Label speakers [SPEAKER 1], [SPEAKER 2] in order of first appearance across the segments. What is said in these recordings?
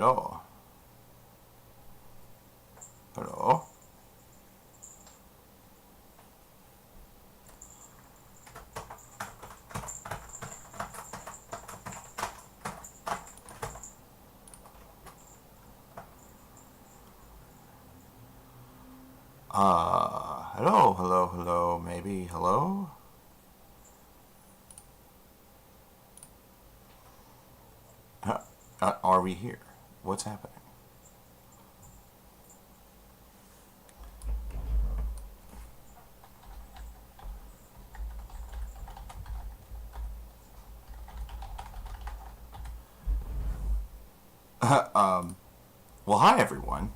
[SPEAKER 1] hello. Hello. Hello, maybe, hello? Are we here? What's happening? Well, hi everyone.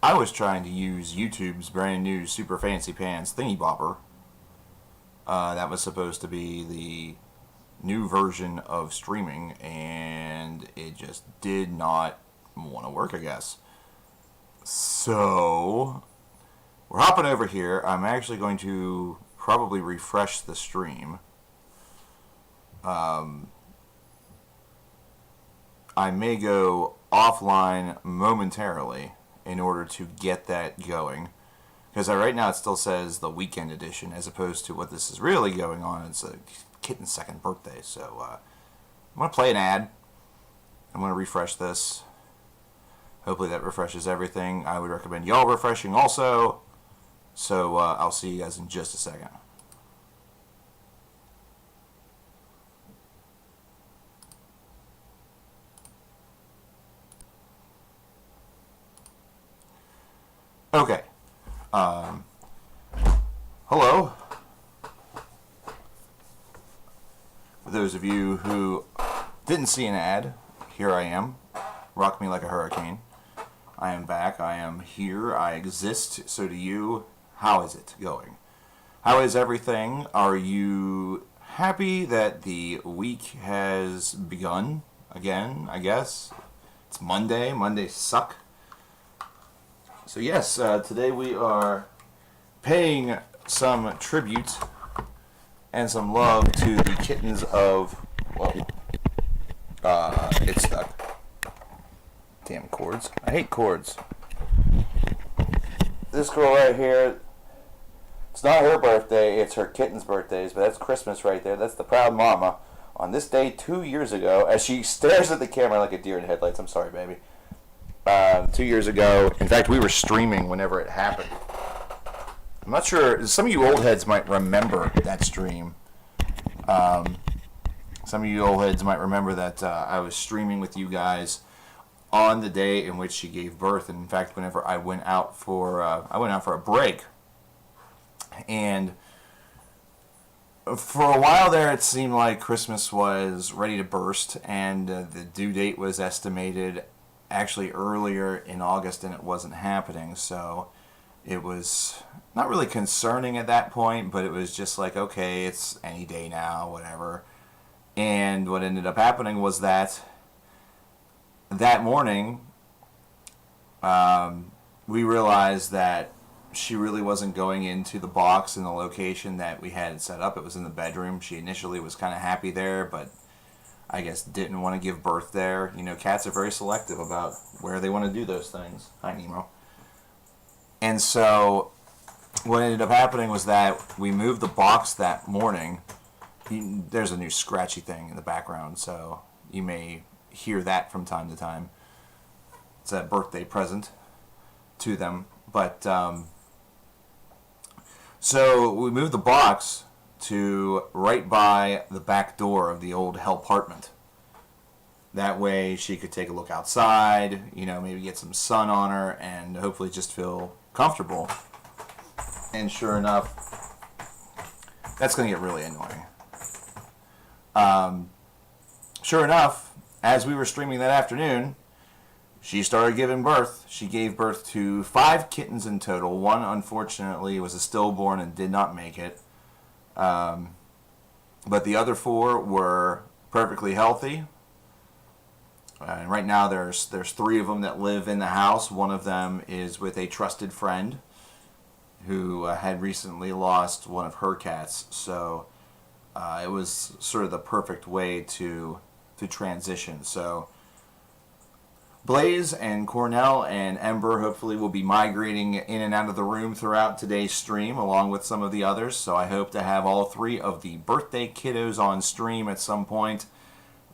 [SPEAKER 1] I was trying to use YouTube's brand new super fancy pants thingy bopper. That was supposed to be the new version of streaming, and it just did not want to work, I guess. So, we're hopping over here. I'm actually going to probably refresh the stream. I may go offline momentarily in order to get that going, because right now it still says the weekend edition as opposed to what this is really going on. It's a Kitten's second birthday, so I'm going to play an ad. I'm going to refresh this. Hopefully that refreshes everything. I would recommend y'all refreshing also, so I'll see you guys in just a second. Okay. Hello. For those of you who didn't see an ad, here I am. Rock me like a hurricane. I am back. I am here. I exist. So do you. How is it going? How is everything? Are you happy that the week has begun again, I guess? It's Monday. Mondays suck. So yes, today we are paying some tribute and some love to the kittens of, whoa, it's stuck. Damn cords. I hate cords. This girl right here, it's not her birthday, it's her kitten's birthdays, but that's Christmas right there. That's the proud mama. On this day 2 years ago, as she stares at the camera like a deer in headlights, I'm sorry, baby. 2 years ago. In fact, we were streaming whenever it happened. I'm not sure. Some of you old heads might remember that stream. Some of you old heads might remember that I was streaming with you guys on the day in which she gave birth. And in fact, whenever I went out for a break, and for a while there, it seemed like Christmas was ready to burst, and the due date was estimated actually earlier in August, and it wasn't happening. So it was not really concerning at that point, but it was just like, okay, it's any day now, whatever. And what ended up happening was that morning, we realized that she really wasn't going into the box in the location that we had set up. It was in the bedroom. She initially was kind of happy there, but I guess didn't want to give birth there. You know, cats are very selective about where they want to do those things. Hi, Nemo. And so what ended up happening was that we moved the box that morning. There's a new scratchy thing in the background, so you may hear that from time to time. It's a birthday present to them. But so we moved the box to right by the back door of the old Hellpartment. That way she could take a look outside, you know, maybe get some sun on her, and hopefully just feel comfortable. And sure enough, that's going to get really annoying. Sure enough, as we were streaming that afternoon, she started giving birth. She gave birth to 5 kittens in total. One, unfortunately, was a stillborn and did not make it. But the other 4 were perfectly healthy. And right now there's 3 of them that live in the house. One of them is with a trusted friend who had recently lost one of her cats. So it was sort of the perfect way to transition. So Blaze and Cornell and Ember hopefully will be migrating in and out of the room throughout today's stream, along with some of the others. So I hope to have all three of the birthday kiddos on stream at some point.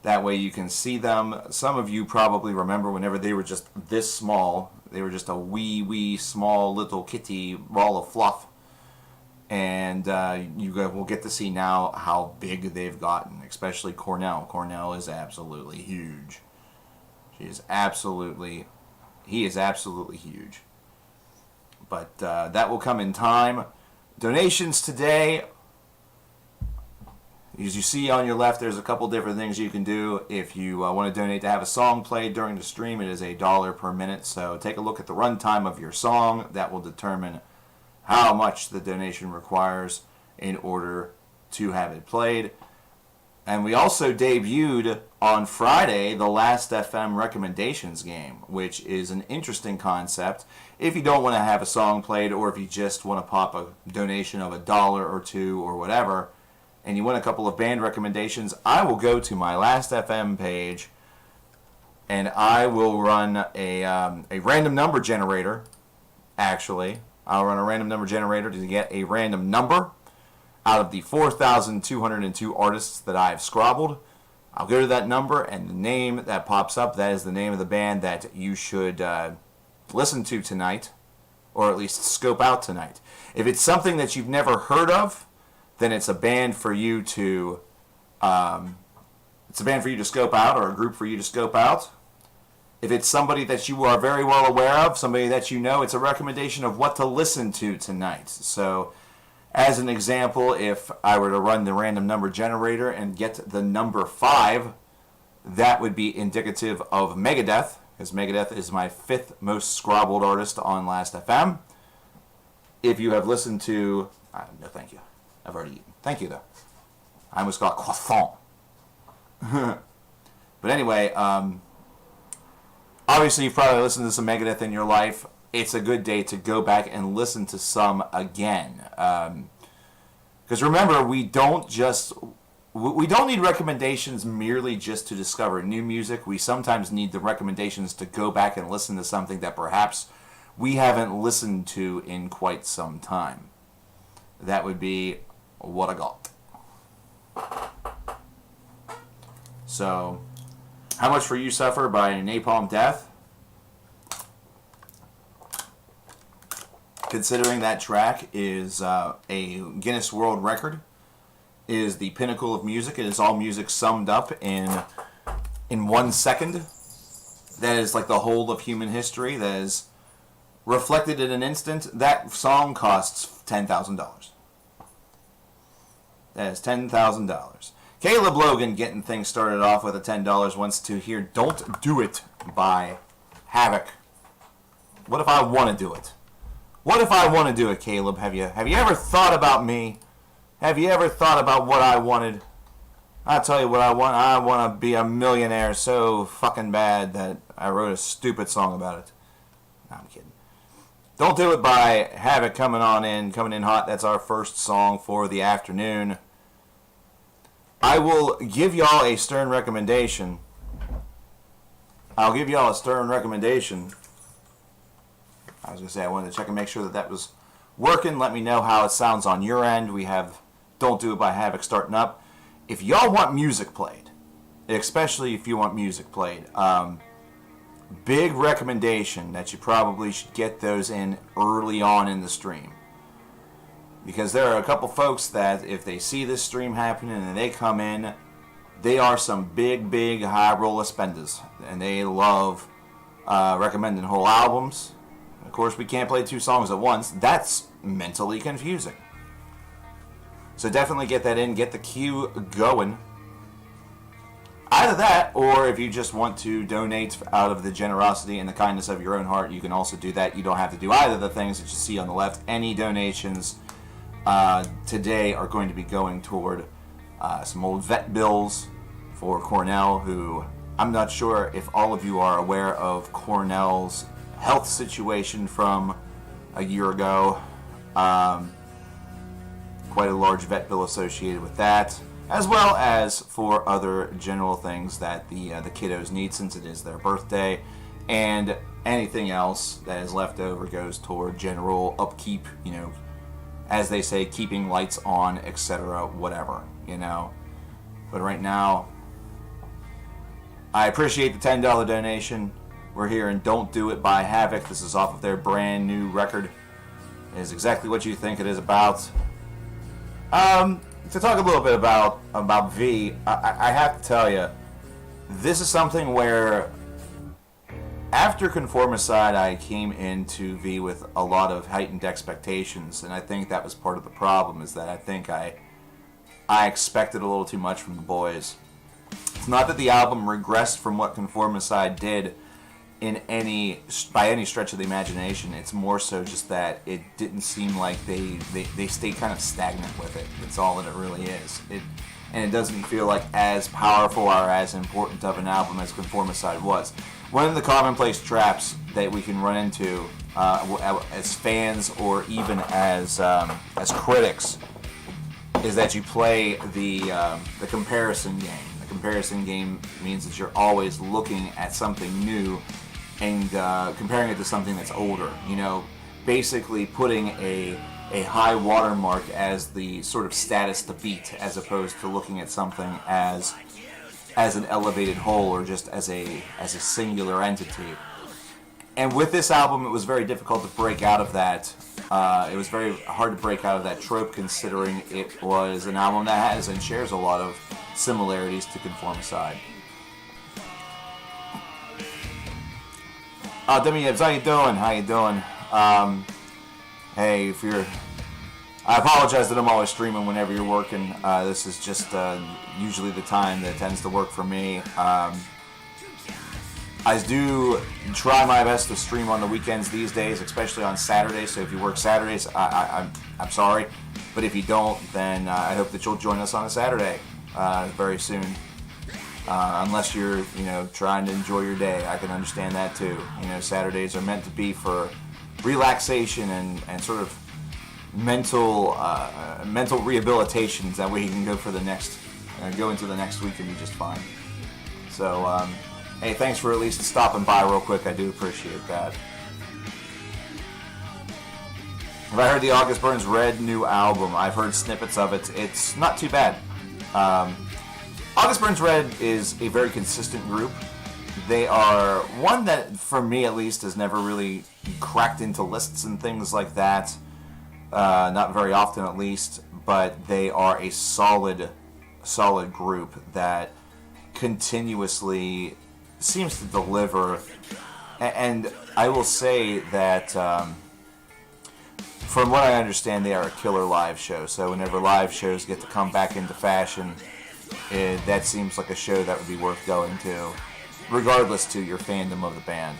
[SPEAKER 1] That way you can see them. Some of you probably remember whenever they were just this small. They were just a wee small little kitty ball of fluff. And you will get to see now how big they've gotten, especially Cornell. Cornell is absolutely huge. He is absolutely huge. But that will come in time. Donations today, as you see on your left, there's a couple different things you can do. If you want to donate to have a song played during the stream, it is $1 per minute. So take a look at the runtime of your song. That will determine how much the donation requires in order to have it played. And we also debuted on Friday the Last FM recommendations game, which is an interesting concept. If you don't want to have a song played, or if you just want to pop a donation of $1 or $2 or whatever, and you want a couple of band recommendations, I will go to my Last FM page and I will run a random number generator. Actually, I'll run a random number generator to get a random number out of the 4,202 artists that I have scrabbled. I'll go to that number, and the name that pops up, that is the name of the band that you should listen to tonight, or at least scope out tonight. If it's something that you've never heard of, then it's a band for you to scope out, or a group for you to scope out. If it's somebody that you are very well aware of, somebody that you know, it's a recommendation of what to listen to tonight. So, as an example, if I were to run the random number generator and get the number 5, that would be indicative of Megadeth, because Megadeth is my 5th most scrabbled artist on Last FM. If you have listened to... no, thank you. I've already eaten. Thank you, though. I almost got croissant. But anyway, obviously you've probably listened to some Megadeth in your life. It's a good day to go back and listen to some again. Because remember, we don't need recommendations merely just to discover new music. We sometimes need the recommendations to go back and listen to something that perhaps we haven't listened to in quite some time. That would be what I got. So, How Much For You Suffer by Napalm Death. Considering that track is a Guinness World Record, is the pinnacle of music. It is all music summed up in 1 second. That is like the whole of human history. That is reflected in an instant. That song costs $10,000. That is $10,000. Caleb Logan getting things started off with a $10 wants to hear Don't Do It by Havoc. What if I want to do it? What if I want to do it, Caleb? Have you ever thought about me? Have you ever thought about what I wanted? I'll tell you what I want. I want to be a millionaire so fucking bad that I wrote a stupid song about it. No, I'm kidding. Don't Do It by Havoc coming in hot. That's our first song for the afternoon. I will give y'all a stern recommendation. I was going to say I wanted to check and make sure that was working. Let me know how it sounds on your end. We have Don't Do It by Havoc starting up. If y'all want music played, especially if you want music played, big recommendation that you probably should get those in early on in the stream. Because there are a couple folks that if they see this stream happening and they come in, they are some big high roller spenders. And they love recommending whole albums. Of course, we can't play 2 songs at once. That's mentally confusing. So definitely get that in. Get the queue going. Either that, or if you just want to donate out of the generosity and the kindness of your own heart, you can also do that. You don't have to do either of the things that you see on the left. Any donations today are going to be going toward some old vet bills for Cornell, who I'm not sure if all of you are aware of Cornell's health situation from a year ago. Quite a large vet bill associated with that, as well as for other general things that the kiddos need since it is their birthday. and anything else that is left over goes toward general upkeep, as they say, keeping lights on, etc., whatever, But right now, I appreciate the $10 donation. We're here in Don't Do It by Havoc. This is off of their brand new record. It is exactly what you think it is about. To talk a little bit about V, I have to tell you, this is something where after Conformicide, I came into V with a lot of heightened expectations, and I think that was part of the problem, is that I think I expected a little too much from the boys. It's not that the album regressed from what Conformicide did by any stretch of the imagination. It's more so just that it didn't seem like they stayed kind of stagnant with it. That's all that it really is. And it doesn't feel like as powerful or as important of an album as Conformicide was. One of the commonplace traps that we can run into as fans or even as critics is that you play the comparison game. The comparison game means that you're always looking at something new and comparing it to something that's older. Basically putting a high watermark as the sort of status to beat, as opposed to looking at something as an elevated whole or just as a singular entity. And with this album, it was very difficult to break out of that. It was very hard to break out of that trope, considering it was an album that has and shares a lot of similarities to Conformicide. WMs, how you doing? Hey, I apologize that I'm always streaming whenever you're working. This is just usually the time that tends to work for me. I do try my best to stream on the weekends these days, especially on Saturdays. So if you work Saturdays, I'm sorry. But if you don't, then I hope that you'll join us on a Saturday very soon. Unless you're, trying to enjoy your day, I can understand that too. Saturdays are meant to be for relaxation and sort of mental rehabilitation. That way you can go into the next week and be just fine. So, hey, thanks for at least stopping by real quick. I do appreciate that. Have I heard the August Burns Red new album? I've heard snippets of it. It's not too bad. August Burns Red is a very consistent group. They are one that, for me at least, has never really cracked into lists and things like that. Not very often, at least. But they are a solid group that continuously seems to deliver. And I will say that, from what I understand, they are a killer live show. So whenever live shows get to come back into fashion, that seems like a show that would be worth going to, regardless to your fandom of the band.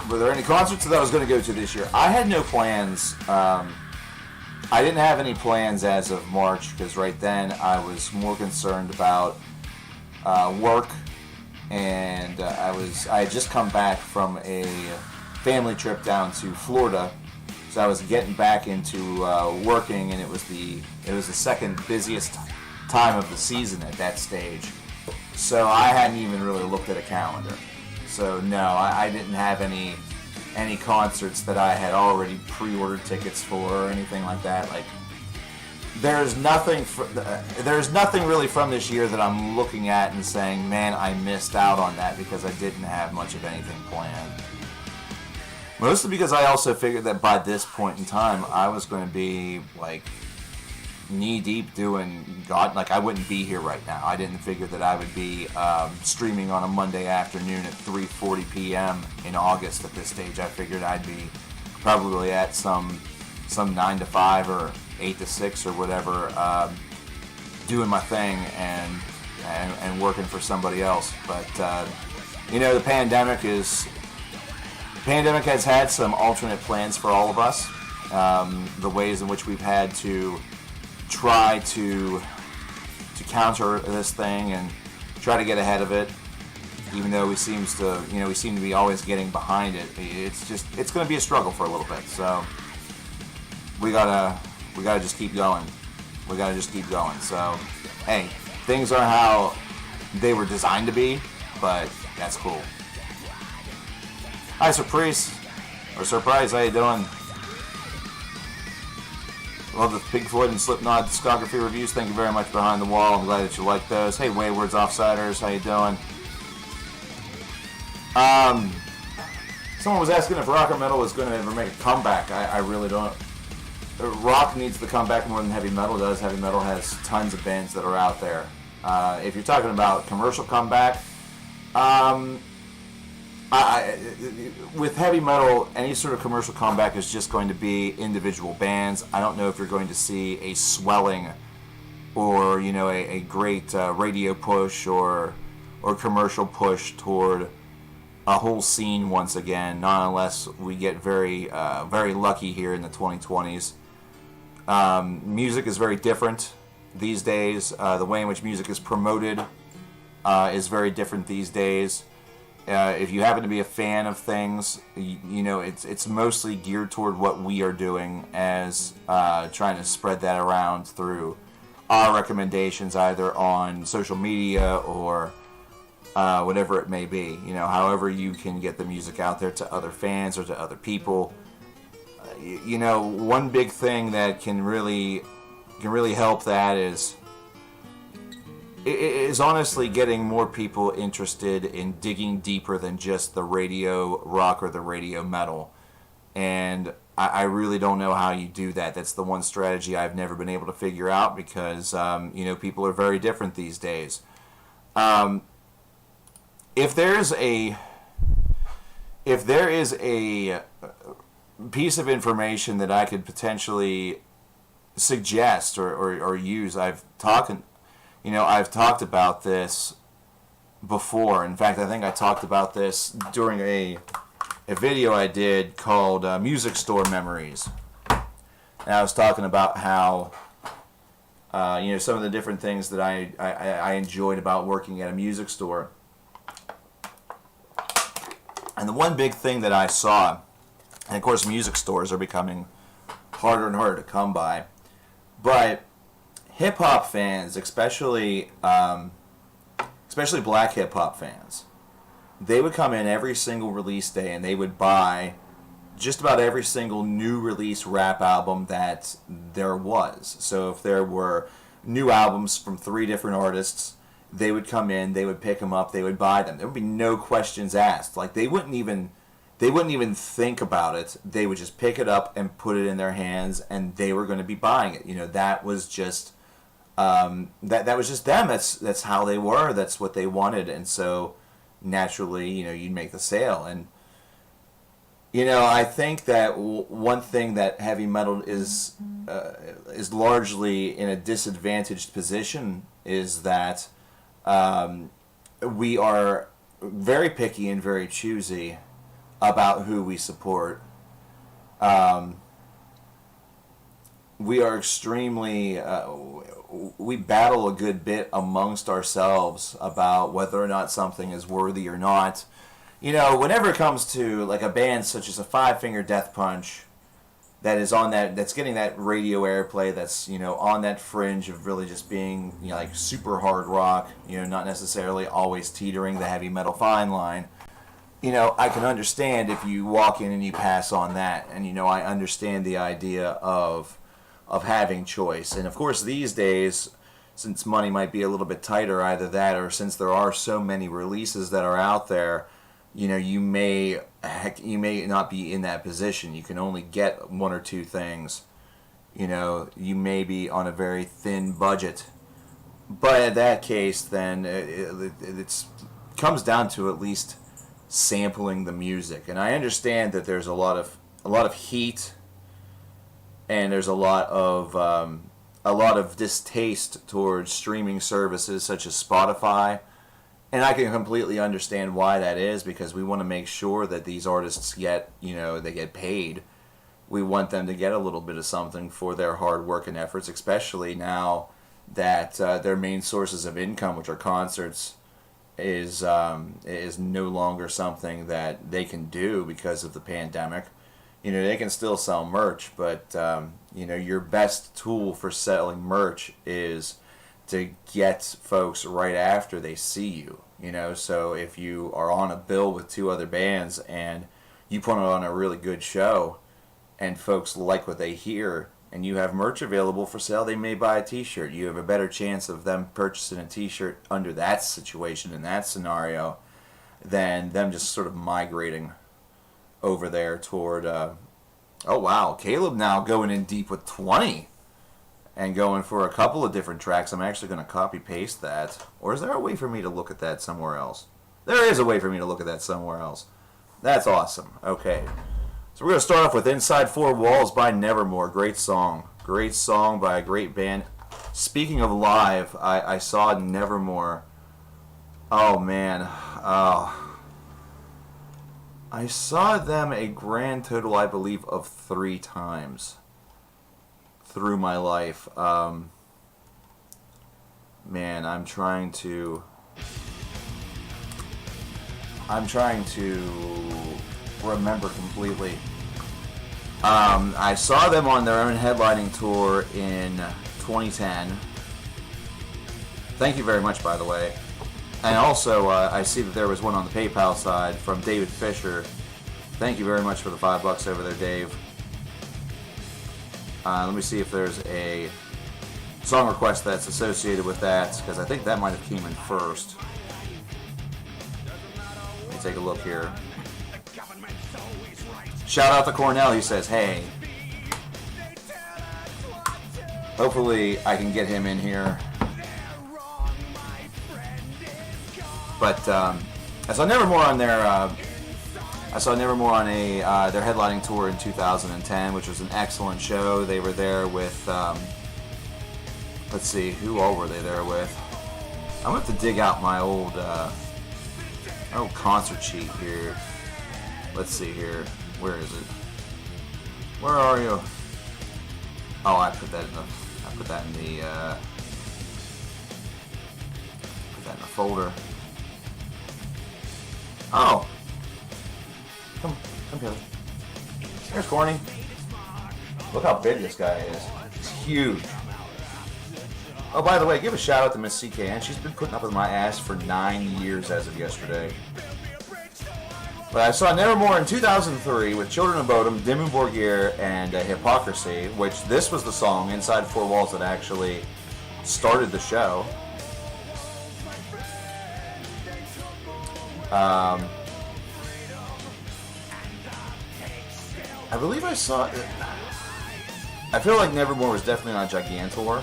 [SPEAKER 1] Were there any concerts that I was going to go to this year? I had no plans. I didn't have any plans as of March, because right then I was more concerned about work, and I had just come back from a family trip down to Florida. So I was getting back into working, and it was the second busiest time of the season at that stage. So I hadn't even really looked at a calendar. So no, I didn't have any concerts that I had already pre-ordered tickets for or anything like that. Like, there's nothing really from this year that I'm looking at and saying, man, I missed out on that because I didn't have much of anything planned. Mostly because I also figured that by this point in time, I was going to be, like, knee-deep doing God. Like, I wouldn't be here right now. I didn't figure that I would be streaming on a Monday afternoon at 3:40 p.m. in August at this stage. I figured I'd be probably at some 9 to 5 or 8 to 6 or whatever, doing my thing and working for somebody else. But, the pandemic has had some alternate plans for all of us. The ways in which we've had to try to counter this thing and try to get ahead of it, even though we seem to be always getting behind it. It's going to be a struggle for a little bit. So we gotta just keep going. So hey, things are how they were designed to be. but that's cool. Hi, Surprise. Or Surprise, how you doing? Love the Pink Floyd and Slipknot discography reviews. Thank you very much, Behind the Wall. I'm glad that you like those. Hey, Wayward's Offsiders, how you doing? Someone was asking if rock or metal was going to ever make a comeback. I really don't. Rock needs to come back more than heavy metal does. Heavy metal has tons of bands that are out there. If you're talking about commercial comeback, with heavy metal, any sort of commercial comeback is just going to be individual bands. I don't know if you're going to see a swelling or a great radio push or commercial push toward a whole scene once again, not unless we get very lucky here in the 2020s. Music is very different these days. The way in which music is promoted is very different these days. If you happen to be a fan of things, it's mostly geared toward what we are doing as trying to spread that around through our recommendations, either on social media or whatever it may be. However you can get the music out there to other fans or to other people. One big thing that can really help that is honestly getting more people interested in digging deeper than just the radio rock or the radio metal. And I really don't know how you do that. That's the one strategy I've never been able to figure out because, people are very different these days. If there is a piece of information that I could potentially suggest or use, I've talked about this before. In fact, I think I talked about this during a video I did called Music Store Memories. And I was talking about how some of the different things that I enjoyed about working at a music store. And the one big thing that I saw, and of course music stores are becoming harder and harder to come by, but hip-hop fans, especially black hip-hop fans, they would come in every single release day and they would buy just about every single new release rap album that there was. So if there were new albums from 3 different artists, they would come in, they would pick them up, they would buy them. There would be no questions asked. Like they wouldn't even think about it. They would just pick it up and put it in their hands, and they were going to be buying it. That was just that was just them. That's how they were. That's what they wanted, and so naturally, you'd make the sale. And I think that one thing that heavy metal is largely in a disadvantaged position is that we are very picky and very choosy about who we support. We are extremely we battle a good bit amongst ourselves about whether or not something is worthy or not. Whenever it comes to like a band such as a Five Finger Death Punch that's getting that radio airplay, that's on that fringe of really just being like super hard rock, not necessarily always teetering the heavy metal fine line. I can understand if you walk in and you pass on that, and I understand the idea of having choice. And of course these days, since money might be a little bit tighter, either that or since there are so many releases that are out there, you may not be in that position. You can only get 1 or 2 things. You may be on a very thin budget. But in that case, then it comes down to at least sampling the music. And I understand that there's a lot of heat, and there's a lot of distaste towards streaming services such as Spotify. And I can completely understand why that is, because we want to make sure that these artists get paid. We want them to get a little bit of something for their hard work and efforts, especially now that their main sources of income, which are concerts, is no longer something that they can do because of the pandemic. They can still sell merch, but your best tool for selling merch is to get folks right after they see you. You know, so if you are on a bill with two other bands and you put on a really good show and folks like what they hear and you have merch available for sale, they may buy a t-shirt. You have a better chance of them purchasing a t-shirt under that situation, in that scenario, than them just sort of migrating over there toward, oh wow, Caleb now going in deep with 20 and going for a couple of different tracks. I'm actually going to copy paste that. Or is there a way for me to look at that somewhere else? There is a way for me to look at that somewhere else. That's awesome. Okay. So we're going to start off with Inside Four Walls by Nevermore. Great song. Great song by a great band. Speaking of live, I saw Nevermore. Oh, man. I saw them a grand total, I believe, of 3 times through my life. Man, I'm trying to remember completely. I saw them on their own headlining tour in 2010. Thank you very much, by the way. And also, I see that there was one on the PayPal side from David Fisher. Thank you very much for the $5 over there, Dave. Let me see if there's a song request that's associated with that, because I think that might have came in first. Let me take a look here. Shout out to Cornell, he says, hey. Hopefully I can get him in here. But I saw Nevermore on their their headlining tour in 2010, which was an excellent show. They were there with let's see, who all were they there with? I'm going to have to dig out my old concert sheet here. Let's see here. Where is it? Where are you? Oh, I put that in the folder. Oh. Come here. Here's Corny. Look how big this guy is. He's huge. Oh, by the way, give a shout out to Miss CKN. She's been putting up with my ass for 9 years as of yesterday. But I saw Nevermore in 2003 with Children of Bodom, Dimmu Borgir, and Hypocrisy, which this was the song, Inside Four Walls, that actually started the show. I believe I saw it. I feel like Nevermore was definitely on Gigantor.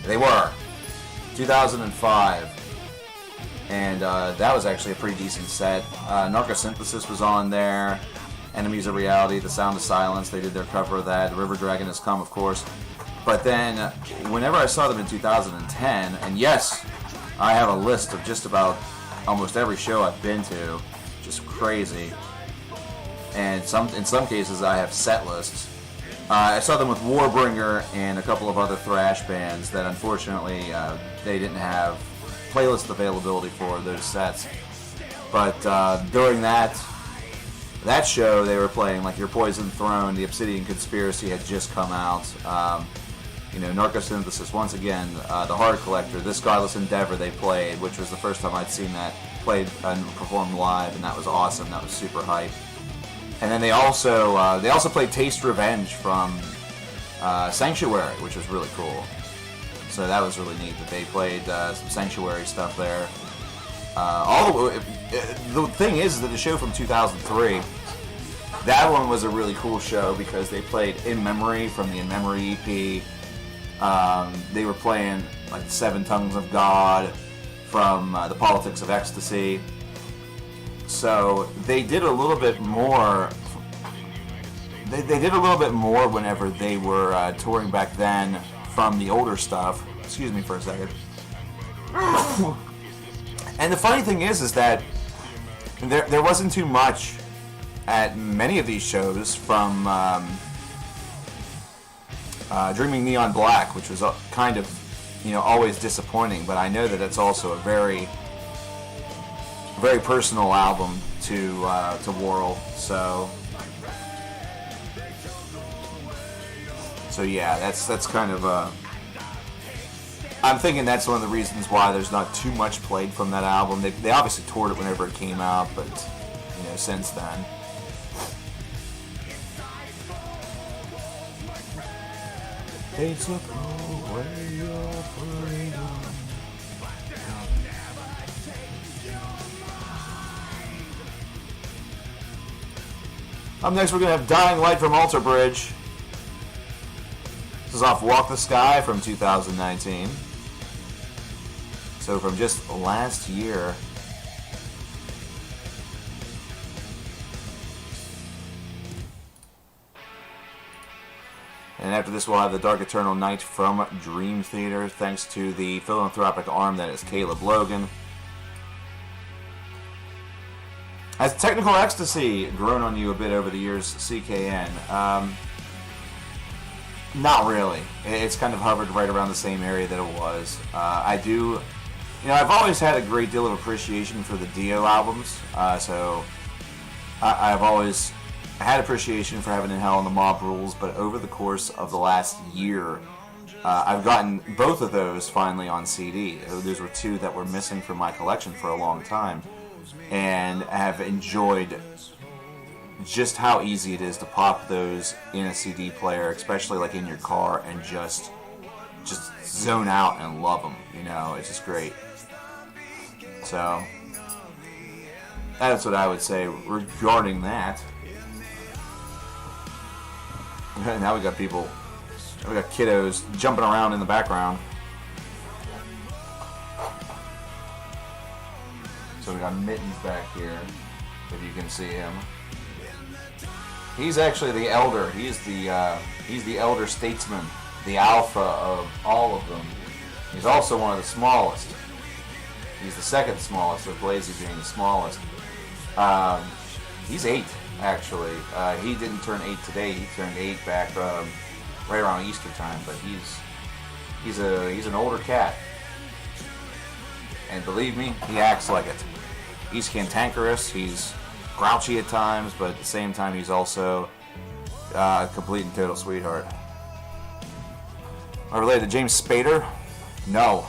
[SPEAKER 1] They were. 2005. And that was actually a pretty decent set. Narcosynthesis was on there. Enemies of Reality, The Sound of Silence, they did their cover of that. River Dragon Has Come, of course. But then, whenever I saw them in 2010, and yes, I have a list of just about almost every show I've been to. Just crazy. And in some cases, I have set lists. I saw them with Warbringer and a couple of other thrash bands that unfortunately they didn't have playlist availability for those sets. But during that show, they were playing like Your Poison Throne, The Obsidian Conspiracy had just come out. Narcosynthesis, once again, The Heart Collector, This Godless Endeavor they played, which was the first time I'd seen that played and performed live, and that was awesome. That was super hype. And then they also played Taste Revenge from Sanctuary, which was really cool. So that was really neat that they played some Sanctuary stuff there. The thing is that the show from 2003, that one was a really cool show because they played In Memory from the In Memory EP. They were playing like Seven Tongues of God from The Politics of Ecstasy. So they did a little bit more. They did a little bit more whenever they were touring back then from the older stuff. Excuse me for a second. And the funny thing is that there wasn't too much at many of these shows from Dreaming Neon Black, which was kind of, always disappointing. But I know that it's also a very, very personal album to Worrell. So yeah, that's kind of I'm thinking that's one of the reasons why there's not too much played from that album. They obviously toured it whenever it came out, but since then. They took away your freedom. Up next, we're going to have Dying Light from Alter Bridge. This is off Walk the Sky from 2019. So from just last year. And after this, we'll have The Dark Eternal Night from Dream Theater, thanks to the philanthropic arm that is Caleb Logan. Has Technical Ecstasy grown on you a bit over the years, CKN? Not really. It's kind of hovered right around the same area that it was. I've always had a great deal of appreciation for the Dio albums, so I've always had appreciation for Heaven and Hell and the Mob Rules, but over the course of the last year, I've gotten both of those finally on CD. Those were two that were missing from my collection for a long time, and have enjoyed just how easy it is to pop those in a CD player, especially like in your car, and just zone out and love them. It's just great. So that's what I would say regarding that. Now we got kiddos jumping around in the background. So we got Mittens back here, if you can see him. He's actually the elder. He's the elder statesman, the alpha of all of them. He's also one of the smallest. He's the second smallest, with Blazy being the smallest. He's 8. Actually, he didn't turn 8 today. He turned 8 back right around Easter time. But he's an older cat, and believe me, he acts like it. He's cantankerous. He's grouchy at times, but at the same time, he's also a complete and total sweetheart. Am I related to James Spader? No.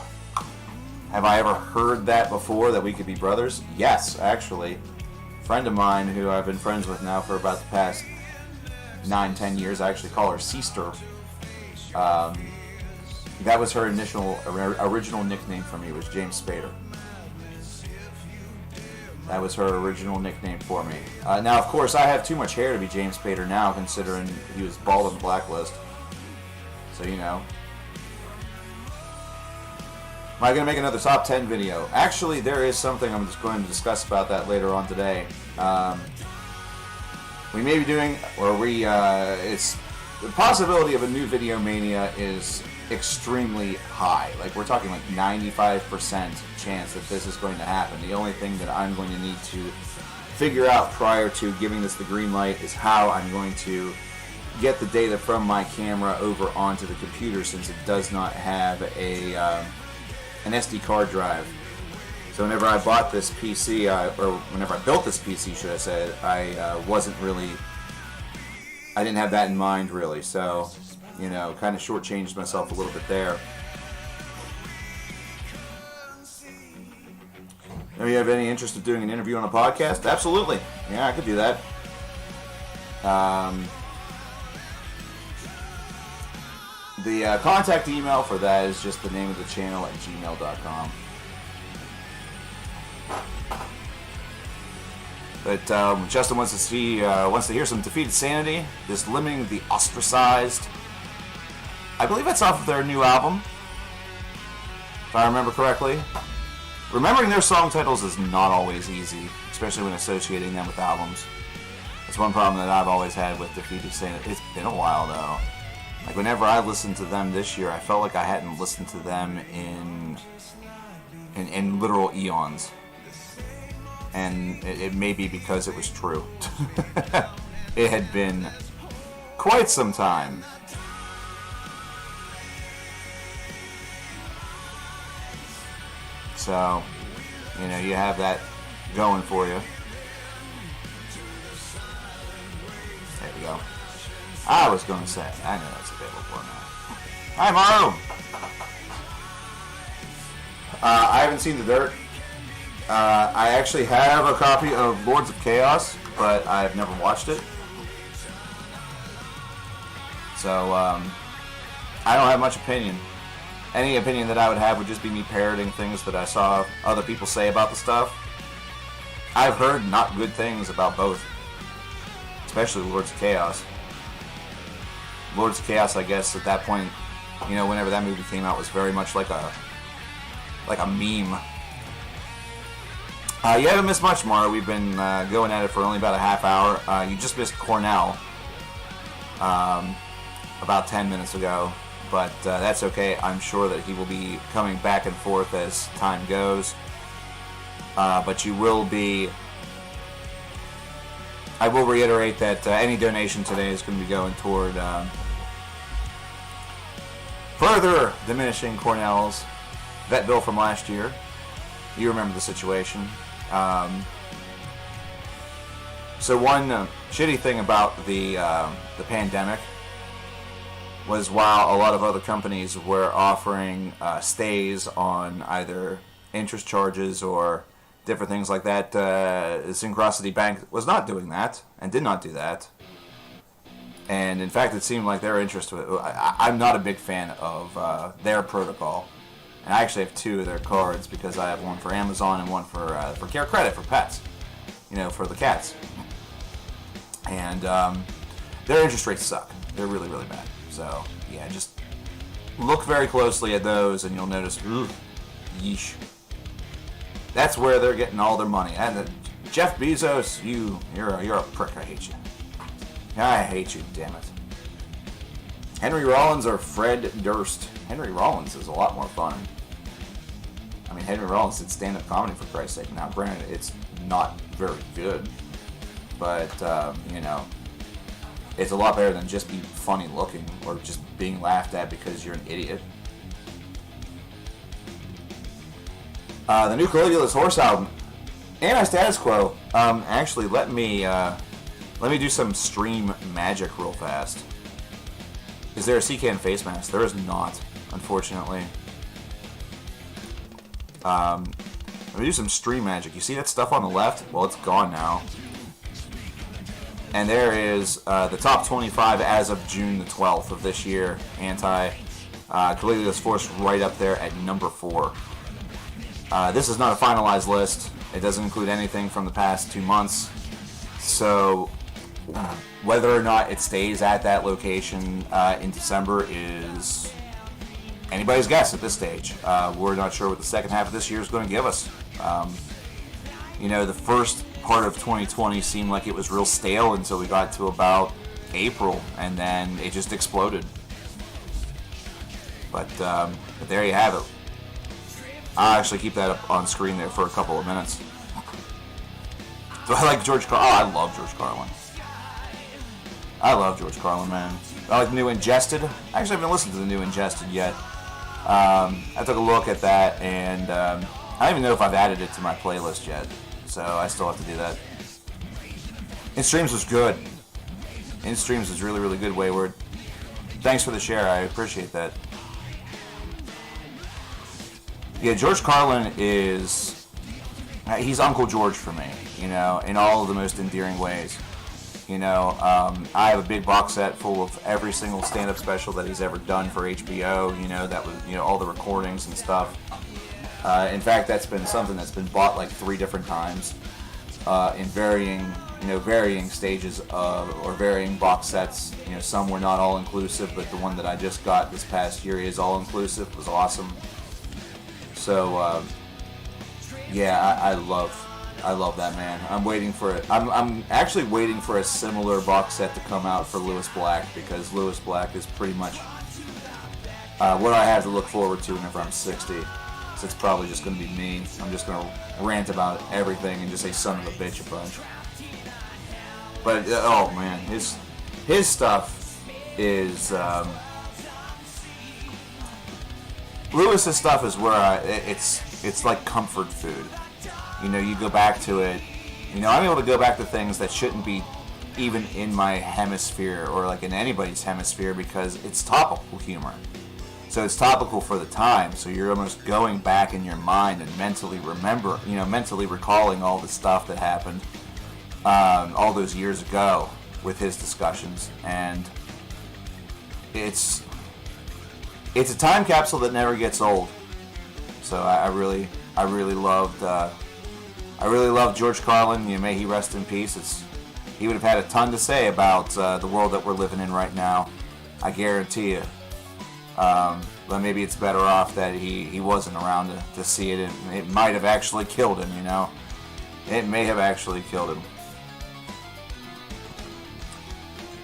[SPEAKER 1] Have I ever heard that before, that we could be brothers? Yes, actually. Friend of mine who I've been friends with now for about the past 9-10 years. I actually call her Sister. That was her original nickname for me, was James Spader. That was her original nickname for me. Now, of course, I have too much hair to be James Spader now, considering he was bald on the blacklist. So, Am I going to make another top 10 video? Actually, there is something I'm just going to discuss about that later on today. We may be doing, it's the possibility of a new Video Mania is extremely high. Like, we're talking like 95% chance that this is going to happen. The only thing that I'm going to need to figure out prior to giving this the green light is how I'm going to get the data from my camera over onto the computer, since it does not have an SD card drive. So whenever I bought this PC, or whenever I built this PC, should I say, I didn't have that in mind, really. So, kind of shortchanged myself a little bit there. Do you have any interest in doing an interview on a podcast? Absolutely. Yeah, I could do that. The contact email for that is just the name of the channel at gmail.com. But Justin wants to hear some Defeated Sanity, this Limiting the Ostracized. I believe that's off of their new album, if I remember correctly. Remembering their song titles is not always easy, especially when associating them with albums. That's one problem that I've always had with Defeated Sanity. It's been a while, though. Like, whenever I listened to them this year, I felt like I hadn't listened to them in literal eons. And it may be because it was true. It had been quite some time. So, you have that going for you. There we go. I was going to say, I know that's available now. Hi, Maru! I haven't seen the dirt. I actually have a copy of Lords of Chaos, but I've never watched it. So, I don't have much opinion. Any opinion that I would have would just be me parroting things that I saw other people say about the stuff. I've heard not good things about both. Especially Lords of Chaos. Lords of Chaos, I guess, at that point, you know, whenever that movie came out, was very much like a meme. You haven't missed much, Mara. We've been going at it for only about a half hour. You just missed Cornell about 10 minutes ago, but that's okay. I'm sure that he will be coming back and forth as time goes. But you will be... I will reiterate that any donation today is going to be going toward further diminishing Cornell's vet bill from last year. You remember the situation. So one shitty thing about the pandemic was while a lot of other companies were offering stays on either interest charges or different things like that, Synchronicity Bank was not doing that and did not do that. And in fact, it seemed like their interest... I'm not a big fan of their protocol. And I actually have two of their cards because I have one for Amazon and one for Care Credit for pets. You know, for the cats. And their interest rates suck. They're really, really bad. So, yeah, just look very closely at those and you'll notice, yeesh. That's where they're getting all their money. And Jeff Bezos, you're a prick. I hate you. I hate you, damn it. Henry Rollins or Fred Durst? Henry Rollins is a lot more fun. I mean, Henry Rollins did stand-up comedy, for Christ's sake. Now, granted, it's not very good. But, you know, it's a lot better than just being funny looking or just being laughed at because you're an idiot. The new Caligula's Horse album, Anti-Status Quo. Actually, let me do some stream magic real fast. Is there a CKN face mask? There is not, unfortunately. Let me do some stream magic. You see that stuff on the left? Well, it's gone now. And there is the top 25 as of June the 12th of this year. Caligula's Force right up there at number 4. This is not a finalized list. It doesn't include anything from the past 2 months. So whether or not it stays at that location in December is anybody's guess at this stage. We're not sure what the second half of this year is going to give us. You know, the first part of 2020 seemed like it was real stale until we got to about April, and then it just exploded. But there you have it. I'll actually keep that up on screen there for a couple of minutes. Do I like George Carlin? Oh, I love George Carlin. I love George Carlin, man. I like the new Ingested. I actually haven't listened to the new Ingested yet. I took a look at that, and I don't even know if I've added it to my playlist yet. So I still have to do that. In Streams was good. In Streams was really, really good, Wayward. Thanks for the share. I appreciate that. Yeah, George Carlin is... he's Uncle George for me, you know, in all of the most endearing ways. You know, I have a big box set full of every single stand-up special that he's ever done for HBO, you know, that was, you know, all the recordings and stuff. In fact, that's been something that's been bought like 3 different times in varying stages or varying box sets. You know, some were not all-inclusive, but the one that I just got this past year is all-inclusive. It was awesome. So, yeah, I love that man. I'm waiting for it. I'm actually waiting for a similar box set to come out for Lewis Black, because Lewis Black is pretty much what I have to look forward to whenever I'm 60. So it's probably just going to be me. I'm just going to rant about everything and just say son of a bitch a bunch. But oh man, his stuff is Lewis's stuff is where it's like comfort food. You know, you go back to it. You know, I'm able to go back to things that shouldn't be even in my hemisphere or like in anybody's hemisphere because it's topical humor. So it's topical for the time. So you're almost going back in your mind and mentally mentally recalling all the stuff that happened all those years ago with his discussions. And it's a time capsule that never gets old. So I really loved George Carlin. May he rest in peace. He would have had a ton to say about the world that we're living in right now. I guarantee you. But maybe it's better off that he wasn't around to see it. It might have actually killed him, It may have actually killed him.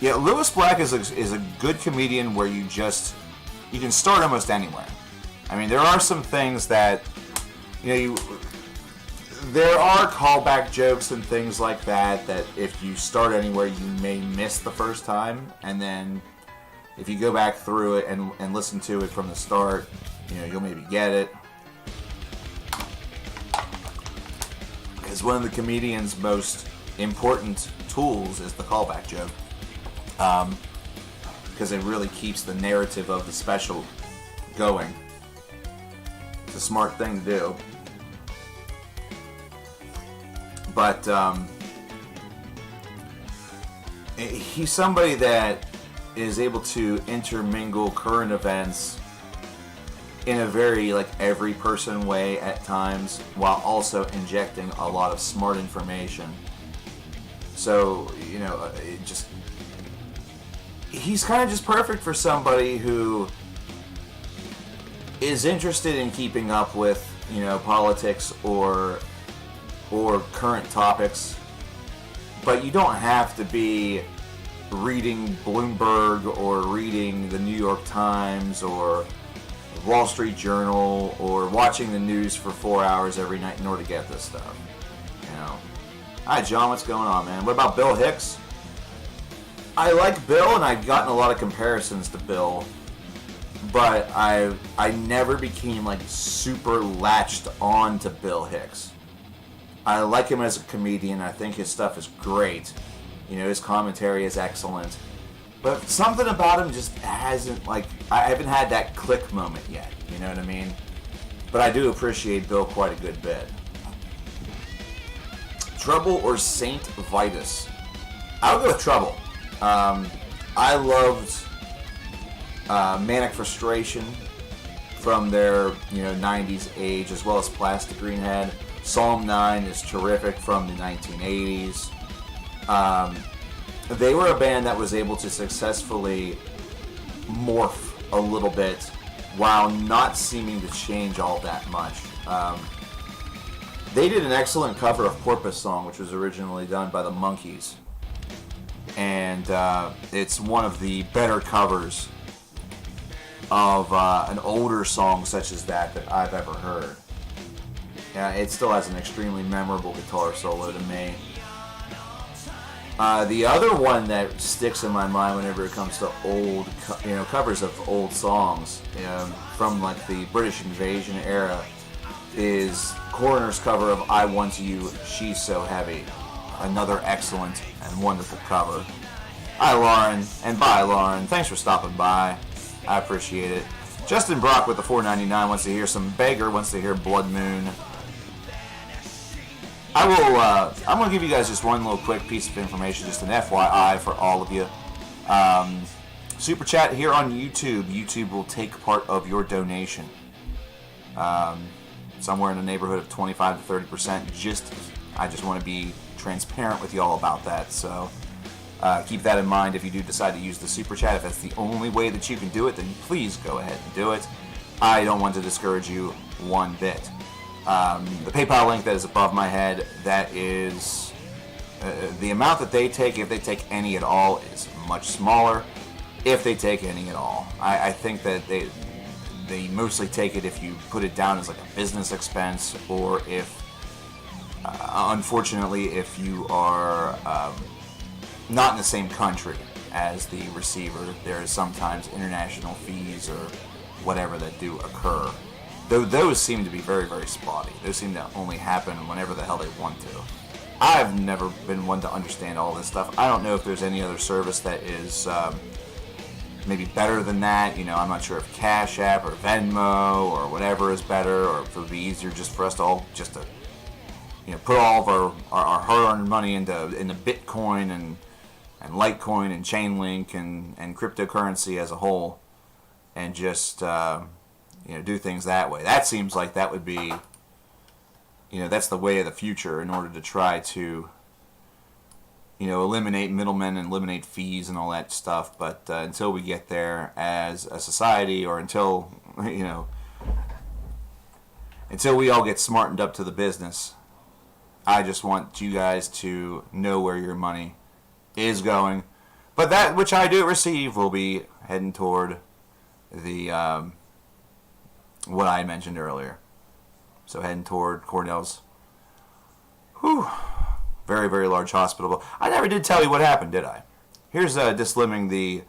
[SPEAKER 1] Yeah, Lewis Black is a good comedian where you can start almost anywhere. I mean, there are some things that, there are callback jokes and things like that if you start anywhere, you may miss the first time, and then if you go back through it and listen to it from the start, you'll maybe get it. Because one of the comedian's most important tools is the callback joke. Because it really keeps the narrative of the special going. It's a smart thing to do. But he's somebody that is able to intermingle current events in a very every person way at times, while also injecting a lot of smart information. So he's kind of just perfect for somebody who is interested in keeping up with politics or current topics, but you don't have to be reading Bloomberg or reading the New York Times or Wall Street Journal or watching the news for 4 hours every night in order to get this stuff. Hi John, what's going on, man? What about Bill Hicks? I like Bill, and I've gotten a lot of comparisons to Bill, but I never became super latched on to Bill Hicks. I like him as a comedian. I think his stuff is great. His commentary is excellent. But something about him just hasn't, I haven't had that click moment yet. You know what I mean? But I do appreciate Bill quite a good bit. Trouble or Saint Vitus? I'll go with Trouble. I loved Manic Frustration from their 90s age, as well as Plastic Greenhead. Psalm 9 is terrific from the 1980s. They were a band that was able to successfully morph a little bit while not seeming to change all that much. They did an excellent cover of Porpoise Song, which was originally done by the Monkees. And it's one of the better covers of an older song such as that I've ever heard. It still has an extremely memorable guitar solo to me. The other one that sticks in my mind whenever it comes to old, covers of old songs from the British Invasion era is Coroner's cover of "I Want You, She's So Heavy." Another excellent and wonderful cover. Hi Lauren, and bye Lauren. Thanks for stopping by. I appreciate it. Justin Brock with the $4.99 wants to hear some Beggar, wants to hear Blood Moon. I'm going to give you guys just one little quick piece of information, just an FYI for all of you. Super Chat here on YouTube. YouTube will take part of your donation. Somewhere in the neighborhood of 25 to 30%. I just want to be transparent with y'all about that. So keep that in mind if you do decide to use the Super Chat. If that's the only way that you can do it, then please go ahead and do it. I don't want to discourage you one bit. The PayPal link that is above my head, that is the amount that they take, if they take any at all, is much smaller, if they take any at all. I think that they mostly take it if you put it down as a business expense, or if, unfortunately, if you are not in the same country as the receiver. There is sometimes international fees or whatever that do occur. Though those seem to be very, very spotty. Those seem to only happen whenever the hell they want to. I've never been one to understand all this stuff. I don't know if there's any other service that is maybe better than that. I'm not sure if Cash App or Venmo or whatever is better, or if it would be easier just for us to all put all of our hard-earned money into Bitcoin and Litecoin and Chainlink and cryptocurrency as a whole, and just do things that way. That seems like that would be, that's the way of the future in order to try to eliminate middlemen and eliminate fees and all that stuff. But until we get there as a society, or until we all get smartened up to the business, I just want you guys to know where your money is going. But that which I do receive will be heading toward the what I mentioned earlier. So heading toward Cornell's very, very large hospital. I never did tell you what happened, did I? Here's Dislimming the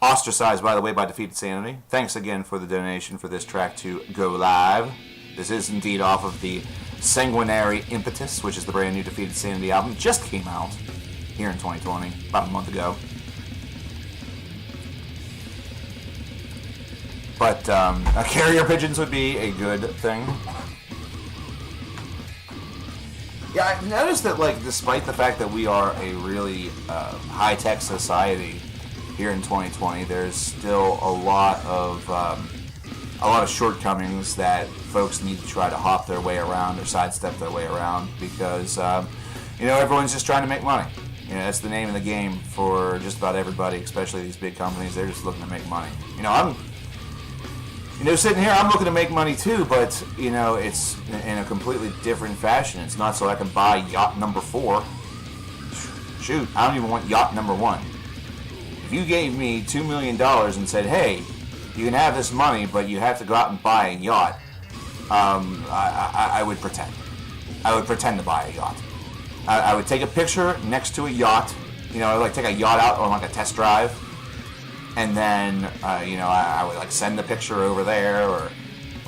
[SPEAKER 1] Ostracized, by the way, by Defeated Sanity. Thanks again for the donation for this track to go live. This is indeed off of the Sanguinary Impetus, which is the brand new Defeated Sanity album. Just came out here in 2020, about a month ago. But carrier pigeons would be a good thing. Yeah, I've noticed that, despite the fact that we are a really high-tech society here in 2020, there's still a lot of shortcomings that folks need to try to hop their way around or sidestep their way around, because everyone's just trying to make money. That's the name of the game for just about everybody, especially these big companies. They're just looking to make money. I'm sitting here, I'm looking to make money too, but, it's in a completely different fashion. It's not so I can buy yacht number 4. Shoot, I don't even want yacht number 1. If you gave me $2 million and said, hey, you can have this money, but you have to go out and buy a yacht, I would pretend. I would pretend to buy a yacht. I would take a picture next to a yacht. I would take a yacht out on a test drive. And then, I would send the picture over there,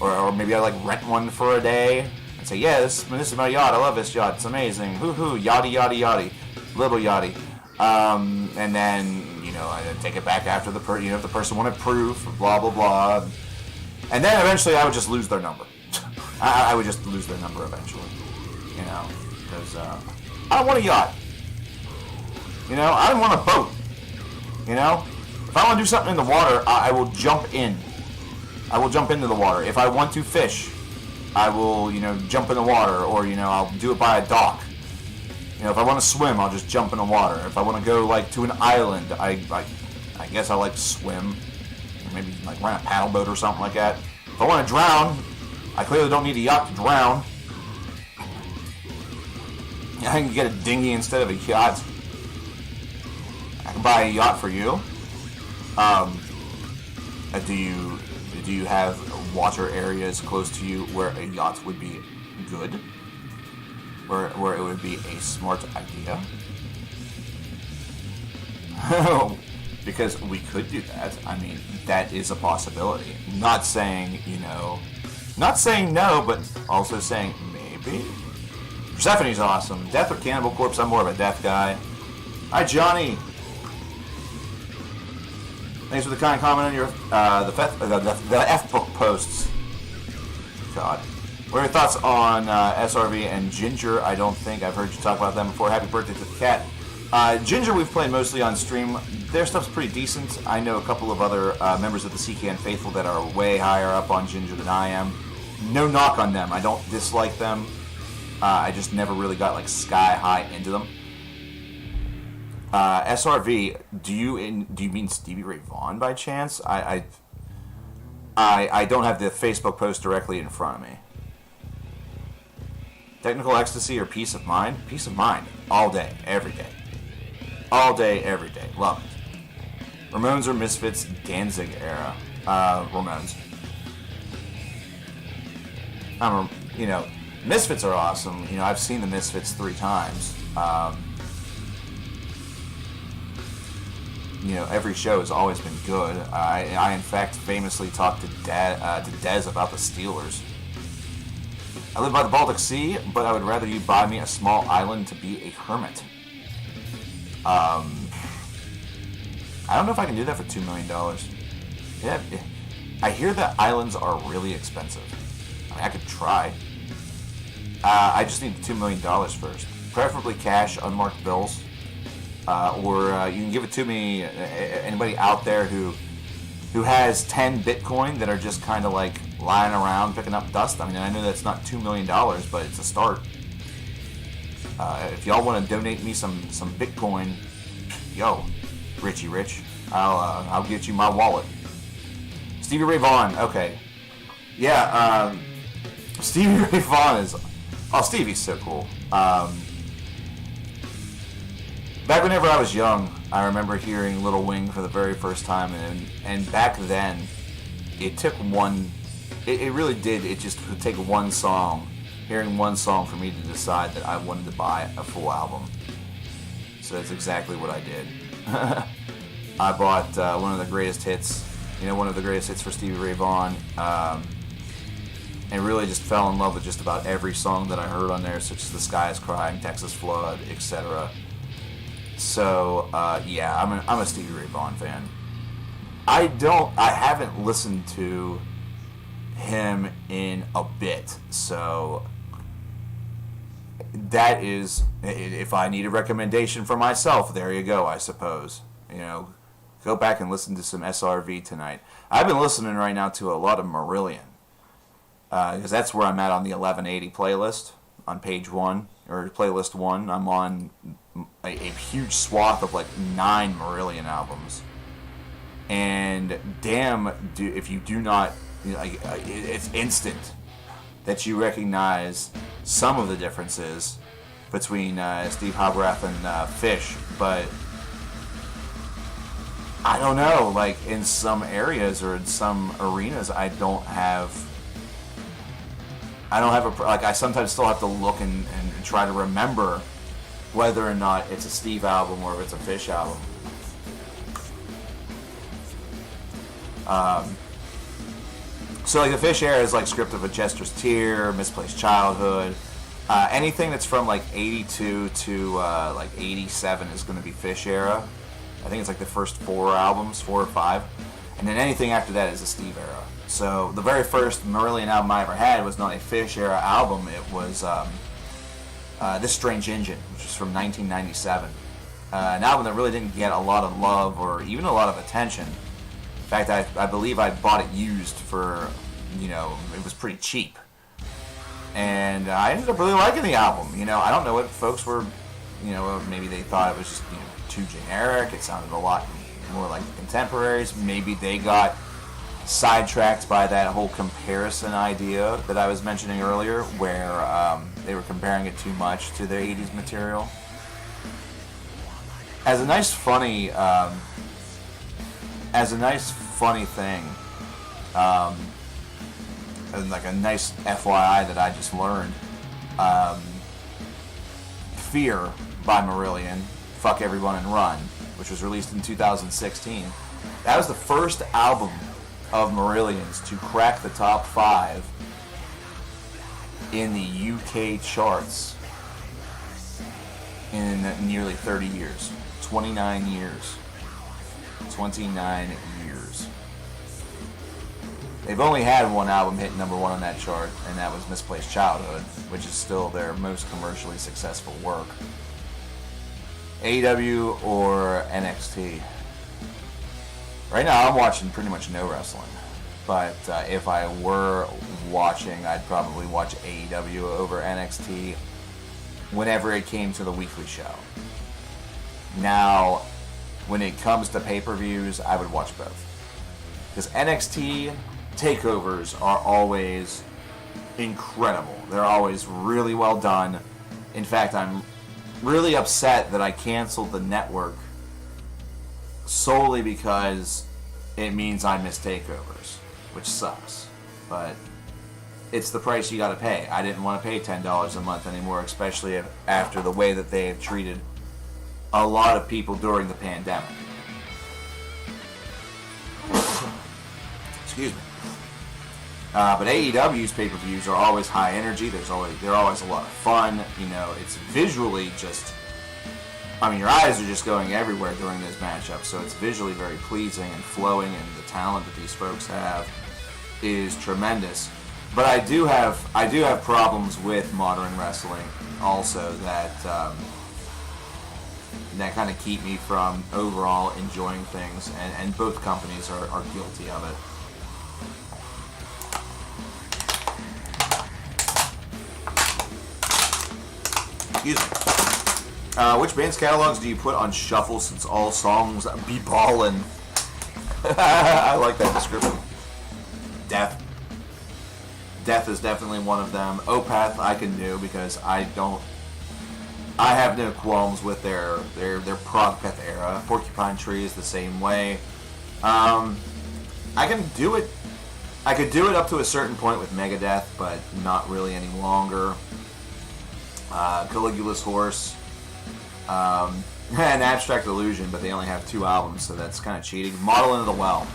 [SPEAKER 1] or maybe I'd rent one for a day and say, yeah, this is my yacht. I love this yacht. It's amazing. Hoo-hoo, yachty, yachty, yachty, little yachty. And then, I'd take it back after if the person wanted proof, blah, blah, blah. And then eventually I would just lose their number. I would just lose their number eventually, because I don't want a yacht. I don't want a boat. If I want to do something in the water, I will jump in. I will jump into the water. If I want to fish, I will, jump in the water, or, I'll do it by a dock. If I want to swim, I'll just jump in the water. If I want to go, to an island, I guess I like to swim. Or maybe, rent a paddle boat or something like that. If I want to drown, I clearly don't need a yacht to drown. I can get a dinghy instead of a yacht. I can buy a yacht for you. Do you have water areas close to you where a yacht would be good? Where it would be a smart idea? Because we could do that. I mean, that is a possibility. Not saying no, but also saying maybe. Persephone's awesome. Death or Cannibal Corpse, I'm more of a death guy. Hi, Johnny. Thanks for the kind comment on your the F-book posts. God. What are your thoughts on SRV and Ginger? I don't think I've heard you talk about them before. Happy birthday to the cat. Ginger we've played mostly on stream. Their stuff's pretty decent. I know a couple of other members of the CKN faithful that are way higher up on Ginger than I am. No knock on them. I don't dislike them. I just never really got sky high into them. SRV, do you mean Stevie Ray Vaughan by chance? I don't have the Facebook post directly in front of me. Technical ecstasy or peace of mind? Peace of mind. All day, every day. All day, every day. Love it. Ramones or Misfits, Danzig era. Ramones. Misfits are awesome. I've seen the Misfits 3 times. Every show has always been good. I in fact famously talked to Dez about the Steelers. I live by the Baltic Sea, but I would rather you buy me a small island to be a hermit. I don't know if I can do that for $2 million. Yeah, I hear that islands are really expensive. I mean, I could try. I just need the $2 million first. Preferably cash, unmarked bills. Or you can give it to me, anybody out there who has 10 Bitcoin that are just kind of like lying around picking up dust. I mean, I know that's not $2 million, but it's a start. If y'all want to donate me some Bitcoin, yo, Richie Rich, I'll get you my wallet. Stevie Ray Vaughan, okay. Yeah, Stevie Ray Vaughan is... Oh, Stevie's so cool. Back whenever I was young, I remember hearing Little Wing for the very first time, and back then, it took one... It really did. It just would take one song, hearing one song for me to decide that I wanted to buy a full album. So that's exactly what I did. I bought one of the greatest hits, one of the greatest hits for Stevie Ray Vaughan, and really just fell in love with just about every song that I heard on there, such as The Sky is Crying, Texas Flood, etc. So, yeah, I'm a Stevie Ray Vaughan fan. I haven't listened to him in a bit, so that is, if I need a recommendation for myself, there you go, I suppose. Go back and listen to some SRV tonight. I've been listening right now to a lot of Marillion, because that's where I'm at on the 1180 playlist, on page 1, or playlist 1. I'm on a huge swath of like 9 Marillion albums, and damn, if you do not, it's instant that you recognize some of the differences between Steve Hogarth and Fish, but I don't know, like in some areas or in some arenas, I sometimes still have to look and try to remember whether or not it's a Steve album or if it's a Fish album. So like the Fish era is like Script of a Jester's Tear, Misplaced Childhood. Anything that's from like 82 to like 87 is going to be Fish era. I think it's like the first 4 albums, 4 or 5. And then anything after that is a Steve era. So the very first Marillion album I ever had was not a Fish era album. It was This Strange Engine, which was from 1997. An album that really didn't get a lot of love or even a lot of attention. In fact, I believe I bought it used for, it was pretty cheap. And I ended up really liking the album. I don't know what folks were, maybe they thought it was just, too generic. It sounded a lot more like the contemporaries. Maybe they got sidetracked by that whole comparison idea that I was mentioning earlier, where they were comparing it too much to their 80s material. As a nice funny thing, and like a nice FYI that I just learned, Fear by Marillion, Fuck Everyone and Run, which was released in 2016. That was the first album of Marillion's to crack the top 5 in the UK charts in nearly 30 years. 29 years. 29 years. They've only had one album hit number 1 on that chart, and that was Misplaced Childhood, which is still their most commercially successful work. AEW or NXT? Right now I'm watching pretty much no wrestling, but if I were watching, I'd probably watch AEW over NXT whenever it came to the weekly show. Now, when it comes to pay-per-views, I would watch both. Because NXT takeovers are always incredible. They're always really well done. In fact, I'm really upset that I canceled the network solely because it means I miss takeovers, which sucks. But it's the price you gotta pay. I didn't want to pay $10 a month anymore, especially after the way that they have treated a lot of people during the pandemic. Excuse me. But AEW's pay-per-views are always high energy. They're always a lot of fun. It's visually just I mean, your eyes are just going everywhere during those matchups, so it's visually very pleasing and flowing, and the talent that these folks have is tremendous. But I do have problems with modern wrestling also that that kind of keep me from overall enjoying things, and both companies are guilty of it. Excuse me. Which band's catalogs do you put on shuffle since all songs be ballin'? I like that description. Death. Death is definitely one of them. Opeth I can do because I have no qualms with their prog peth era. Porcupine Tree is the same way. I can do it. I could do it up to a certain point with Megadeth, but not really any longer. Caligula's Horse, and Abstract Illusion, but they only have 2 albums, so that's kind of cheating. Modeling of the Well.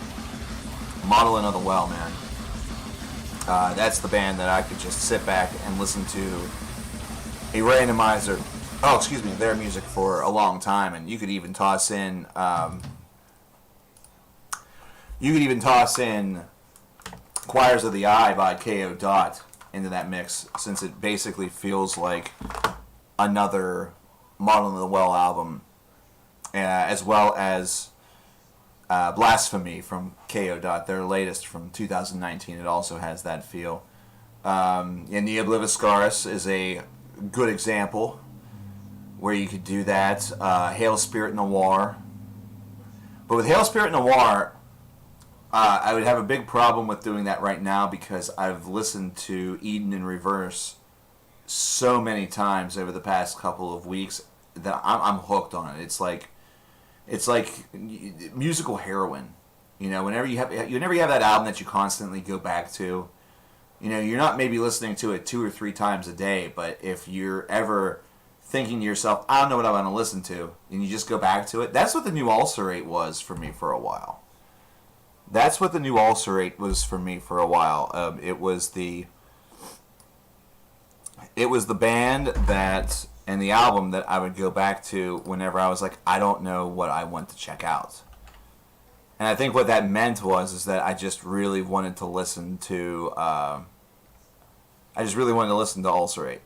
[SPEAKER 1] Modeling of the Well, man. That's the band that I could just sit back and listen to a randomizer, their music for a long time, and you could even toss in, Choirs of the Eye by K.O. Dot into that mix, since it basically feels like another Modeling of the Well album, as well as Blasphemy from K.O. Dot, their latest from 2019. It also has that feel. And the Obliviscaris is a good example where you could do that. Hail Spirit Noir. But with Hail Spirit Noir, I would have a big problem with doing that right now because I've listened to Eden in Reverse so many times over the past couple of weeks that I'm hooked on it. It's like musical heroin. You know, whenever you have that album that you constantly go back to, you know, you're not maybe listening to it 2 or 3 times a day, but if you're ever thinking to yourself, I don't know what I want to listen to, and you just go back to it, that's what the new Ulcerate was for me for a while. That's what the new Ulcerate was for me for a while. It was the band that, and the album that I would go back to whenever I was like, I don't know what I want to check out. And I think what that meant is that I just really wanted to listen to, Ulcerate.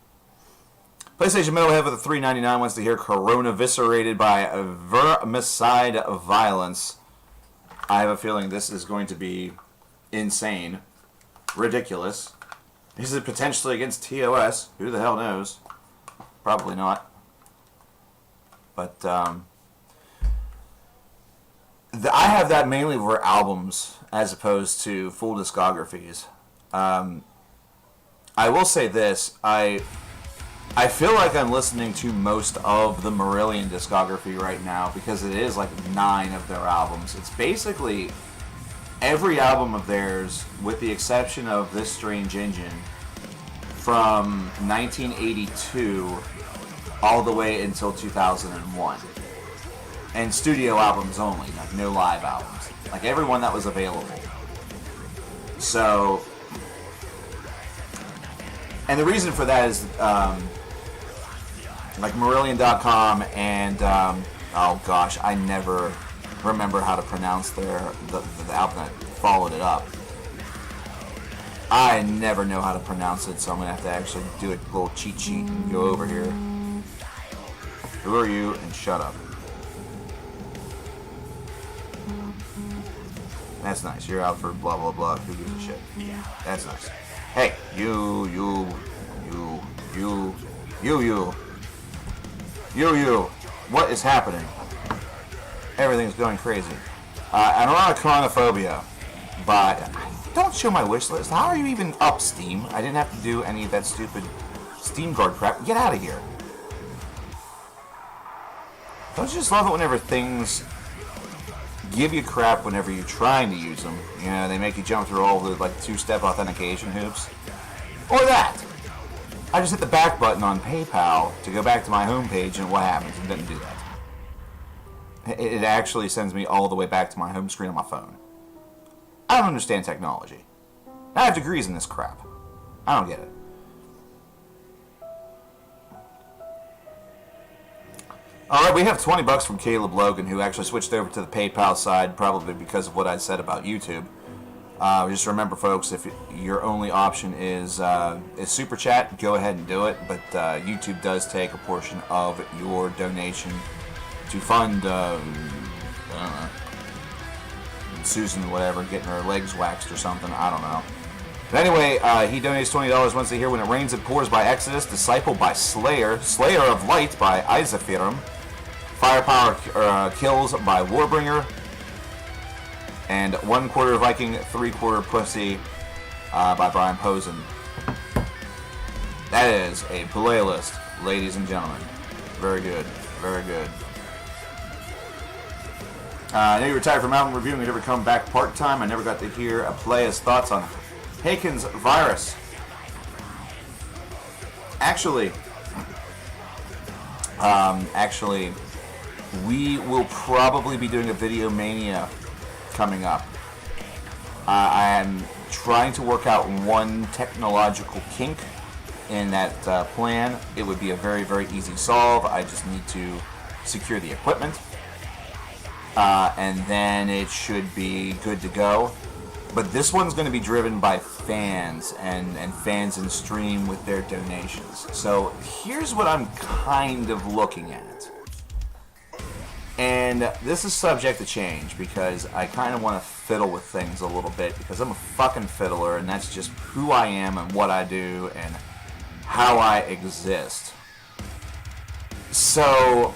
[SPEAKER 1] PlayStation Metalhead with a $3.99 wants to hear Corona Viscerated by Vermicide Violence. I have a feeling this is going to be insane. Ridiculous. Is it potentially against TOS? Who the hell knows? Probably not. But, I have that mainly for albums as opposed to full discographies. I will say this. I feel like I'm listening to most of the Marillion discography right now because it is like 9 of their albums. It's basically every album of theirs, with the exception of This Strange Engine, from 1982 all the way until 2001. And studio albums only, like no live albums. Like everyone that was available. So, and the reason for that is, like Marillion.com and, oh gosh, I never remember how to pronounce the album that followed it up. I never know how to pronounce it, so I'm going to have to actually do a little cheat sheet and go over here. Who are you? And shut up. That's nice. You're out for blah, blah, blah. Who gives a shit? That's nice. Hey, you. What is happening? Everything's going crazy. I'm on Chronophobia, but don't show my wish list. How are you even up, Steam? I didn't have to do any of that stupid Steam Guard crap. Get out of here. Don't you just love it whenever things give you crap whenever you're trying to use them? You know, they make you jump through all the like 2-step authentication hoops. Or that. I just hit the back button on PayPal to go back to my home page, and what happens? It doesn't do that. It actually sends me all the way back to my home screen on my phone. I don't understand technology. I have degrees in this crap. I don't get it. All right, we have 20 bucks from Caleb Logan, who actually switched over to the PayPal side, probably because of what I said about YouTube. Just remember, folks, if your only option is Super Chat, go ahead and do it. But YouTube does take a portion of your donation to fund, I don't know, Susan, whatever, getting her legs waxed or something. I don't know. But anyway, he donates $20 once a year. When It Rains, It Pours by Exodus, Disciple by Slayer, Slayer of Light by Isophirum, Firepower Kills by Warbringer, and 1/4 Viking, 3/4 Pussy by Brian Posen. That is a playlist, ladies and gentlemen. Very good. Very good. I know you retired from album reviewing and never come back part-time. I never got to hear play his thoughts on Haken's Virus. Actually, we will probably be doing a Video Mania coming up. I am trying to work out one technological kink in that plan. It would be a very, very easy solve. I just need to secure the equipment. And then it should be good to go. But this one's going to be driven by fans and fans in stream with their donations. So here's what I'm kind of looking at. And this is subject to change because I kind of want to fiddle with things a little bit because I'm a fucking fiddler and that's just who I am and what I do and how I exist. So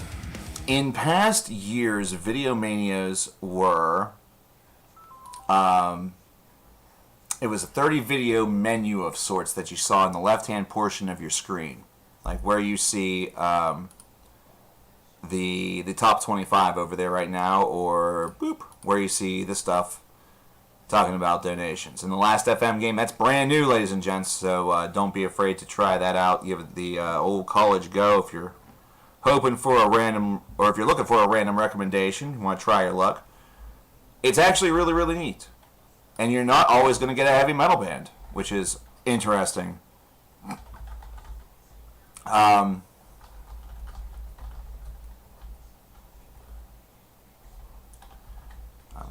[SPEAKER 1] in past years, Video Manias were, it was a 30 video menu of sorts that you saw in the left-hand portion of your screen. Like where you see the top 25 over there right now, or boop, where you see the stuff talking about donations. In the Last FM game, that's brand new, ladies and gents, so don't be afraid to try that out. Give it the old college go if you're hoping for a random, or if you're looking for a random recommendation, you want to try your luck. It's actually really, really neat. And you're not always going to get a heavy metal band, which is interesting. I'm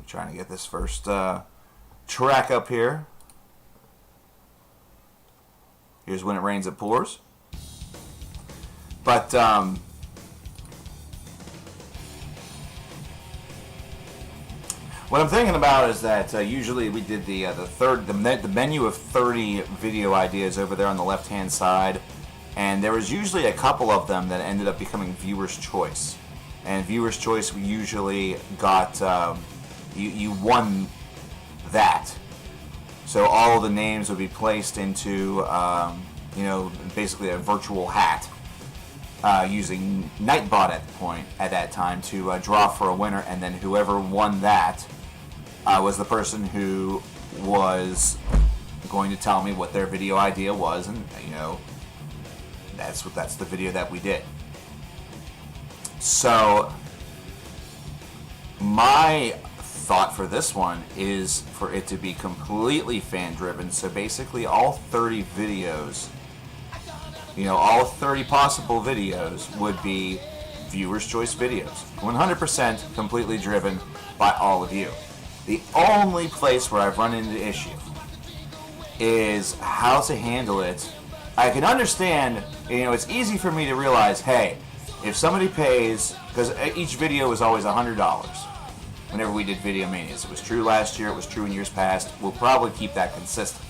[SPEAKER 1] trying to get this first track up here. Here's When It Rains, It Pours. But what I'm thinking about is that usually we did the menu of 30 video ideas over there on the left-hand side, and there was usually a couple of them that ended up becoming Viewer's Choice. And Viewer's Choice, we usually got you won that. So all the names would be placed into basically a virtual hat. Using Nightbot at that time to draw for a winner, and then whoever won that was the person who was going to tell me what their video idea was, and that's the video that we did. So my thought for this one is for it to be completely fan driven. So basically all 30 videos, all 30 possible videos would be Viewer's Choice videos. 100% completely driven by all of you. The only place where I've run into issue is how to handle it. I can understand, it's easy for me to realize, hey, if somebody pays, because each video was always $100 whenever we did Video Manias. It was true last year, it was true in years past. We'll probably keep that consistent.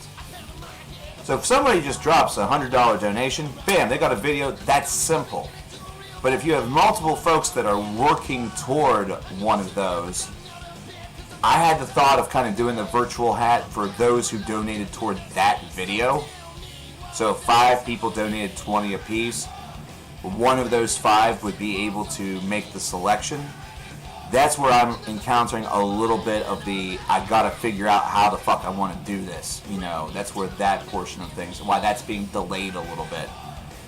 [SPEAKER 1] So if somebody just drops a $100 donation, bam, they got a video. That's simple. But if you have multiple folks that are working toward one of those, I had the thought of kind of doing the virtual hat for those who donated toward that video. So if 5 people donated 20 apiece, one of those 5 would be able to make the selection. That's where I'm encountering a little bit of the, I gotta figure out how the fuck I want to do this. That's where that portion of things, why that's being delayed a little bit.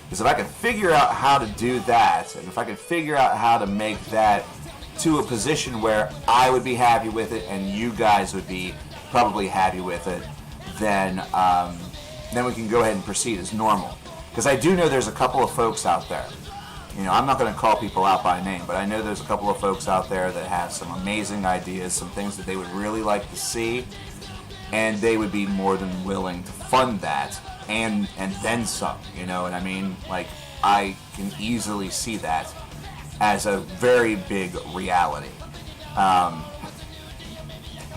[SPEAKER 1] Because if I can figure out how to do that, and if I can figure out how to make that to a position where I would be happy with it, and you guys would be probably happy with it, then we can go ahead and proceed as normal. Because I do know there's a couple of folks out there I'm not going to call people out by name, but I know there's a couple of folks out there that have some amazing ideas, some things that they would really like to see, and they would be more than willing to fund that, and then some, you know what I mean? Like, I can easily see that as a very big reality.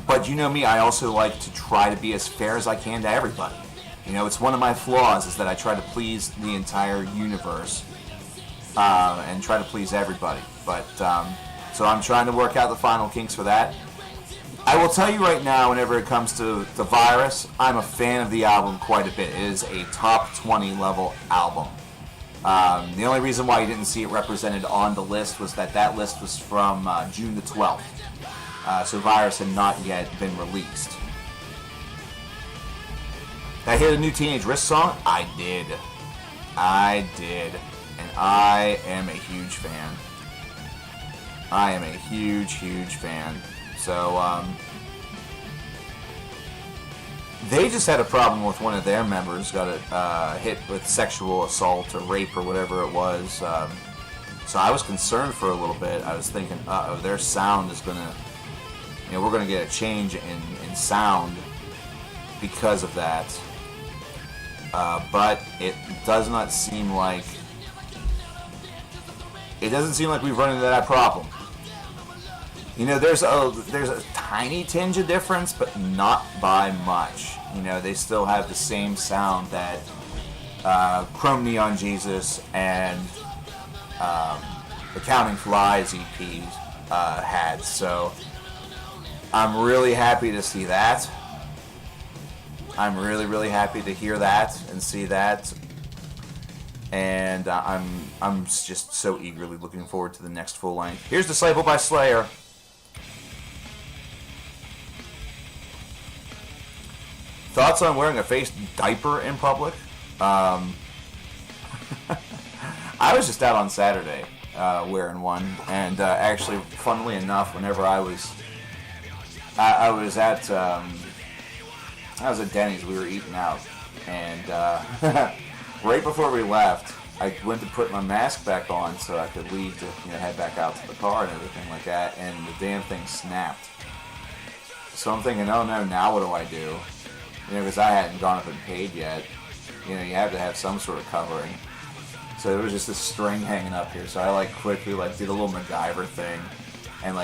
[SPEAKER 1] But you know me, I also like to try to be as fair as I can to everybody. It's one of my flaws is that I try to please the entire universe and try to please everybody. But so I'm trying to work out the final kinks for that. I will tell you right now, whenever it comes to the Virus, I'm a fan of the album quite a bit. It is a top 20 level album. The only reason why you didn't see it represented on the list was that list was from June the 12th. So Virus had not yet been released. Did I hear the new Teenage Risk song? I did. And I am a huge fan. I am a huge, huge fan. So, they just had a problem with one of their members got hit with sexual assault or rape or whatever it was. So I was concerned for a little bit. I was thinking, their sound is going to, we're going to get a change in sound because of that. But it does not seem like, we've run into that problem. There's a tiny tinge of difference, but not by much. They still have the same sound that Chrome Neon Jesus and the Counting Flies EPs had. So I'm really happy to see that. I'm really, really happy to hear that and see that. And I'm just so eagerly looking forward to the next full length. Here's Disciple by Slayer. Thoughts on wearing a face diaper in public? I was just out on Saturday wearing one, and actually, funnily enough, whenever I was at Denny's, we were eating out, and right before we left, I went to put my mask back on so I could leave to head back out to the car and everything like that, and the damn thing snapped. So I'm thinking, oh no, now what do I do? Because I hadn't gone up and paid yet. You have to have some sort of covering. So there was just this string hanging up here. So I quickly did a little MacGyver thing and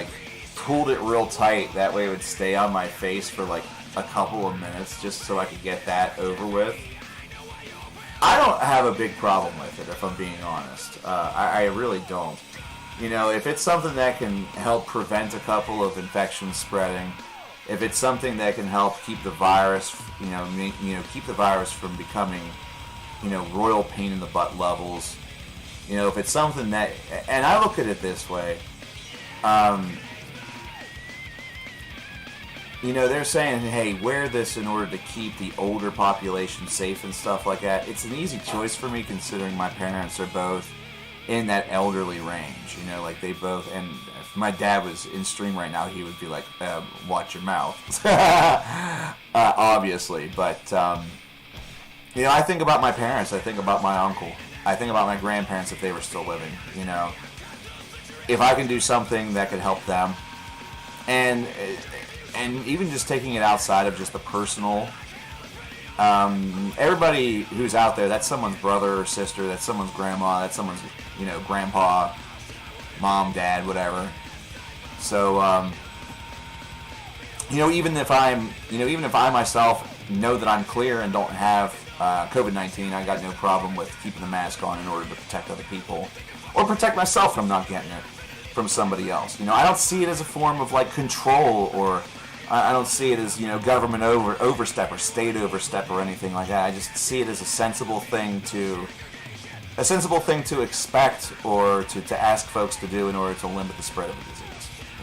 [SPEAKER 1] pulled it real tight. That way it would stay on my face for a couple of minutes just so I could get that over with. I don't have a big problem with it, if I'm being honest. I really don't. If it's something that can help prevent a couple of infections spreading, if it's something that can help keep the virus, keep the virus from becoming, royal pain in the butt levels, if it's something that, and I look at it this way, they're saying, hey, wear this in order to keep the older population safe and stuff like that. It's an easy choice for me considering my parents are both in that elderly range, they both, and if my dad was in stream right now, he would be like, watch your mouth, obviously, but, I think about my parents, I think about my uncle, I think about my grandparents if they were still living, if I can do something that could help them, and even just taking it outside of just the personal, everybody who's out there, that's someone's brother or sister, that's someone's grandma, that's someone's, grandpa, mom, dad, whatever. So, even if I myself know that I'm clear and don't have COVID-19, I got no problem with keeping the mask on in order to protect other people or protect myself from not getting it from somebody else. I don't see it as a form of control, or I don't see it as government overstep or state overstep or anything like that. I just see it as a sensible thing to expect or to ask folks to do in order to limit the spread of the disease.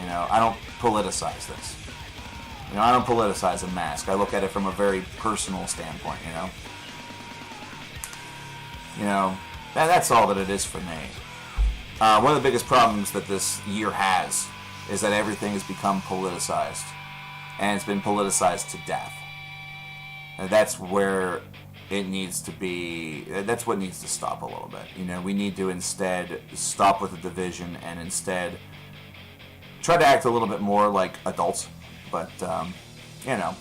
[SPEAKER 1] I don't politicize this. I don't politicize a mask. I look at it from a very personal standpoint. That's all that it is for me. One of the biggest problems that this year has is that everything has become politicized, and it's been politicized to death. And that's where it needs to be, that's what needs to stop a little bit. You know, we need to instead stop with the division and instead try to act a little bit more like adults. But, you know,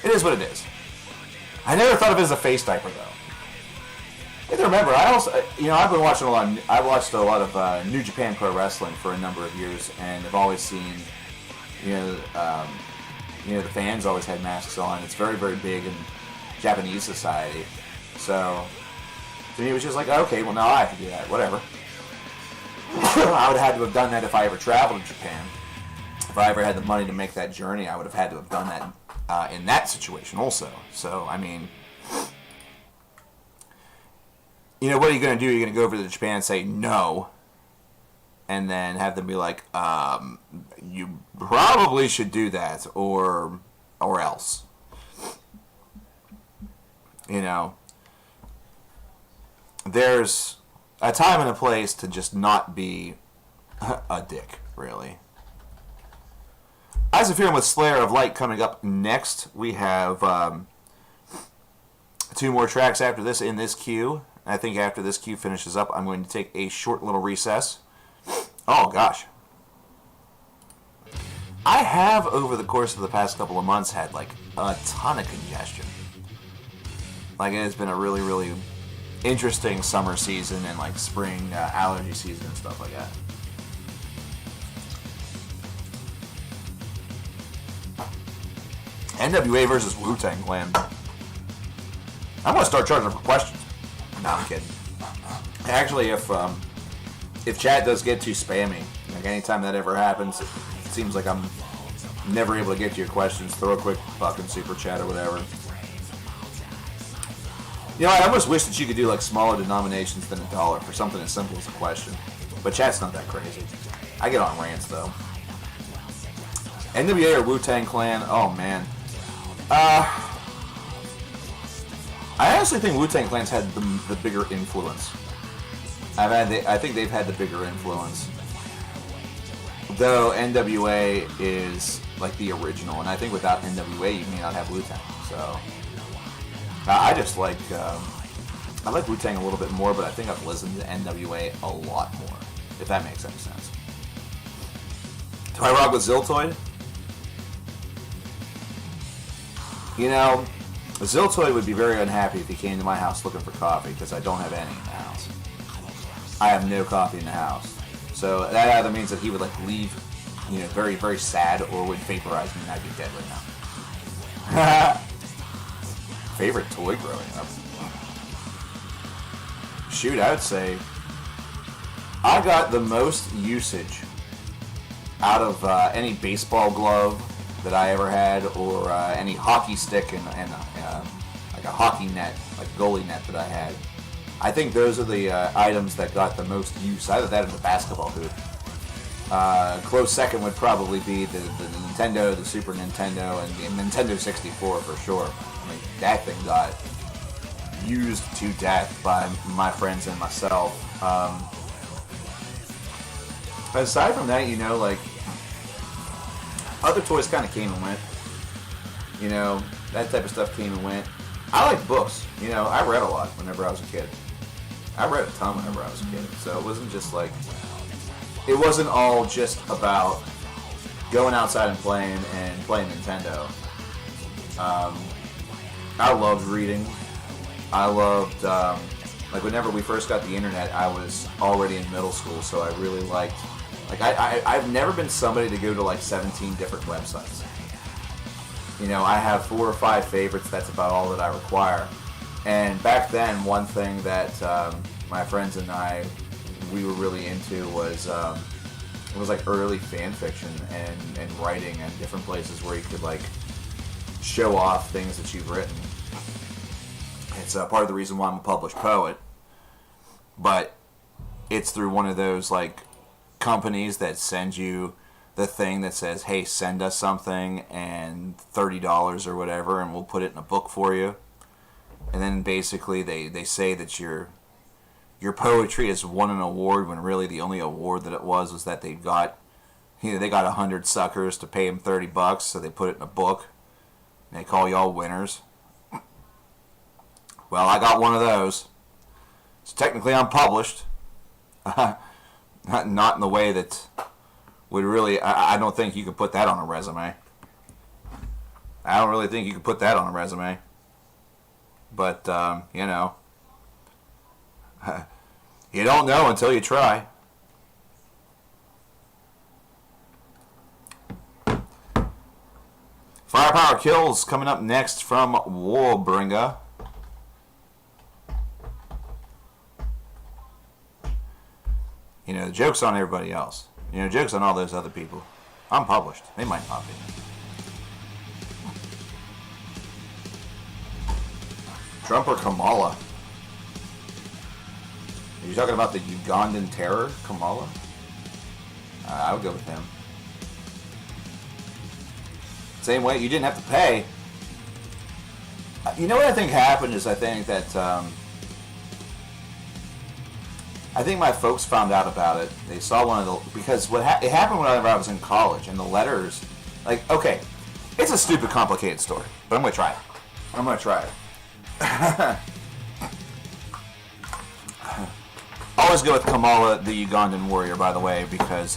[SPEAKER 1] it is what it is. I never thought of it as a face diaper, though. You have to remember, I also, you know, I've been watching a lot. I've watched a lot of New Japan Pro Wrestling for a number of years, and I've always seen, the fans always had masks on. It's very, very big in Japanese society. So to me, it was just like, okay, well, now I have to do that. Whatever. I would have had to have done that if I ever traveled to Japan. If I ever had the money to make that journey, I would have had to have done that in that situation also. So, I mean, you know, what are you going to do? You're going to go over to Japan and say no, and then have them be like, you probably should do that, or else. You know, there's a time and a place to just not be a dick, really. Eyes of Fear with Slayer of Light coming up next. We have 2 more tracks after this in this queue. I think after this queue finishes up, I'm going to take a short little recess. Oh, gosh. I have, over the course of the past couple of months, had, like, a ton of congestion. Like, it has been a really, really interesting summer season and, like, spring allergy season and stuff like that. NWA versus Wu-Tang Clan. I'm going to start charging for questions. No, I'm kidding. Actually, if chat does get too spammy, like anytime that ever happens, it seems like I'm never able to get to your questions. Throw a quick fucking super chat or whatever. You know, I almost wish that you could do like smaller denominations than $1 for something as simple as a question. But chat's not that crazy. I get on rants though. NWA or Wu-Tang Clan? Oh man. I honestly think Wu-Tang Clan's had the bigger influence. I think they've had the bigger influence. Though NWA is like the original, and I think without NWA you may not have Wu-Tang. So I just like I like Wu-Tang a little bit more, but I think I've listened to NWA a lot more, if that makes any sense. Do I rock with Ziltoid? You know, Ziltoid would be very unhappy if he came to my house looking for coffee, because I don't have any in the house. I have no coffee in the house. So that either means that he would like leave, you know, very, very sad, or would vaporize me and I'd be dead right now. Favorite toy growing up? Shoot, I would say I got the most usage out of any baseball glove that I ever had, or any hockey stick and like a hockey net, like goalie net that I had. I think those are the items that got the most use. Either that or the basketball hoop. Close second would probably be the Nintendo, the Super Nintendo, and the Nintendo 64 for sure. I mean, that thing got used to death by my friends and myself. Aside from that, you know, like, other toys kind of came and went. You know, that type of stuff came and went. I like books. You know, I read a lot whenever I was a kid. I read a ton whenever I was a kid. So it wasn't just like, it wasn't all just about going outside and playing Nintendo. I loved reading. I loved, like whenever we first got the internet, I was already in middle school, so I really liked, like I've never been somebody to go to like 17 different websites. You know, I have 4 or 5 favorites, that's about all that I require. And back then, one thing that my friends and I, we were really into was like early fan fiction and writing, and different places where you could like show off things that you've written. It's part of the reason why I'm a published poet, but it's through one of those like companies that send you the thing that says, hey, send us something and $30 or whatever, and we'll put it in a book for you. And then basically they say that your poetry has won an award, when really the only award that it was that they got 100 suckers to pay them $30, so they put it in a book and they call y'all winners. Well, I got one of those. It's technically unpublished. Not in the way that would really... I don't think you could put that on a resume. I don't really think you could put that on a resume. But, you know... you don't know until you try. Firepower Kills coming up next from Warbringer. You know, the joke's on everybody else. You know, the joke's on all those other people. I'm published. They might not be. Trump or Kamala? Are you talking about the Ugandan terror, Kamala? I would go with him. Same way, you didn't have to pay. You know what I think happened is I think that I think my folks found out about it. They saw one of the... Because it happened whenever I was in college, and the letters... Like, okay, it's a stupid, complicated story, but I'm going to try it. I'm going to try it. Always go with Kamala, the Ugandan warrior, by the way, because...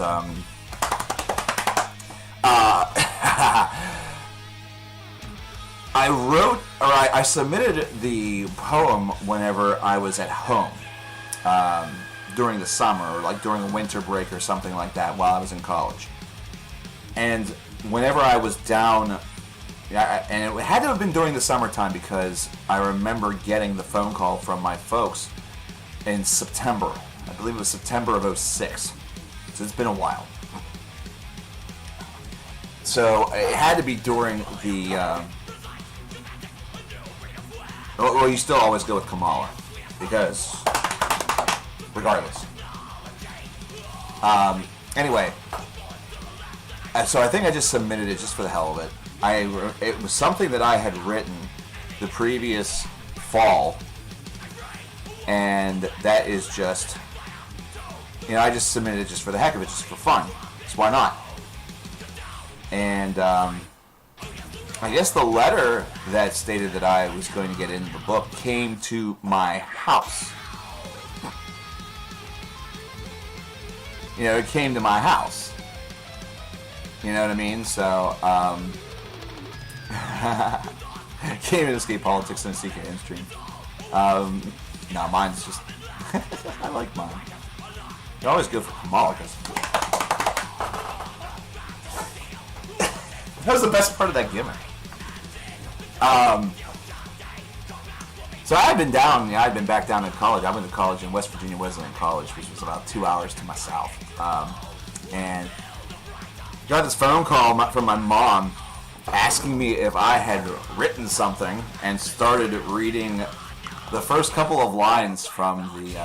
[SPEAKER 1] I submitted the poem whenever I was at home. During the summer, or like during a winter break or something like that while I was in college. And whenever I was down, and it had to have been during the summertime because I remember getting the phone call from my folks in September. I believe it was September of '06. So it's been a while. So it had to be during the... well, you still always go with Kamala because... regardless. Anyway, so I think I just submitted it just for the hell of it. It was something that I had written the previous fall, and that is just, you know, I just submitted it just for the heck of it, just for fun. So why not? And I guess the letter that stated that I was going to get into the book came to my house. You know, it came to my house. You know what I mean? So, came in Escape Politics and CKN stream. No, mine's just... I like mine. You always go for Kamala because... that was the best part of that gimmick. So I've been down, yeah, I've been back down in college. I went to college in West Virginia Wesleyan College, which was about 2 hours to my south. And got this phone call from my mom asking me if I had written something and started reading the first couple of lines from the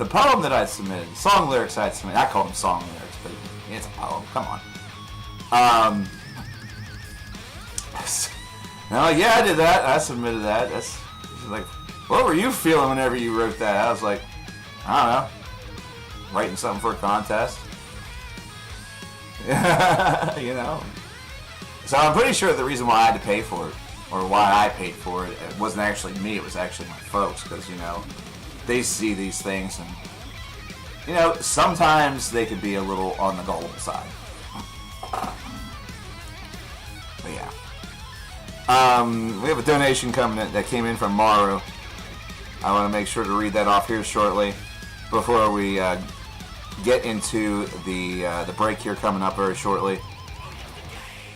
[SPEAKER 1] poem that I submitted. Song lyrics I had submitted. I call them song lyrics, but it's a poem. Come on. No, yeah, I did that. I submitted that. That's like, what were you feeling whenever you wrote that? I was like, I don't know, writing something for a contest. You know. So I'm pretty sure the reason why I had to pay for it, or why I paid for it, it wasn't actually me. It was actually my folks, because you know, they see these things, and you know, sometimes they could be a little on the gullible side. But yeah. We have a donation coming in, that came in from Maru. I want to make sure to read that off here shortly before we get into the break here coming up very shortly.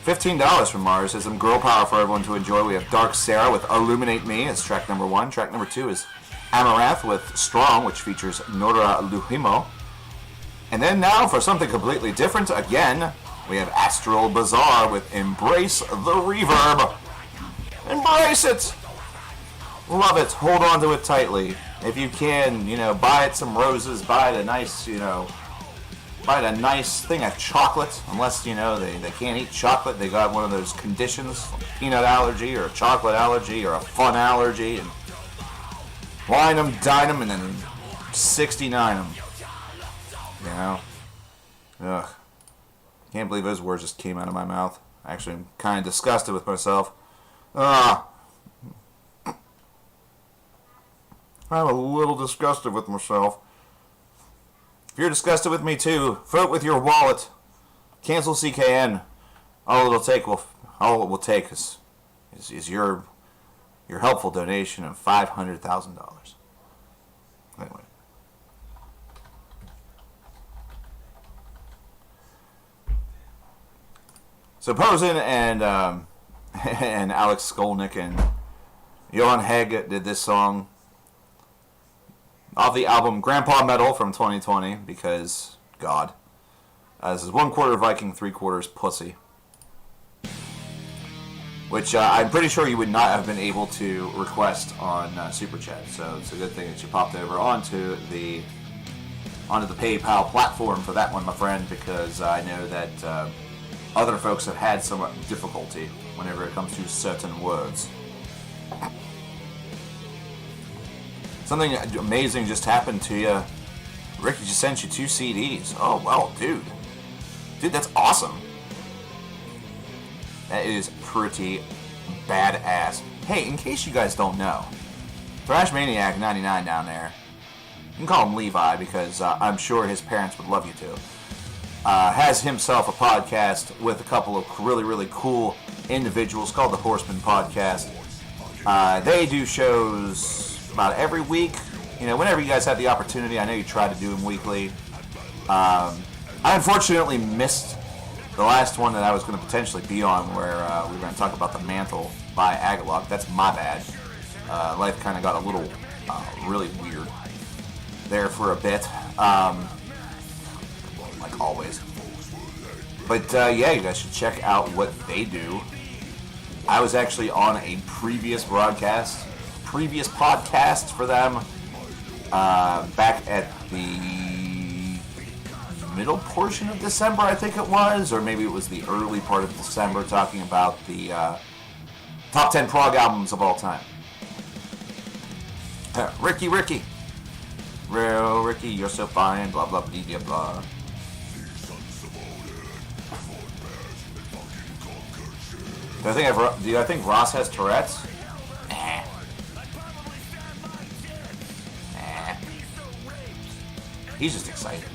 [SPEAKER 1] $15 from Maru says some girl power for everyone to enjoy. We have Dark Sarah with Illuminate Me. It's track number 1. Track number 2 is Amaranth with Strong, which features Nora Luhimo. And then now for something completely different again, we have Astral Bazaar with Embrace the Reverb. Embrace it! Love it. Hold on to it tightly. If you can, you know, buy it some roses, buy it a nice, you know, buy it a nice thing of chocolate. Unless, you know, they can't eat chocolate. They got one of those conditions, peanut allergy or a chocolate allergy or a fun allergy. And wine them, dine them, and then 69 them. You know? Ugh. Can't believe those words just came out of my mouth. Actually, I'm kind of disgusted with myself. I'm a little disgusted with myself. If you're disgusted with me too, vote with your wallet. Cancel CKN. All it will take is your helpful donation of $500,000. Anyway. So Posen and and Alex Skolnick and Johan Hegg did this song off the album Grandpa Metal from 2020 because God. This is 1/4 Viking, 3/4 Pussy. Which I'm pretty sure you would not have been able to request on Super Chat. So it's a good thing that you popped over onto the PayPal platform for that one, my friend, because I know that other folks have had some difficulty whenever it comes to certain words. Something amazing just happened to you. Ricky just sent you 2 CDs. Oh, well, dude. Dude, that's awesome. That is pretty badass. Hey, in case you guys don't know, Thrash Maniac 99 down there, you can call him Levi because I'm sure his parents would love you to, has himself a podcast with a couple of really, really cool individuals called the Horseman Podcast. They do shows about every week. You know, whenever you guys have the opportunity. I know you try to do them weekly. I unfortunately missed the last one that I was going to potentially be on, where we were going to talk about The Mantle by Agalog. That's my bad. Life kind of got a little really weird there for a bit, like always. But yeah, you guys should check out what they do. I was actually on a previous podcast for them back at the middle portion of December, I think it was, or maybe it was the early part of December, talking about the top 10 prog albums of all time. Ricky, real Ricky, you're so fine, blah blah blah blah blah. Do I think Ross has Tourette's? Nah. He's just excited.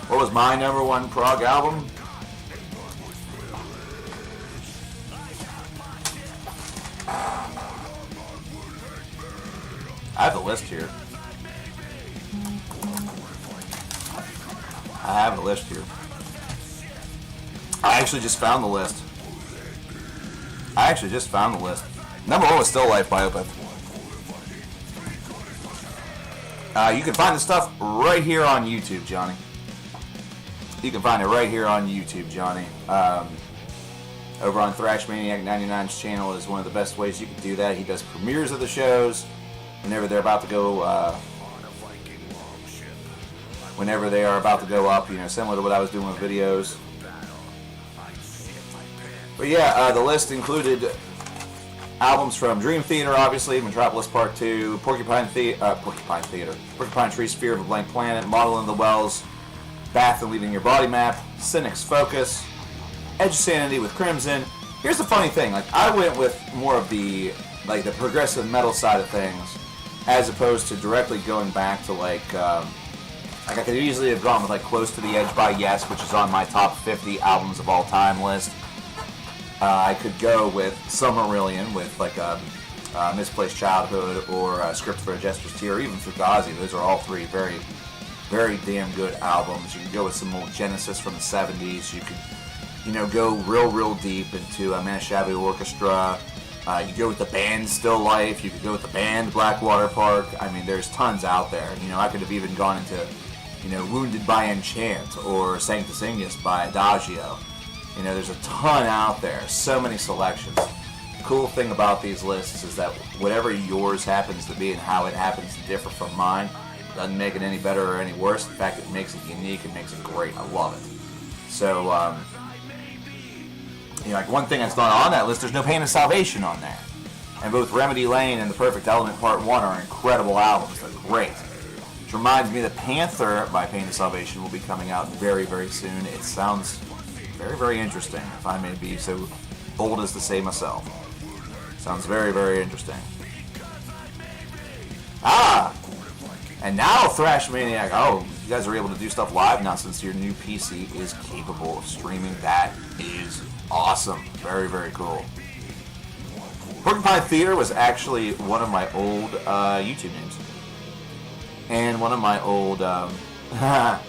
[SPEAKER 1] What was my #1 prog album? I have the list here. I actually just found the list. #1 was Still Life by Opeth. You can find the stuff right here on YouTube, Johnny. Over on Thrash Maniac 99's channel is one of the best ways you can do that. He does premieres of the shows whenever they are about to go up, you know, similar to what I was doing with videos. But yeah, the list included albums from Dream Theater, obviously, Metropolis Part 2, Porcupine Tree's Fear of a Blank Planet, Model in the Wells, Bath and Leaving Your Body Map, Cynic's Focus, Edge of Sanity with Crimson. Here's the funny thing, like, I went with more of the progressive metal side of things, as opposed to directly going back to I could easily have gone with Close to the Edge by Yes, which is on my top 50 albums of all time list. I could go with Silmarillion with Misplaced Childhood, or Script for a Jester's Tear, or even Fugazi. Those are all three very, very damn good albums. You can go with some old Genesis from the 70s. You could, go real deep into Manashabu Orchestra. You could go with the band Still Life. You could go with the band Blackwater Park. I mean, there's tons out there. I could have even gone into, Wounded by Enchant or Sanctus Ingus by Adagio. There's a ton out there. So many selections. The cool thing about these lists is that whatever yours happens to be and how it happens to differ from mine doesn't make it any better or any worse. In fact, it makes it unique. It makes it great. I love it. So, one thing that's not on that list, there's no Pain of Salvation on there. And both Remedy Lane and The Perfect Element Part 1 are incredible albums. They're great. Which reminds me that Panther by Pain of Salvation will be coming out very, very soon. It sounds very, very interesting, if I may be so bold as to say myself. Sounds very, very interesting. Ah! And now Thrash Maniac. Oh, you guys are able to do stuff live now since your new PC is capable of streaming. That is awesome. Very, very cool. Porcupine Theater was actually one of my old YouTube names. And one of my old... that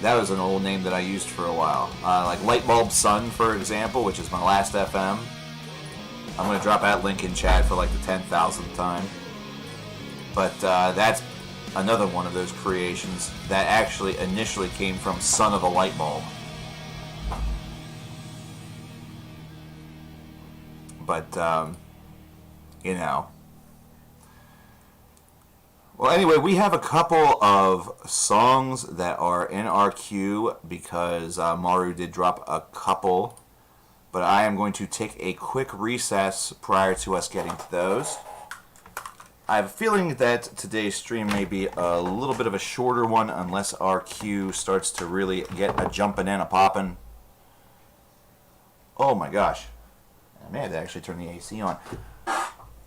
[SPEAKER 1] was an old name that I used for a while. Like Lightbulb Sun, for example, which is my last FM. I'm going to drop that link in chat for like the 10,000th time. But that's another one of those creations that actually initially came from Son of a Lightbulb. But, you know. Well, anyway, we have a couple of songs that are in our queue because Maru did drop a couple. But I am going to take a quick recess prior to us getting to those. I have a feeling that today's stream may be a little bit of a shorter one unless our queue starts to really get a jumping and a popping. Oh my gosh. I may have to actually turn the AC on.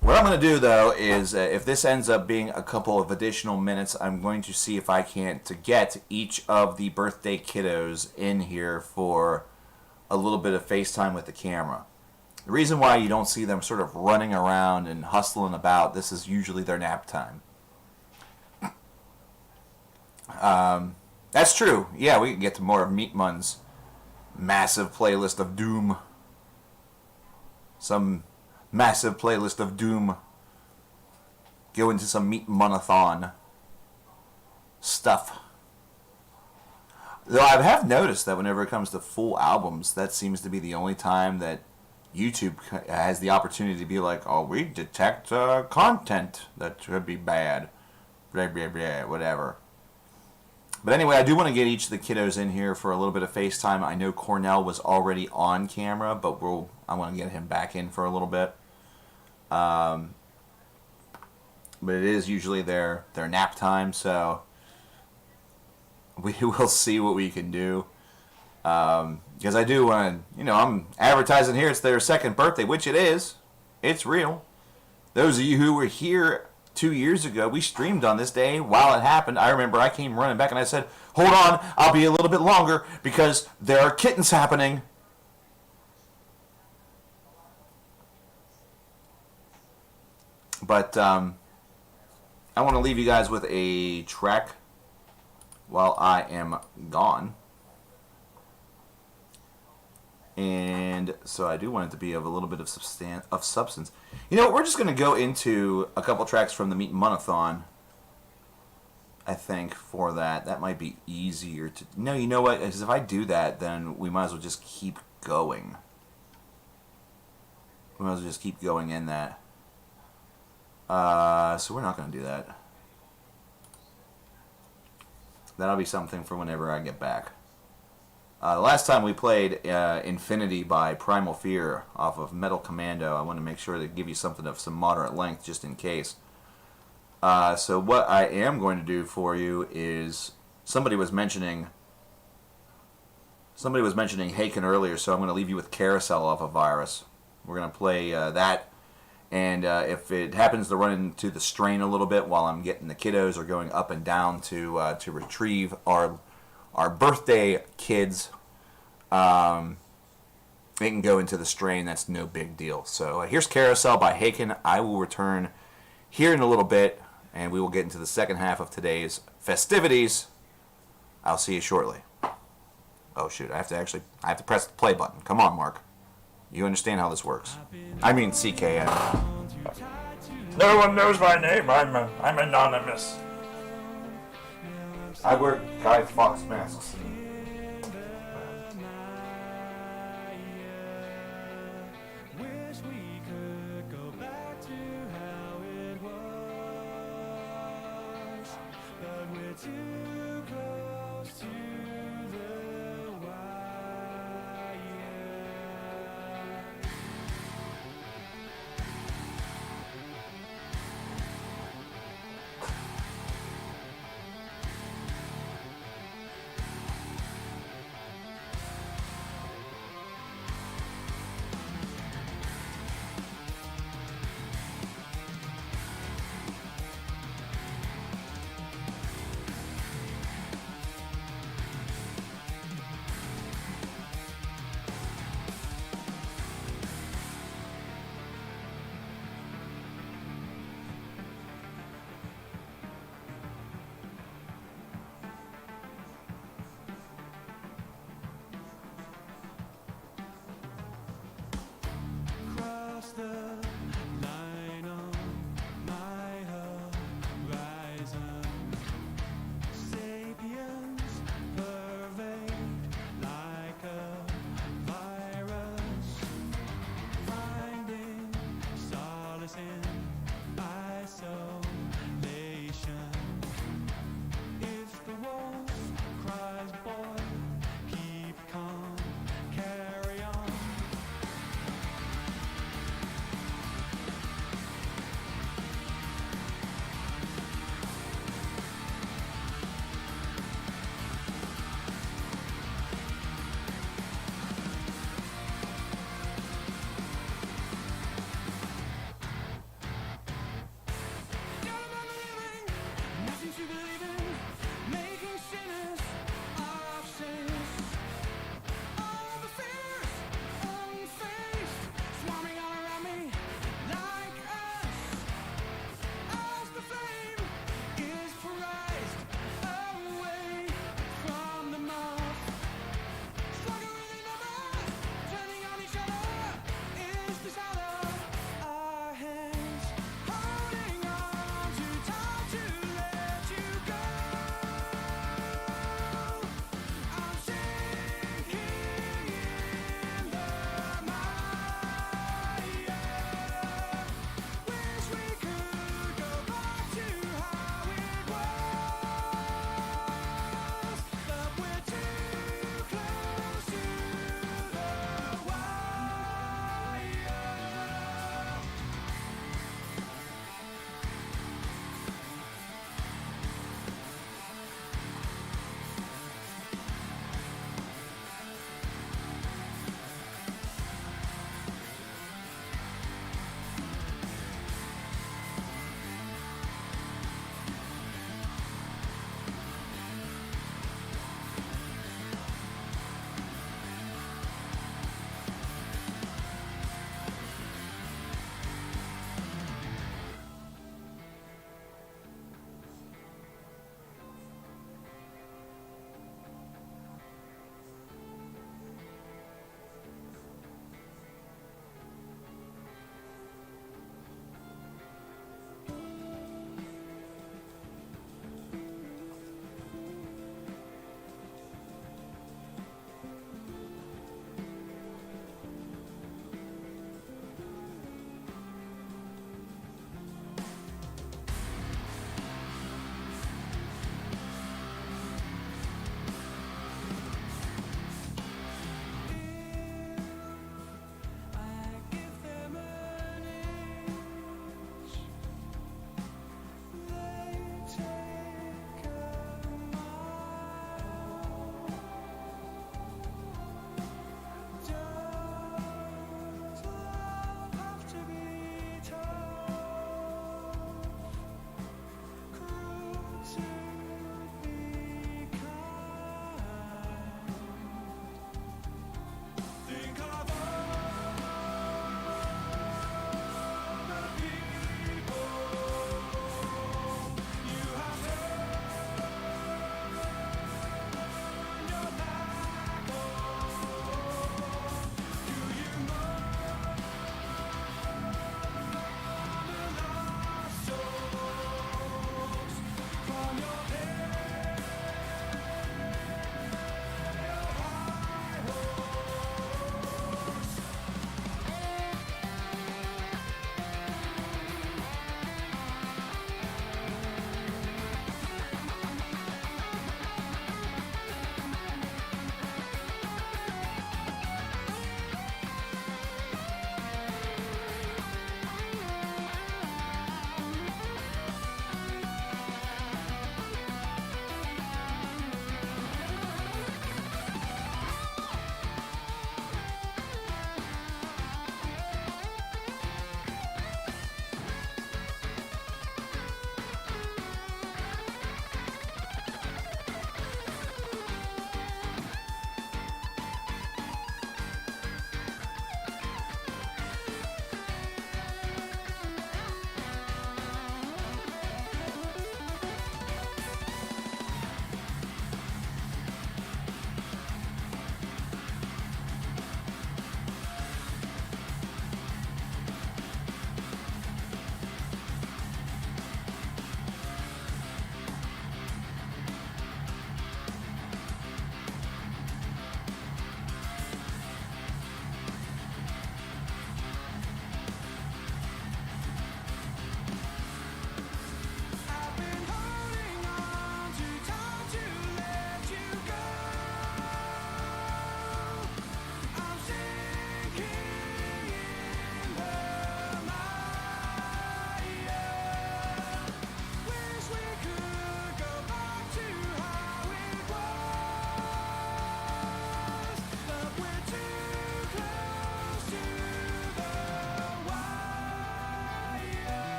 [SPEAKER 1] What I'm going to do, though, is if this ends up being a couple of additional minutes, I'm going to see if I can to get each of the birthday kiddos in here for a little bit of FaceTime with the camera. The reason why you don't see them sort of running around and hustling about, this is usually their nap time. That's true. Yeah, we can get to more of Meat Mun's massive playlist of doom. Some massive playlist of doom. Go into some Meat Munathon stuff. Though I have noticed that whenever it comes to full albums, that seems to be the only time that YouTube has the opportunity to be like, oh, we detect content that could be bad. Blah, blah, blah, whatever. But anyway, I do want to get each of the kiddos in here for a little bit of FaceTime. I know Cornell was already on camera, but I want to get him back in for a little bit. But it is usually their nap time, so we will see what we can do. Because I do want to, I'm advertising here. It's their second birthday, which it is. It's real. Those of you who were here 2 years ago, we streamed on this day while it happened. I remember I came running back and I said, hold on, I'll be a little bit longer because there are kittens happening. But I want to leave you guys with a track while I am gone. And so I do want it to be of a little bit of substance. You know what? We're just going to go into a couple tracks from the Meat Munathon, I think, for that. That might be easier to... No, you know what? Because if I do that, then we might as well just keep going. We might as well just keep going in that. So we're not going to do that. That'll be something for whenever I get back. The last time we played Infinity by Primal Fear off of Metal Commando, I want to make sure to give you something of some moderate length just in case. So what I am going to do for you is somebody was mentioning Haken earlier, so I'm going to leave you with Carousel off of Virus. We're going to play that, and if it happens to run into the strain a little bit while I'm getting the kiddos or going up and down to retrieve our birthday kids, it can go into the strain. That's no big deal. So here's Carousel by Haken. I will return here in a little bit, and we will get into the second half of today's festivities. I'll see you shortly. Oh shoot, I have to press the play button. Come on, Mark. You understand how this works. I mean CKN. No one knows my name. I'm anonymous. I wear Guy Fawkes masks.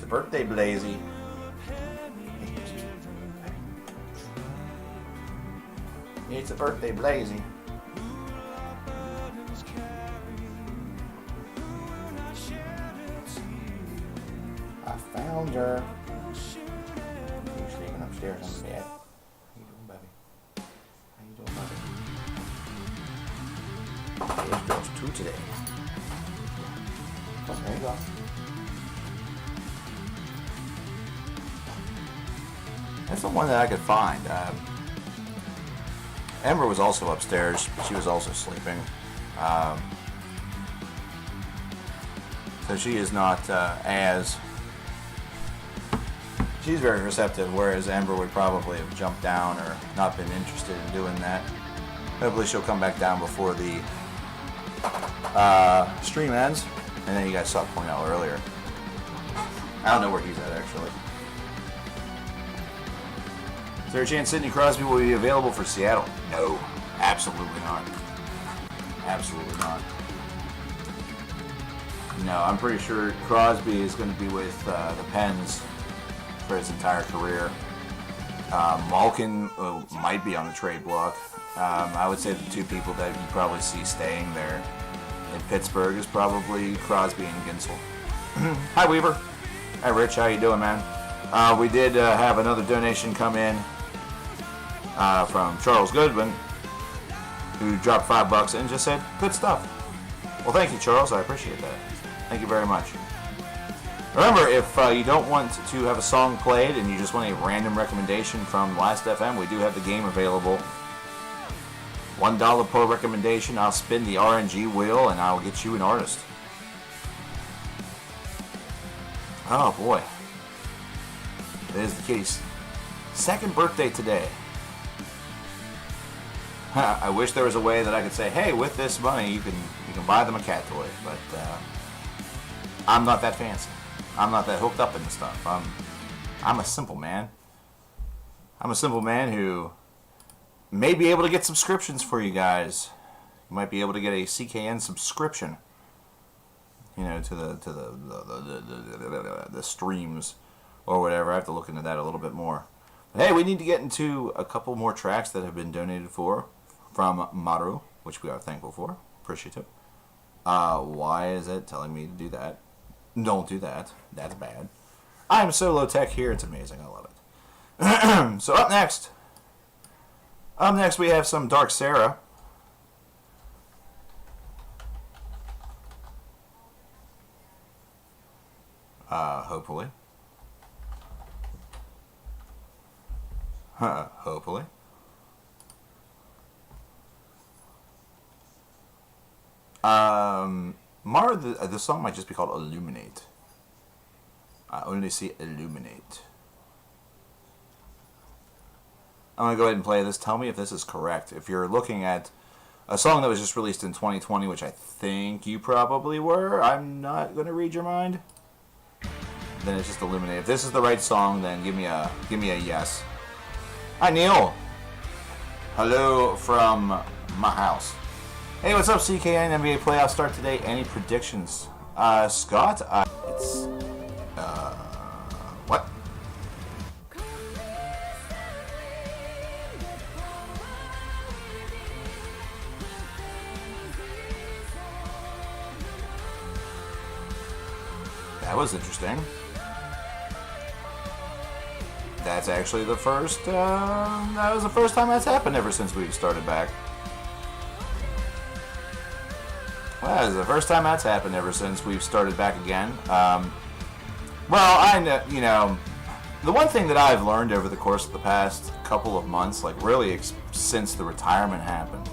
[SPEAKER 1] a birthday, Blazy. It's a birthday, Blazy. I found her. You're sleeping upstairs on the bed. How you doing, baby? How you doing, baby? There's girls too today. Oh, there you go. That's the one that I could find. Ember was also upstairs. She was also sleeping. So she is not as... She's very receptive, whereas Ember would probably have jumped down or not been interested in doing that. Hopefully she'll come back down before the stream ends. And then you guys saw Cornell earlier. I don't know where he's at, actually. Is there a chance Sidney Crosby will be available for Seattle? No, absolutely not. Absolutely not. No, I'm pretty sure Crosby is going to be with the Pens for his entire career. Malkin might be on the trade block. I would say the two people that you probably see staying there in Pittsburgh is probably Crosby and Ginsel. Hi, Weaver. Hi, Rich. How you doing, man? We did have another donation come in from Charles Goodwin, who dropped $5 and just said, good stuff. Well, thank you, Charles. I appreciate that. Thank you very much. Remember, if you don't want to have a song played and you just want a random recommendation from Last FM, we do have the game available. $1 per recommendation. I'll spin the RNG wheel and I'll get you an artist. Oh boy. It is the kitty's second birthday today. I wish there was a way that I could say, hey, with this money you can buy them a cat toy, but I'm not that fancy. I'm not that hooked up in the stuff. I'm a simple man. I'm a simple man who may be able to get subscriptions for you guys. You might be able to get a CKN subscription, you know, to the streams or whatever. I have to look into that a little bit more. But hey, we need to get into a couple more tracks that have been donated from Maru, which we are thankful for, appreciative. Why is it telling me to do that? Don't do that. That's bad. I am so low tech here. It's amazing. I love it. So up next we have some Dark Sarah. Hopefully. Hopefully. Mara, the song might just be called Illuminate. I only see Illuminate. I'm going to go ahead and play this. Tell me if this is correct. If you're looking at a song that was just released in 2020, which I think you probably were, I'm not going to read your mind. Then it's just Illuminate. If this is the right song, then give me a yes. Hi, Neil. Hello from my house. Hey, what's up, CKN? NBA playoffs start today. Any predictions? Scott? It's... what? That was interesting. That's actually the first, that was the first time that's happened ever since we've started back. Well, that is the first time that's happened ever since we've started back again. Well, I know, you know, the one thing that I've learned over the course of the past couple of months, like really since the retirement happened,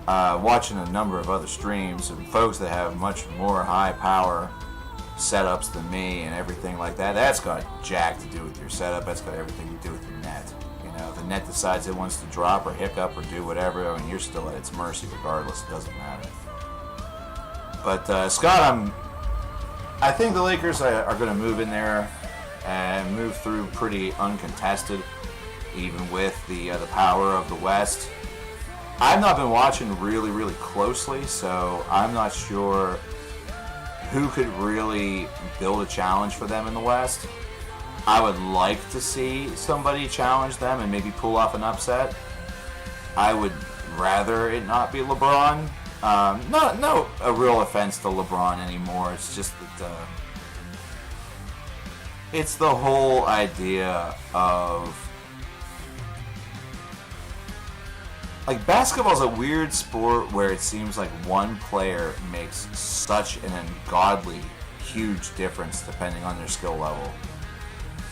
[SPEAKER 1] watching a number of other streams and folks that have much more high power setups than me and everything like that, that's got jack to do with your setup. That's got everything to do with your net. You know, if the net decides it wants to drop or hiccup or do whatever, I mean, you're still at its mercy regardless. It doesn't matter. But Scott, I think the Lakers are going to move in there and move through pretty uncontested, even with the power of the West. I've not been watching really, really closely, so I'm not sure who could really build a challenge for them in the West. I would like to see somebody challenge them and maybe pull off an upset. I would rather it not be LeBron. No a real offense to LeBron anymore. It's just that it's the whole idea of, like, basketball's a weird sport where it seems like one player makes such an ungodly huge difference depending on their skill level.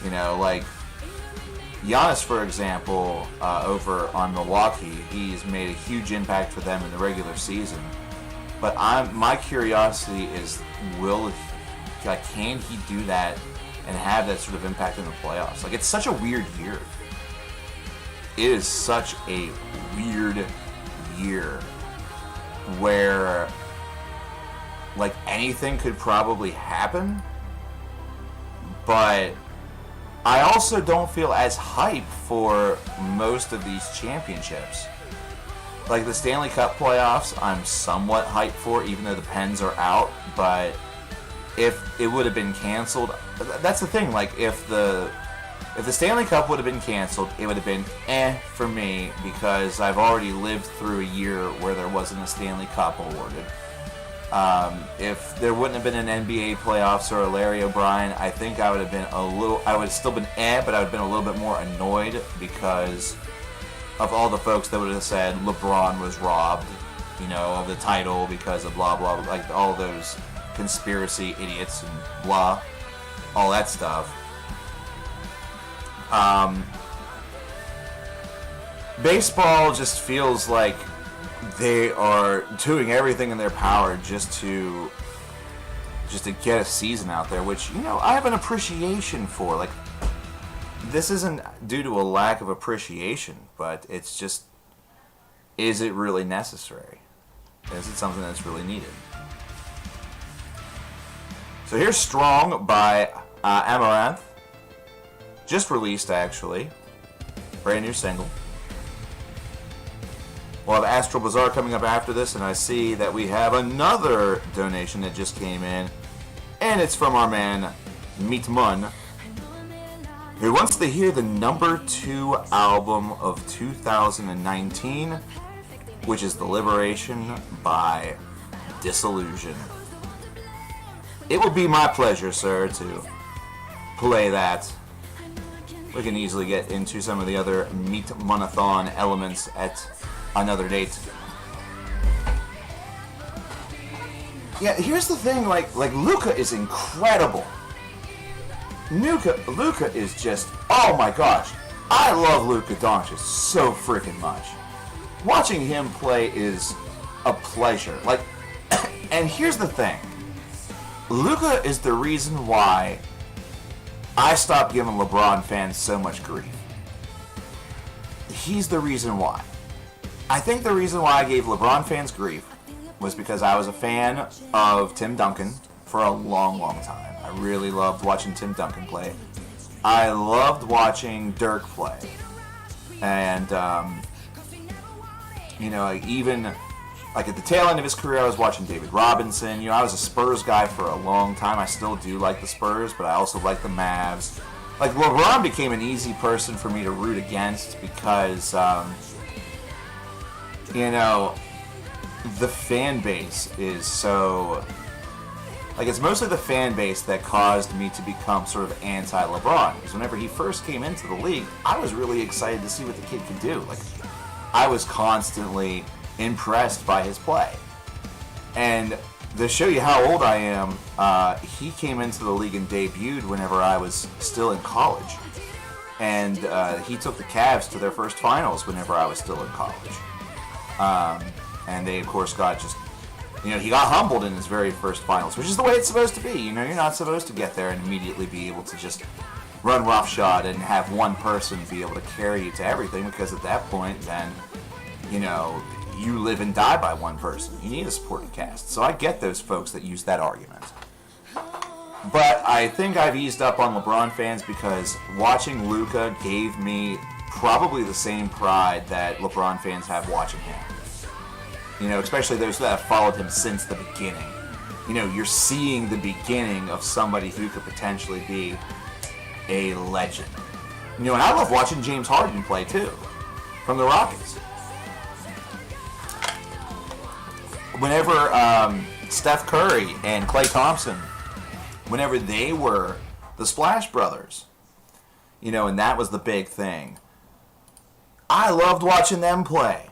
[SPEAKER 1] You know, like Giannis, for example, over on Milwaukee, he's made a huge impact for them in the regular season. But my curiosity is, can he do that and have that sort of impact in the playoffs? Like, it's such a weird year. It is such a weird year where, like, anything could probably happen, but I also don't feel as hyped for most of these championships. Like the Stanley Cup playoffs, I'm somewhat hyped for, even though the Pens are out, but if it would have been canceled, that's the thing, like, if the Stanley Cup would have been canceled, it would have been for me, because I've already lived through a year where there wasn't a Stanley Cup awarded. If there wouldn't have been an NBA playoffs or a Larry O'Brien, I think I would have been I would have still been but I would have been a little bit more annoyed because of all the folks that would have said LeBron was robbed, you know, of the title because of blah, blah, blah, like all those conspiracy idiots and blah, all that stuff. Baseball just feels like they are doing everything in their power just to get a season out there, which, you know, I have an appreciation for. Like, this isn't due to a lack of appreciation, but it's just, is it really necessary? Is it something that's really needed? So here's Strong by Amaranth. Just released, actually. Brand new single. We'll have Astral Bazaar coming up after this, and I see that we have another donation that just came in, and it's from our man, Meet Mun, who wants to hear the number 2 album of 2019, which is The Liberation by Disillusion. It will be my pleasure, sir, to play that. We can easily get into some of the other Meet Munathon elements at another date. Yeah, here's the thing, like Luka is incredible. Luka is just, oh my gosh, I love Luka Doncic so freaking much. Watching him play is a pleasure. Like, and here's the thing, Luka is the reason why I stopped giving LeBron fans so much grief. He's the reason why. I think the reason why I gave LeBron fans grief was because I was a fan of Tim Duncan for a long, long time. I really loved watching Tim Duncan play. I loved watching Dirk play. And, you know, even like at the tail end of his career, I was watching David Robinson. You know, I was a Spurs guy for a long time. I still do like the Spurs, but I also like the Mavs. Like, LeBron became an easy person for me to root against because, you know, the fan base is so, like, it's mostly the fan base that caused me to become sort of anti-LeBron. Because whenever he first came into the league, I was really excited to see what the kid could do. Like, I was constantly impressed by his play. And to show you how old I am, he came into the league and debuted whenever I was still in college. And he took the Cavs to their first finals whenever I was still in college. And they, of course, got just, you know, he got humbled in his very first finals, which is the way it's supposed to be. You know, you're not supposed to get there and immediately be able to just run roughshod and have one person be able to carry you to everything, because at that point, then, you know, you live and die by one person. You need a supporting cast. So I get those folks that use that argument. But I think I've eased up on LeBron fans because watching Luka gave me probably the same pride that LeBron fans have watching him. You know, especially those that have followed him since the beginning. you're seeing the beginning of somebody who could potentially be a legend. And I love watching James Harden play too, from the Rockets. Whenever Steph Curry and Klay Thompson, whenever they were the Splash Brothers, and that was the big thing. I loved watching them play.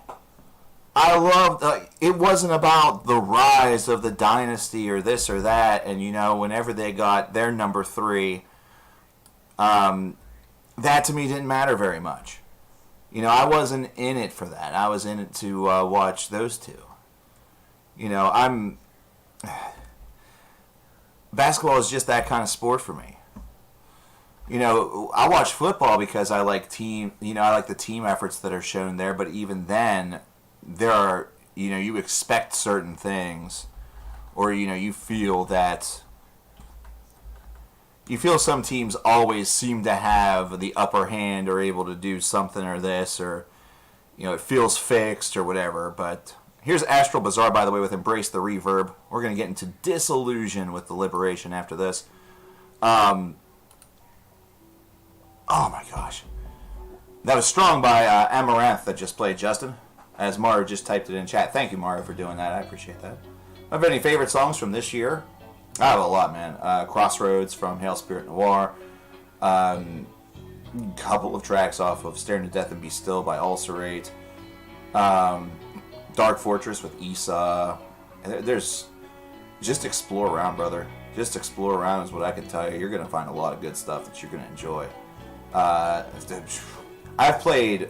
[SPEAKER 1] I loved, it wasn't about the rise of the dynasty or this or that, and whenever they got their number 3, that to me didn't matter very much. I wasn't in it for that. I was in it to watch those two. Basketball is just that kind of sport for me. I watch football because I like I like the team efforts that are shown there, but even then, there are, you expect certain things, or, you feel some teams always seem to have the upper hand or able to do something or this, or, it feels fixed or whatever. But here's Astral Bazaar, by the way, with Embrace the Reverb. We're going to get into Disillusion with the Liberation after this. Oh my gosh. That was Strong by Amaranth that just played, Justin. As Mario just typed it in chat. Thank you, Mario, for doing that. I appreciate that. Have any favorite songs from this year? I have a lot, man. Crossroads from Hail Spirit Noir. Couple of tracks off of Staring to Death and Be Still by Ulcerate. Dark Fortress with Issa. There's... Just explore around, brother. Just explore around is what I can tell you. You're going to find a lot of good stuff that you're going to enjoy. I've played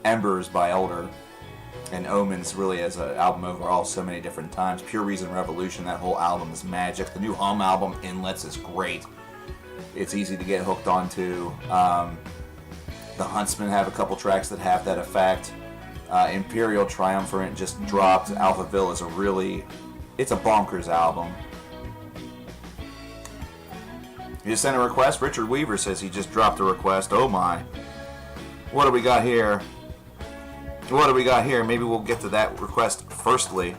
[SPEAKER 1] Embers by Elder and Omens really as an album overall so many different times. Pure Reason Revolution, that whole album is magic. The new Hum album, Inlets, is great. It's easy to get hooked onto. The Huntsmen have a couple tracks that have that effect. Imperial Triumvirate just dropped. Alphaville is it's a bonkers album. You just sent a request? Richard Weaver says he just dropped a request. Oh my. What do we got here? Maybe we'll get to that request firstly.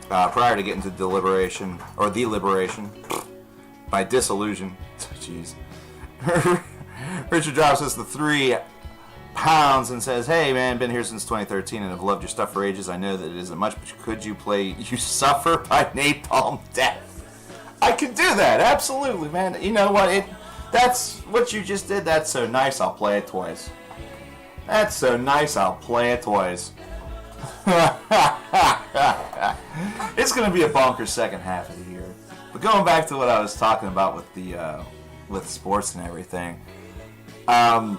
[SPEAKER 1] Prior to getting to Deliberation, or The Liberation, by Disillusion. Jeez. Richard drops us the £3 and says, hey man, been here since 2013 and have loved your stuff for ages. I know that it isn't much, but could you play You Suffer by Napalm Death? I could do that, absolutely, man. You know what? That's what you just did. That's so nice, I'll play it twice. That's so nice, I'll play it twice. It's going to be a bonkers second half of the year. But going back to what I was talking about with the with sports and everything, I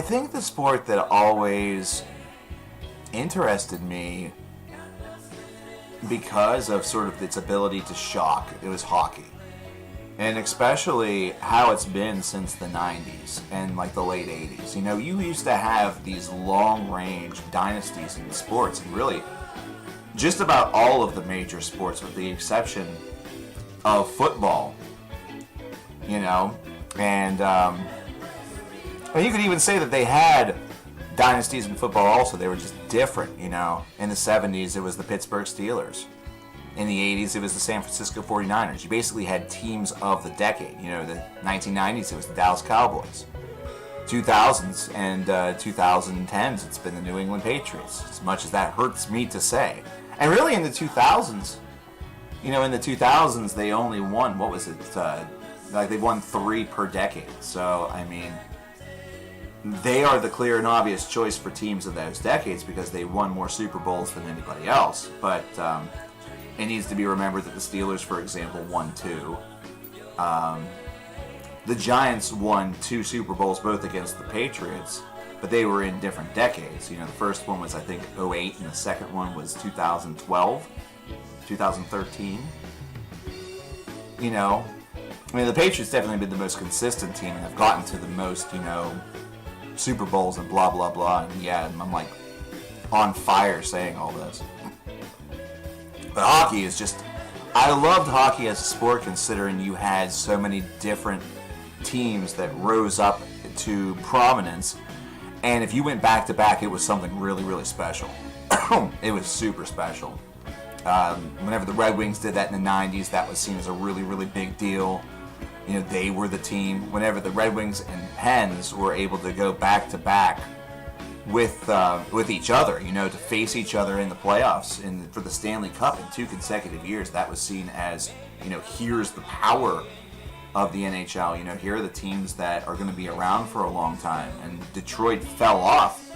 [SPEAKER 1] think the sport that always interested me because of sort of its ability to shock, it was hockey. And especially how it's been since the 90s and like the late 80s. You used to have these long-range dynasties in sports, and really just about all of the major sports with the exception of football. And you could even say that they had dynasties in football also. They were just different, In the 70s, it was the Pittsburgh Steelers. In the 80s, it was the San Francisco 49ers. You basically had teams of the decade. The 1990s, it was the Dallas Cowboys. 2000s and 2010s, it's been the New England Patriots, as much as that hurts me to say. And really in the 2000s, they only won, what was it? They won 3 per decade. So, they are the clear and obvious choice for teams of those decades because they won more Super Bowls than anybody else. But it needs to be remembered that the Steelers, for example, won 2. The Giants won 2 Super Bowls, both against the Patriots, but they were in different decades. The first one was, I think, 2008, and the second one was 2012, 2013. The Patriots definitely been the most consistent team and have gotten to the most, Super Bowls and blah, blah, blah. And yeah, I'm like on fire saying all this. But hockey is just... I loved hockey as a sport considering you had so many different teams that rose up to prominence. And if you went back to back, it was something really, really special. It was super special. Whenever the Red Wings did that in the 90s, that was seen as a really, really big deal. You know, they were the team. Whenever the Red Wings and Pens were able to go back to back with each other, you know, to face each other in the playoffs for the Stanley Cup in 2 consecutive years, that was seen as, you know, here's the power of the NHL. You know, here are the teams that are going to be around for a long time. And Detroit fell off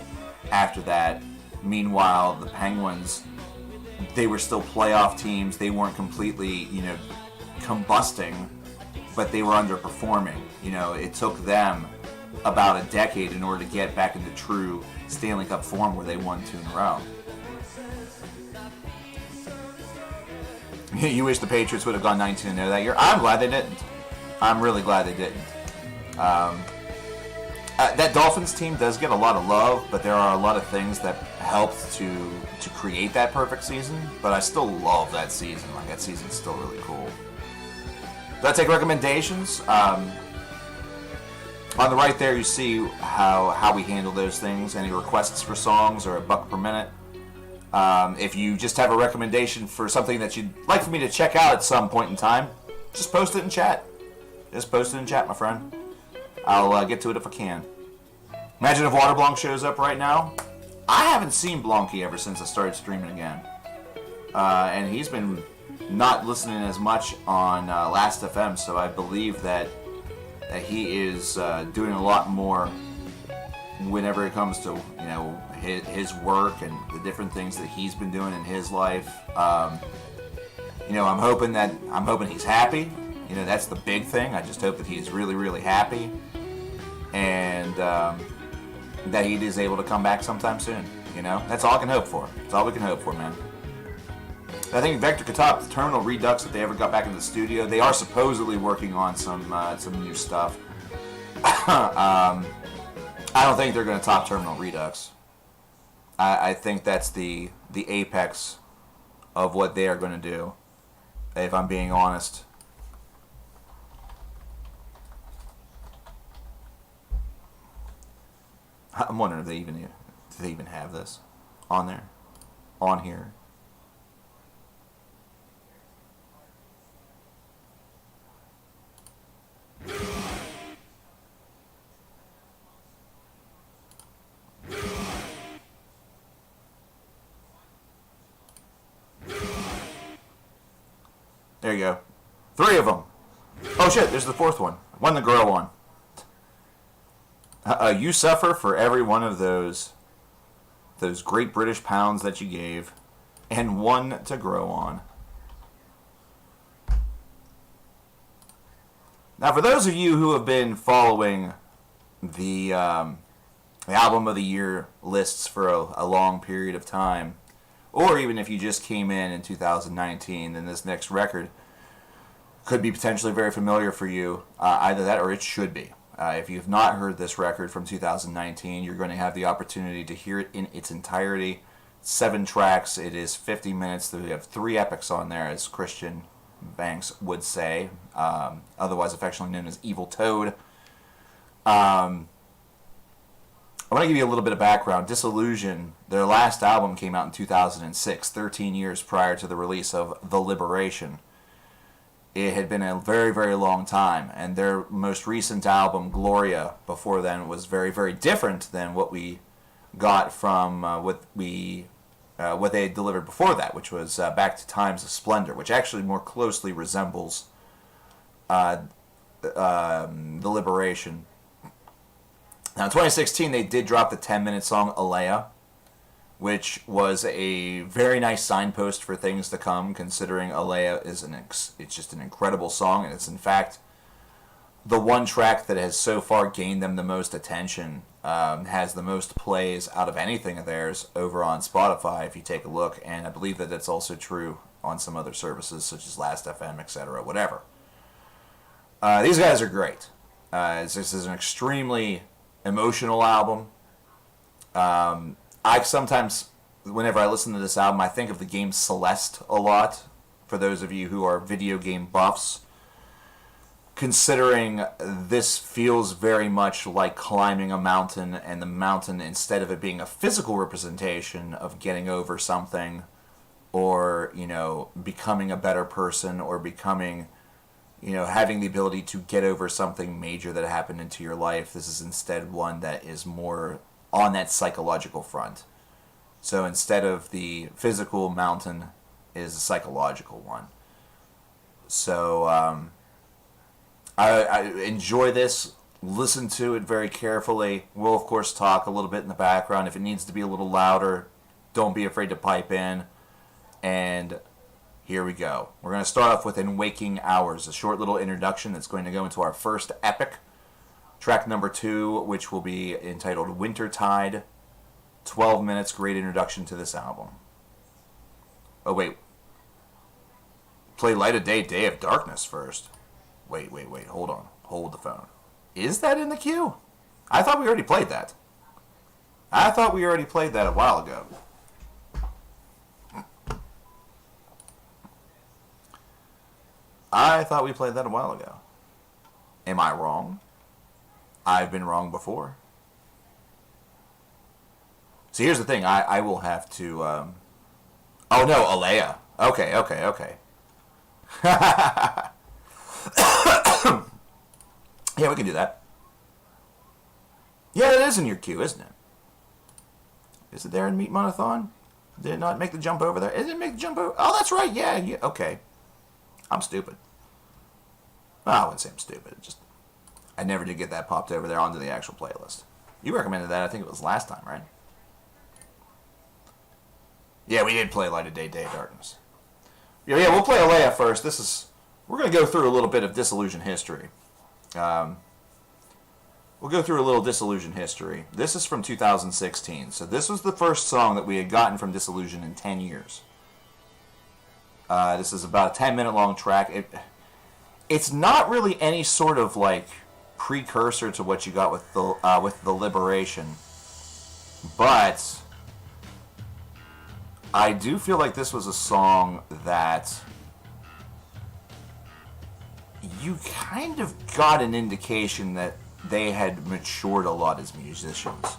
[SPEAKER 1] after that. Meanwhile, the Penguins, they were still playoff teams. They weren't completely, you know, combusting, but they were underperforming. You know, it took them about a decade in order to get back into true Stanley Cup form where they won 2 in a row. You wish the Patriots would have gone 19-0 that year. I'm glad they didn't. I'm really glad they didn't. That Dolphins team does get a lot of love, but there are a lot of things that helped to create that perfect season. But I still love that season. Like, that season's still really cool. Do I take recommendations? On the right there, you see how we handle those things. Any requests for songs or $1 per minute. If you just have a recommendation for something that you'd like for me to check out at some point in time, just post it in chat. Just post it in chat, my friend. I'll get to it if I can. Imagine if Waterblanc shows up right now. I haven't seen Blanky ever since I started streaming again. And he's been not listening as much on Last.fm, so I believe that he is doing a lot more whenever it comes to, you know, his work and the different things that he's been doing in his life. You know, I'm hoping he's happy. You know, that's the big thing. I just hope that he's really, really happy, and that he is able to come back sometime soon. You know, that's all I can hope for. That's all we can hope for, man. I think Vector Katop, the Terminal Redux, if they ever got back into the studio, they are supposedly working on some new stuff. I don't think they're going to top Terminal Redux. I think that's the apex of what they are going to do, if I'm being honest. I'm wondering if they even have this on there, on here. There you go. 3 of them. Oh shit, there's the 4th one. One to grow on. You suffer for every one of those great British pounds that you gave, and 1 to grow on. Now, for those of you who have been following the Album of the Year lists for a long period of time, or even if you just came in 2019, then this next record could be potentially very familiar for you. Either that or it should be. If you've not heard this record from 2019, you're going to have the opportunity to hear it in its entirety. 7 tracks. It is 50 minutes. We have 3 epics on there, as Christian Banks would say, otherwise affectionately known as Evil Toad. I want to give you a little bit of background. Disillusion, their last album came out in 2006, 13 years prior to the release of The Liberation. It had been a very, very long time, and their most recent album, Gloria, before then was very, very different than what we got from what they had delivered before that, which was Back to Times of Splendor, which actually more closely resembles The Liberation. Now, in 2016, they did drop the 10-minute song Alea, which was a very nice signpost for things to come, considering Alea is it's just an incredible song, and it's in fact the one track that has so far gained them the most attention, has the most plays out of anything of theirs over on Spotify, if you take a look, and I believe that that's also true on some other services, such as Last.fm, etc., whatever. These guys are great. This is an extremely emotional album. I sometimes, whenever I listen to this album, I think of the game Celeste a lot, for those of you who are video game buffs, considering this feels very much like climbing a mountain, and the mountain, instead of it being a physical representation of getting over something or, becoming a better person or becoming, having the ability to get over something major that happened into your life, this is instead one that is more on that psychological front. So instead of the physical mountain is a psychological one. So, I enjoy this. Listen to it very carefully. We'll, of course, talk a little bit in the background. If it needs to be a little louder, don't be afraid to pipe in. And here we go. We're going to start off with In Waking Hours, a short little introduction that's going to go into our first epic. Track number 2, which will be entitled Wintertide. 12 minutes, great introduction to this album. Oh, wait. Play Light of Day, Day of Darkness first. Wait, hold on. Hold the phone. Is that in the queue? I thought we already played that. I thought we already played that a while ago. I thought we played that a while ago. Am I wrong? I've been wrong before. See, here's the thing. I will have to... Oh, no, Alea. Okay. Yeah, we can do that. Yeah, it is in your queue, isn't it? Is it there in Meat Monothon? Did it not make the jump over there? Did it make the jump over? Oh, that's right. Yeah. Okay. I'm stupid. Well, I wouldn't say I'm stupid. I never did get that popped over there onto the actual playlist. You recommended that. I think it was last time, right? Yeah, we did play Light of Day, Day of Darkness. Yeah, we'll play Alea first. We're going to go through a little bit of Disillusion history. We'll go through a little Disillusion history. This is from 2016. So this was the first song that we had gotten from Disillusion in 10 years. This is about a 10-minute long track. It's not really any sort of precursor to what you got with the Liberation, but I do feel like this was a song that you kind of got an indication that they had matured a lot as musicians.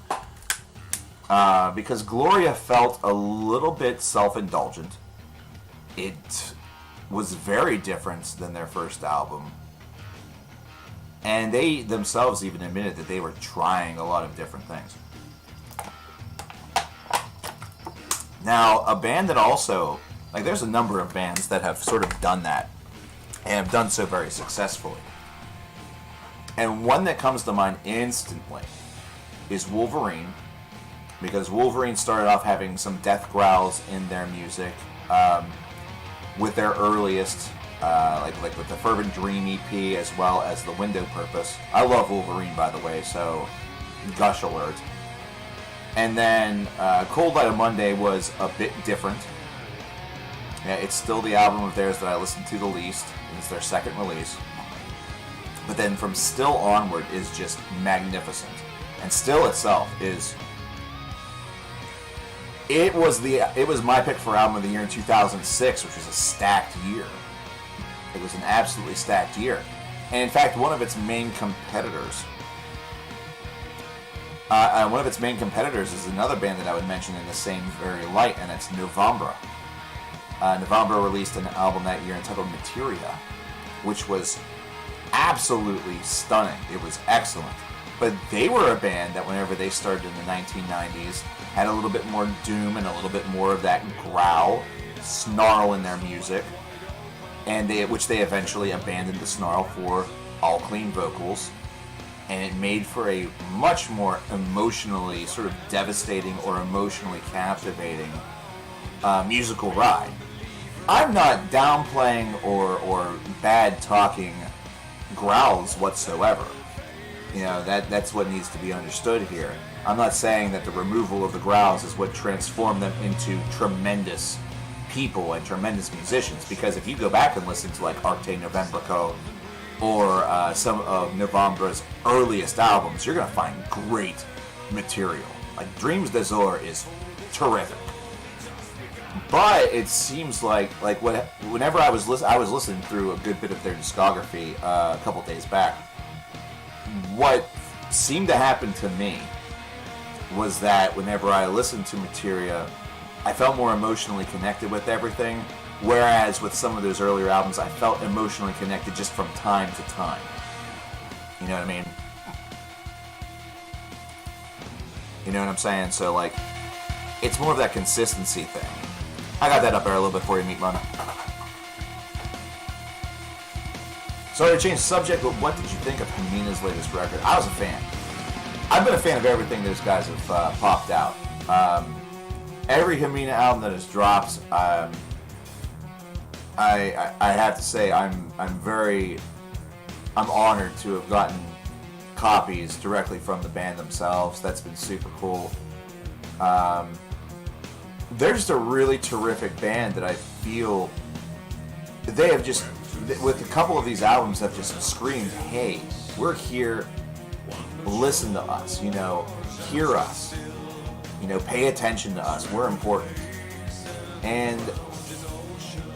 [SPEAKER 1] Because Gloria felt a little bit self-indulgent. It was very different than their first album. And they themselves even admitted that they were trying a lot of different things. Now, a band that also... there's a number of bands that have sort of done that. And have done so very successfully. And one that comes to mind instantly is Wolverine. Because Wolverine started off having some death growls in their music. With their earliest, with the Fervent Dream EP as well as the Window Purpose. I love Wolverine, by the way, so gush alert. And then Cold Light of Monday was a bit different. Yeah, it's still the album of theirs that I listen to the least. It's their second release. But then from Still onward is just magnificent. And Still itself is... It was my pick for album of the year in 2006, which was a stacked year. It was an absolutely stacked year. And in fact, one of its main competitors is another band that I would mention in the same very light, and it's Nevermore. Nevermore released an album that year entitled Materia, which was absolutely stunning. It was excellent. But they were a band that whenever they started in the 1990s had a little bit more doom and a little bit more of that growl, snarl in their music, and which they eventually abandoned the snarl for all clean vocals, and it made for a much more emotionally sort of devastating or emotionally captivating musical ride. I'm not downplaying or bad talking growls whatsoever. That's what needs to be understood here. I'm not saying that the removal of the growls is what transformed them into tremendous people and tremendous musicians, because if you go back and listen to Arte Novembrico or some of November's earliest albums, you're going to find great material. Dreams d'Azur is terrific. But it seems like whenever I was listening through a good bit of their discography a couple days back. What seemed to happen to me was that whenever I listened to Materia, I felt more emotionally connected with everything, whereas with some of those earlier albums, I felt emotionally connected just from time to time. You know what I mean? You know what I'm saying? So, like, it's more of that consistency thing. I got that up there a little bit for you, Meat Man. Sorry to change the subject, but what did you think of Hamina's latest record? I was a fan. I've been a fan of everything those guys have popped out. Every Hamina album that has dropped, I have to say I'm honored to have gotten copies directly from the band themselves. That's been super cool. They're just a really terrific band that I feel they have just, with a couple of these albums, have just screamed, hey, we're here, listen to us, you know, hear us, you know, pay attention to us, we're important. And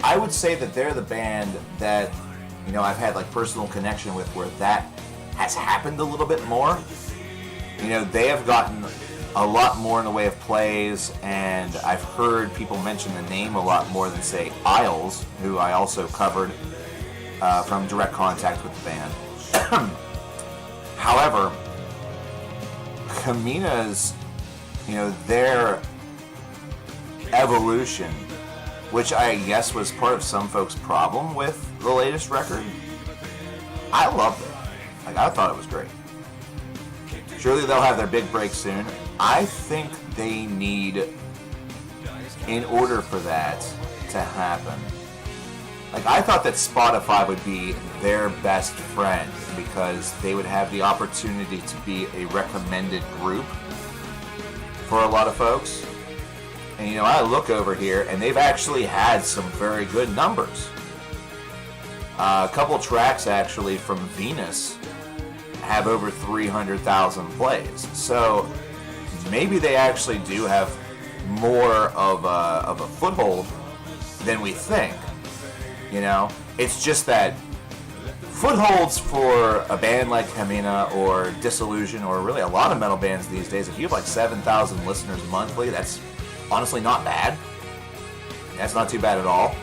[SPEAKER 1] I would say that they're the band that, you know, I've had like personal connection with where that has happened a little bit more. You know, they have gotten a lot more in the way of plays, and I've heard people mention the name a lot more than, say, Isles, who I also covered from direct contact with the band. However, Kamina's, you know, their evolution, which I guess was part of some folks' problem with the latest record, I loved it. Like, I thought it was great. Surely they'll have their big break soon. I think they need, in order for that to happen, like, I thought that Spotify would be their best friend because they would have the opportunity to be a recommended group for a lot of folks. And, you know, I look over here, and they've actually had some very good numbers. A couple tracks, actually, from Venus have over 300,000 plays. So maybe they actually do have more of a foothold than we think. You know, it's just that footholds for a band like Hamina or Disillusion, or really a lot of metal bands these days, if you have like 7,000 listeners monthly, that's honestly not bad. That's not too bad at all.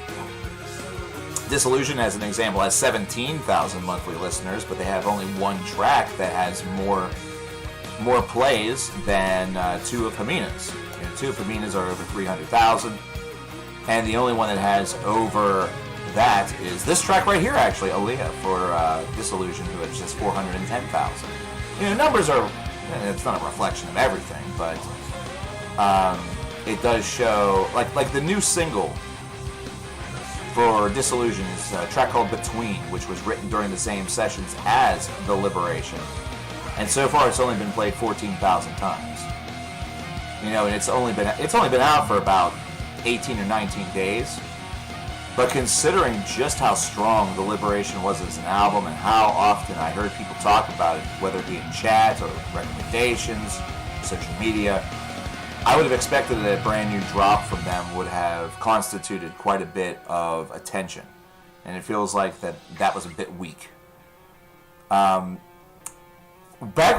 [SPEAKER 1] Disillusion, as an example, has 17,000 monthly listeners, but they have only one track that has more plays than two of Hamina's. You know, two of Hamina's are over 300,000, and the only one that has over that is this track right here, actually, Aaliyah, for Disillusion, who has just 410,000. You know, numbers are, it's not a reflection of everything, but it does show, like the new single for Disillusion is a track called Between, which was written during the same sessions as The Liberation. And so far it's only been played 14,000 times. You know, and it's only been out for about 18 or 19 days. But considering just how strong The Liberation was as an album and how often I heard people talk about it, whether it be in chat or recommendations, social media, I would have expected that a brand new drop from them would have constituted quite a bit of attention. And it feels like that was a bit weak. Back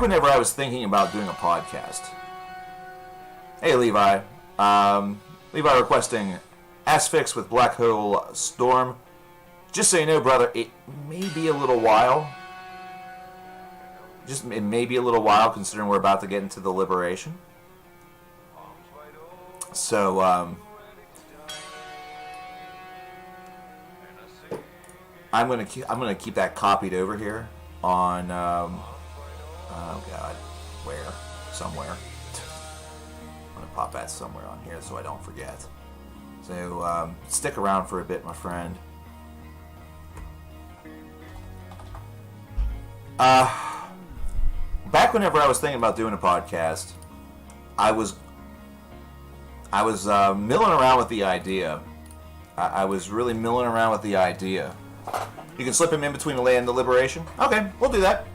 [SPEAKER 1] whenever I was thinking about doing a podcast, hey Levi, Levi requesting Asphyx with Black Hole Storm. Just so you know, brother, it may be a little while. It may be a little while considering we're about to get into The Liberation. So, I'm gonna keep that copied over here on oh god, where? Somewhere. I'm gonna pop that somewhere on here so I don't forget. So stick around for a bit, my friend. Back whenever I was thinking about doing a podcast, I was milling around with the idea. I was really milling around with the idea. You can slip him in between the land and the Liberation? Okay, we'll do that.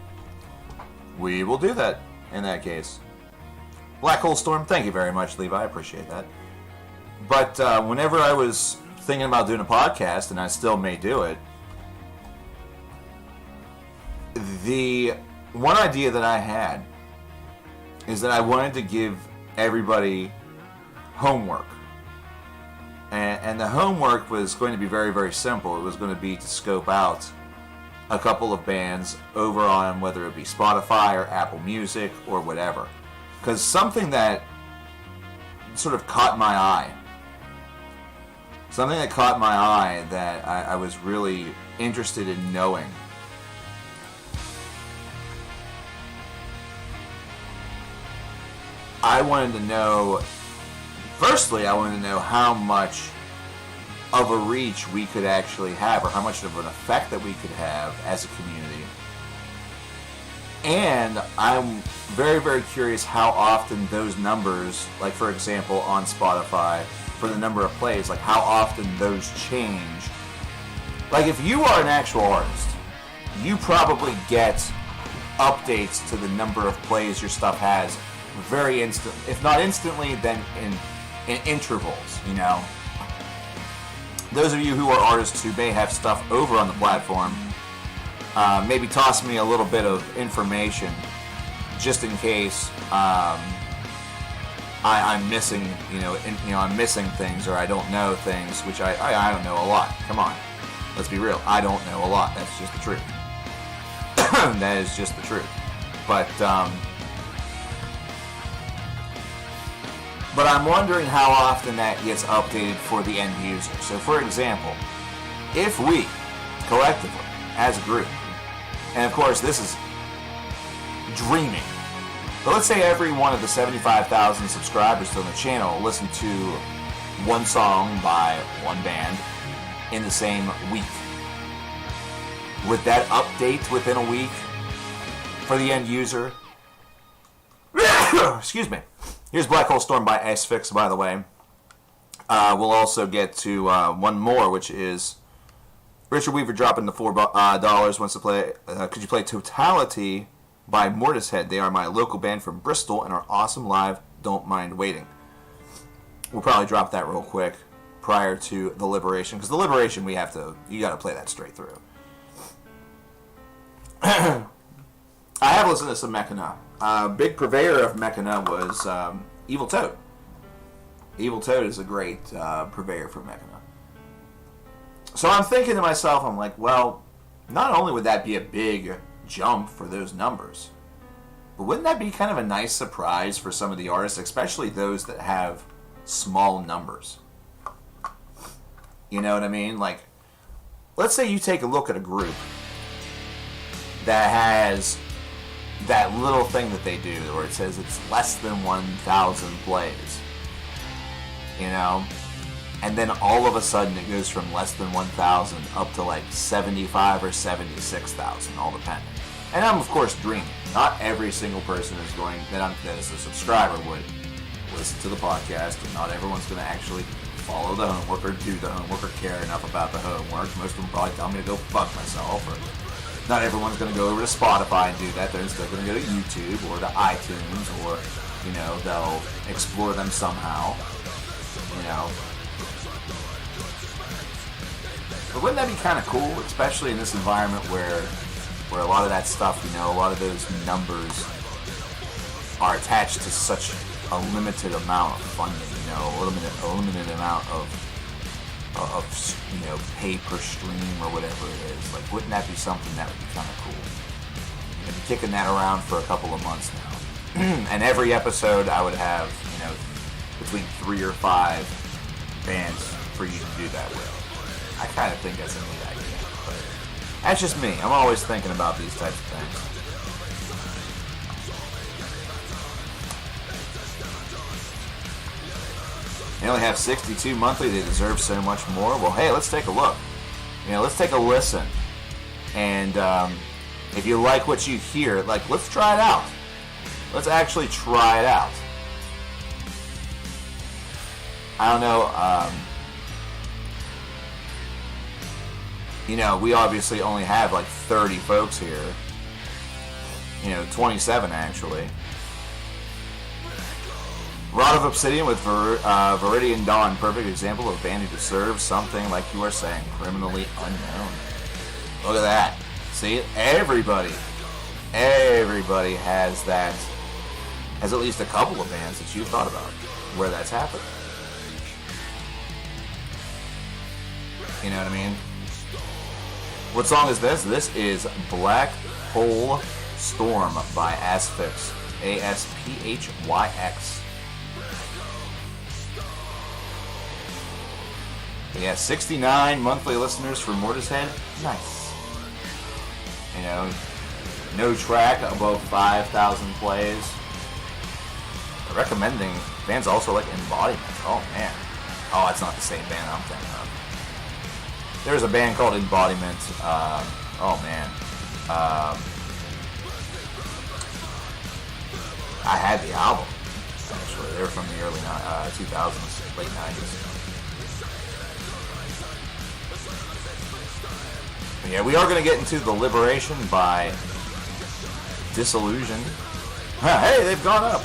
[SPEAKER 1] We will do that in that case. Black Hole Storm, thank you very much, Levi. I appreciate that. But whenever I was thinking about doing a podcast, and I still may do it, the one idea that I had is that I wanted to give everybody homework. And the homework was going to be very, very simple. It was going to be to scope out a couple of bands over on whether it be Spotify or Apple Music or whatever. Because something that sort of caught my eye, that I was really interested in knowing, I wanted to know how much of a reach we could actually have, or how much of an effect that we could have as a community. And I'm very, very curious how often those numbers, like for example on Spotify, for the number of plays, like how often those change. Like if you are an actual artist, you probably get updates to the number of plays your stuff has very instant, if not instantly, then in intervals, you know. Those of you who are artists who may have stuff over on the platform, maybe toss me a little bit of information just in case I'm missing, I'm missing things, or I don't know things, which I don't know a lot. Come on, let's be real. I don't know a lot. That's just the truth. That is just the truth. But I'm wondering how often that gets updated for the end user. So, for example, if we, collectively, as a group, and of course this is dreaming, but let's say every one of the 75,000 subscribers to the channel listen to one song by one band in the same week. Would that update within a week for the end user? Excuse me. Here's Black Hole Storm by Asphyx, by the way. We'll also get to one more, which is Richard Weaver dropping the $4 wants to play. Could you play Totality by Mortishead? They are my local band from Bristol and are awesome live. Don't mind waiting. We'll probably drop that real quick prior to the Liberation, because the Liberation you got to play that straight through. I have listened to some Mechana. Big purveyor of Mechana was Evil Toad. Evil Toad is a great purveyor for Mechana. So I'm thinking to myself, I'm like, well, not only would that be a big jump for those numbers, but wouldn't that be kind of a nice surprise for some of the artists, especially those that have small numbers? You know what I mean? Like, let's say you take a look at a group that has that little thing that they do where it says it's less than 1,000 plays, you know, and then all of a sudden it goes from less than 1,000 up to like 75 or 76,000, all depending. And I'm of course dreaming. Not every single person is going that is a subscriber would listen to the podcast, and not everyone's going to actually follow the homework or do the homework or care enough about the homework. Most of them probably tell me to go fuck myself, or not everyone's going to go over to Spotify and do that. They're still going to go to YouTube or to iTunes, or, they'll explore them somehow, But wouldn't that be kind of cool, especially in this environment where a lot of that stuff, a lot of those numbers are attached to such a limited amount of funding, a limited amount of pay per stream or whatever it is. Like, wouldn't that be something that would be kind of cool? I've been kicking that around for a couple of months now. And every episode I would have, between 3 or 5 bands for you to do that with. I kind of think that's a neat idea, but that's just me. I'm always thinking about these types of things. They only have 62 monthly. They deserve so much more. Well, hey, let's take a look. Let's take a listen. And if you like what you hear, let's try it out. Let's actually try it out. I don't know. We obviously only have 30 folks here. 27 actually. Rod of Obsidian with Viridian Dawn. Perfect example of a band who deserves something, like you are saying, criminally unknown. Look at that. See, everybody has that, has at least a couple of bands that you've thought about where that's happened. You know what I mean? What song is this? This is Black Hole Storm by Asphyx. Asphyx. Yeah, 69 monthly listeners for Mortishead. Nice. You know, no track above 5,000 plays. Recommending bands also like Embodiment. Oh man. Oh, that's not the same band I'm thinking of. There's a band called Embodiment. Oh man. I had the album. Actually, they were from the early 2000s, late 90s. Yeah, we are going to get into The Liberation by Disillusion. Hey, they've gone up.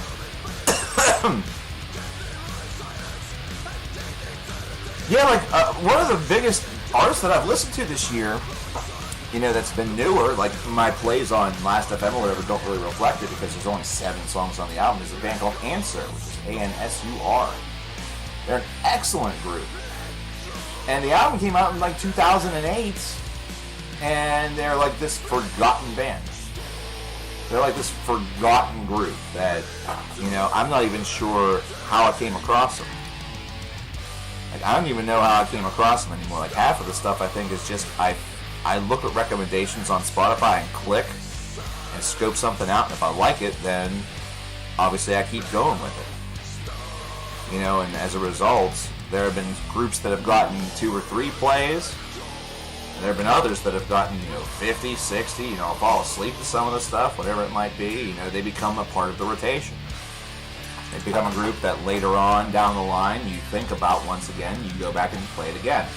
[SPEAKER 1] Yeah, like, one of the biggest artists that I've listened to this year, you know, that's been newer, like my plays on Last FM or whatever don't really reflect it because there's only 7 songs on the album, is a band called Ansur, which is Ansur. They're an excellent group. And the album came out in like 2008. And they're like this forgotten band. They're like this forgotten group that, you know, I'm not even sure how I came across them. Like, I don't even know how I came across them anymore. Like, half of the stuff I think is just, I look at recommendations on Spotify and click and scope something out. And if I like it, then obviously I keep going with it. You know, and as a result, there have been groups that have gotten 2 or 3 plays. There have been others that have gotten, 50, 60, fall asleep to some of the stuff, whatever it might be. They become a part of the rotation. They become a group that later on down the line you think about once again, you go back and play it again.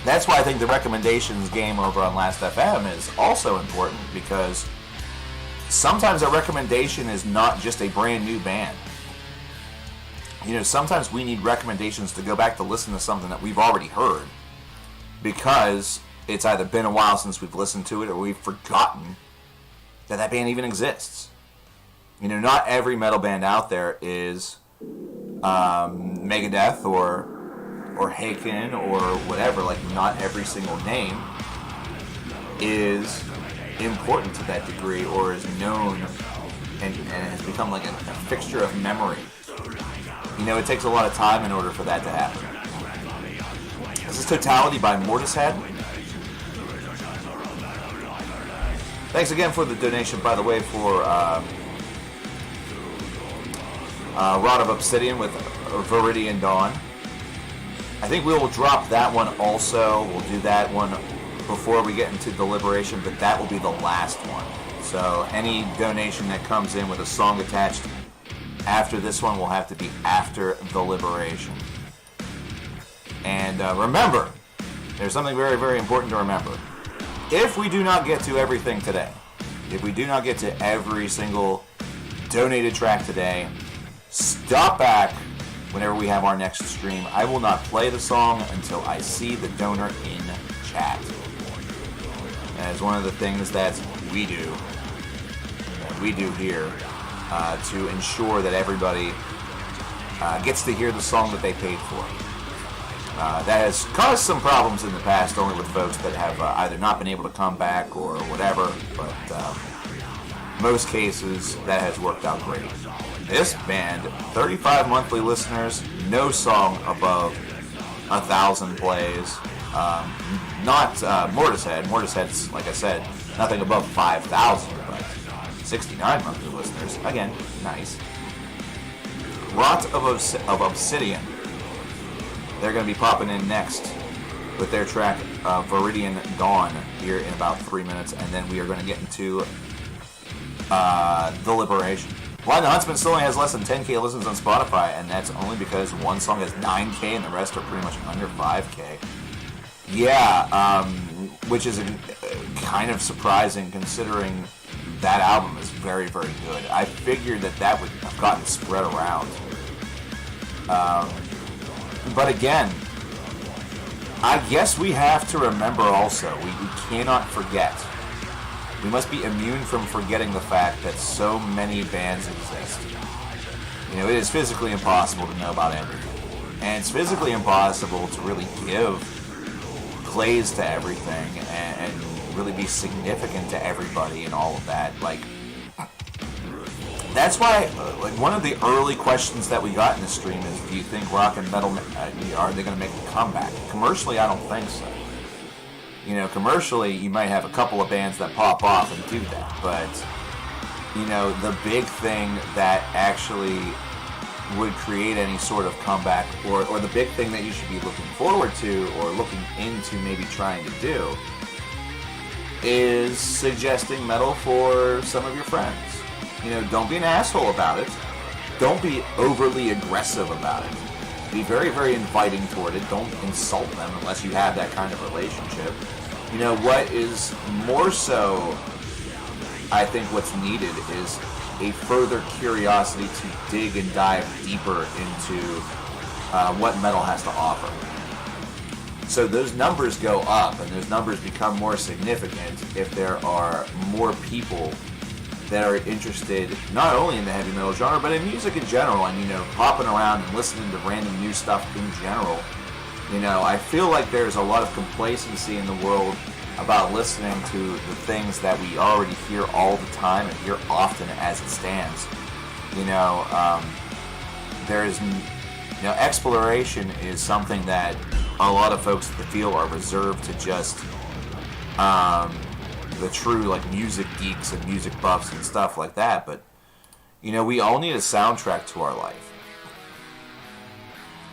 [SPEAKER 1] That's why I think the recommendations game over on Last FM is also important, because sometimes a recommendation is not just a brand new band. Sometimes we need recommendations to go back to listen to something that we've already heard, because it's either been a while since we've listened to it or we've forgotten that band even exists. Not every metal band out there is Megadeth or Haken or whatever. Like, not every single name is important to that degree or is known and has become like a fixture of memory. It takes a lot of time in order for that to happen. This is Totality by Mortishead. Thanks again for the donation, by the way, for Rod of Obsidian with Viridian Dawn. I think we will drop that one also. We'll do that one before we get into The Liberation, but that will be the last one. So any donation that comes in with a song attached after this one will have to be after The Liberation. And remember, there's something very, very important to remember. If we do not get to everything today, if we do not get to every single donated track today, stop back whenever we have our next stream. I will not play the song until I see the donor in chat. That is one of the things that we do here to ensure that everybody gets to hear the song that they paid for. That has caused some problems in the past, only with folks that have either not been able to come back or whatever, but most cases that has worked out great. This band, 35 monthly listeners, no song above 1,000 plays. Not Mortishead. Mortishead's, like I said, nothing above 5,000, but 69 monthly listeners. Again, nice. Rot of Obsidian. They're going to be popping in next with their track Viridian Dawn here in about 3 minutes, and then we are going to get into The Liberation. Blind the Huntsman still only has less than 10k listens on Spotify, and that's only because one song has 9k and the rest are pretty much under 5k. Yeah, which is kind of surprising considering that album is very, very good. I figured that would have gotten spread around. But again, I guess we have to remember also, we cannot forget. We must be immune from forgetting the fact that so many bands exist. You know, it is physically impossible to know about everything. And it's physically impossible to really give plays to everything and really be significant to everybody and all of that. Like, that's why, like, one of the early questions that we got in the stream is, do you think rock and metal, are they going to make a comeback? Commercially, I don't think so. You know, commercially, you might have a couple of bands that pop off and do that, but, you know, the big thing that actually would create any sort of comeback, or the big thing that you should be looking forward to or looking into maybe trying to do, is suggesting metal for some of your friends. You know, don't be an asshole about it. Don't be overly aggressive about it. Be very, very inviting toward it. Don't insult them unless you have that kind of relationship. You know, what is more so, I think what's needed is a further curiosity to dig and dive deeper into what metal has to offer. So those numbers go up, and those numbers become more significant if there are more people that are interested not only in the heavy metal genre, but in music in general, and, you know, hopping around and listening to random new stuff in general. You know, I feel like there's a lot of complacency in the world about listening to the things that we already hear all the time and hear often as it stands. You know, exploration is something that a lot of folks feel are reserved to just the true, like, music geeks and music buffs and stuff like that. But, you know, we all need a soundtrack to our life.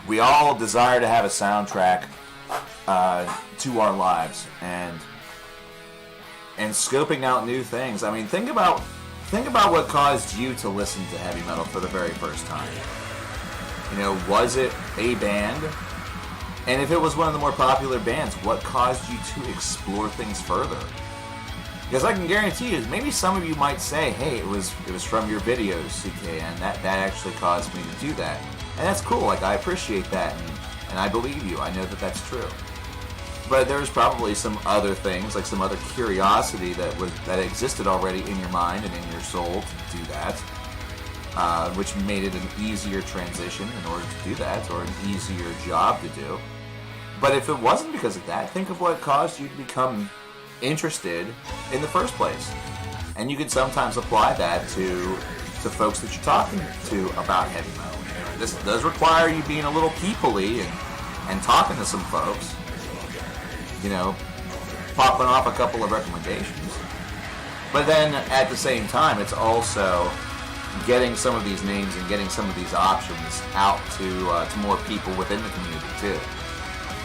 [SPEAKER 1] We all desire to have a soundtrack to our lives, and scoping out new things. I mean, think about what caused you to listen to heavy metal for the very first time. You know, was it a band? And if it was one of the more popular bands, what caused you to explore things further? Because I can guarantee you, maybe some of you might say, hey, it was from your videos, CKN, that actually caused me to do that. And that's cool, like, I appreciate that, and I believe you, I know that that's true. But there's probably some other things, like some other curiosity that existed already in your mind and in your soul to do that, which made it an easier transition in order to do that, or an easier job to do. But if it wasn't because of that, think of what caused you to become interested in the first place. And you can sometimes apply that to folks that you're talking to about heavy metal. You know, this does require you being a little people-y and talking to some folks. You know, popping off a couple of recommendations. But then, at the same time, it's also getting some of these names and getting some of these options out to more people within the community, too.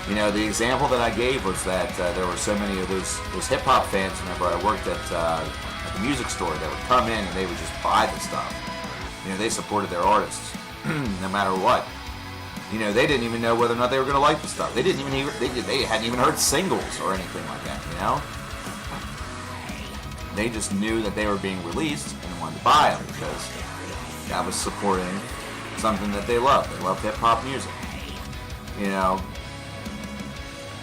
[SPEAKER 1] You know, the example that I gave was that there were so many of those hip-hop fans whenever I worked at the music store that would come in and they would just buy the stuff. You know, they supported their artists, no matter what. You know, they didn't even know whether or not they were going to like the stuff. They didn't even they hadn't even heard singles or anything like that, you know? They just knew that they were being released and wanted to buy them because that was supporting something that they loved. They loved hip-hop music. You know,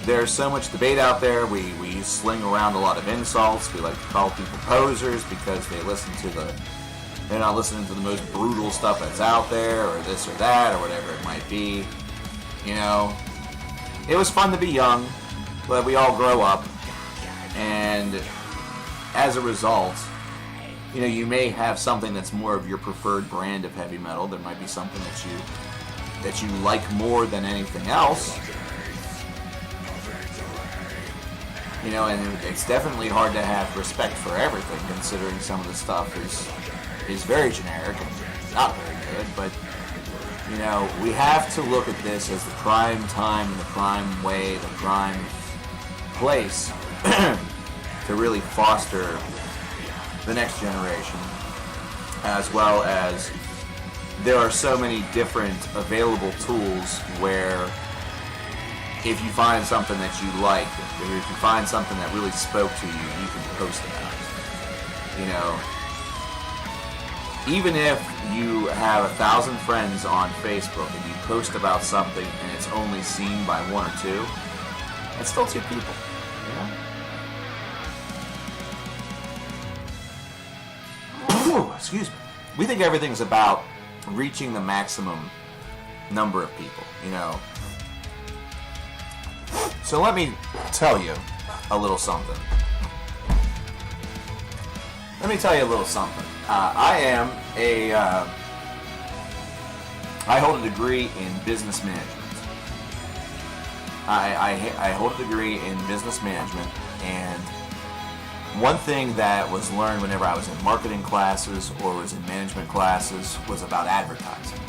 [SPEAKER 1] there's so much debate out there. We sling around a lot of insults. We like to call people posers because they're not listening to the most brutal stuff that's out there, or this or that, or whatever it might be. You know, it was fun to be young, but we all grow up, and as a result, you know, you may have something that's more of your preferred brand of heavy metal. There might be something that you like more than anything else. You know, and it's definitely hard to have respect for everything, considering some of the stuff is very generic and not very good. But, you know, we have to look at this as the prime time, the prime way, the prime place to really foster the next generation, as well as there are so many different available tools where if you find something that you like, or if you find something that really spoke to you, you can post about it. You know, even if you have 1,000 friends on Facebook and you post about something and it's only seen by one or two, it's still two people. You know? Ooh, excuse me. We think everything's about reaching the maximum number of people, you know. So let me tell you a little something. I hold a degree in business management. I hold a degree in business management, and one thing that was learned whenever I was in marketing classes or was in management classes was about advertising.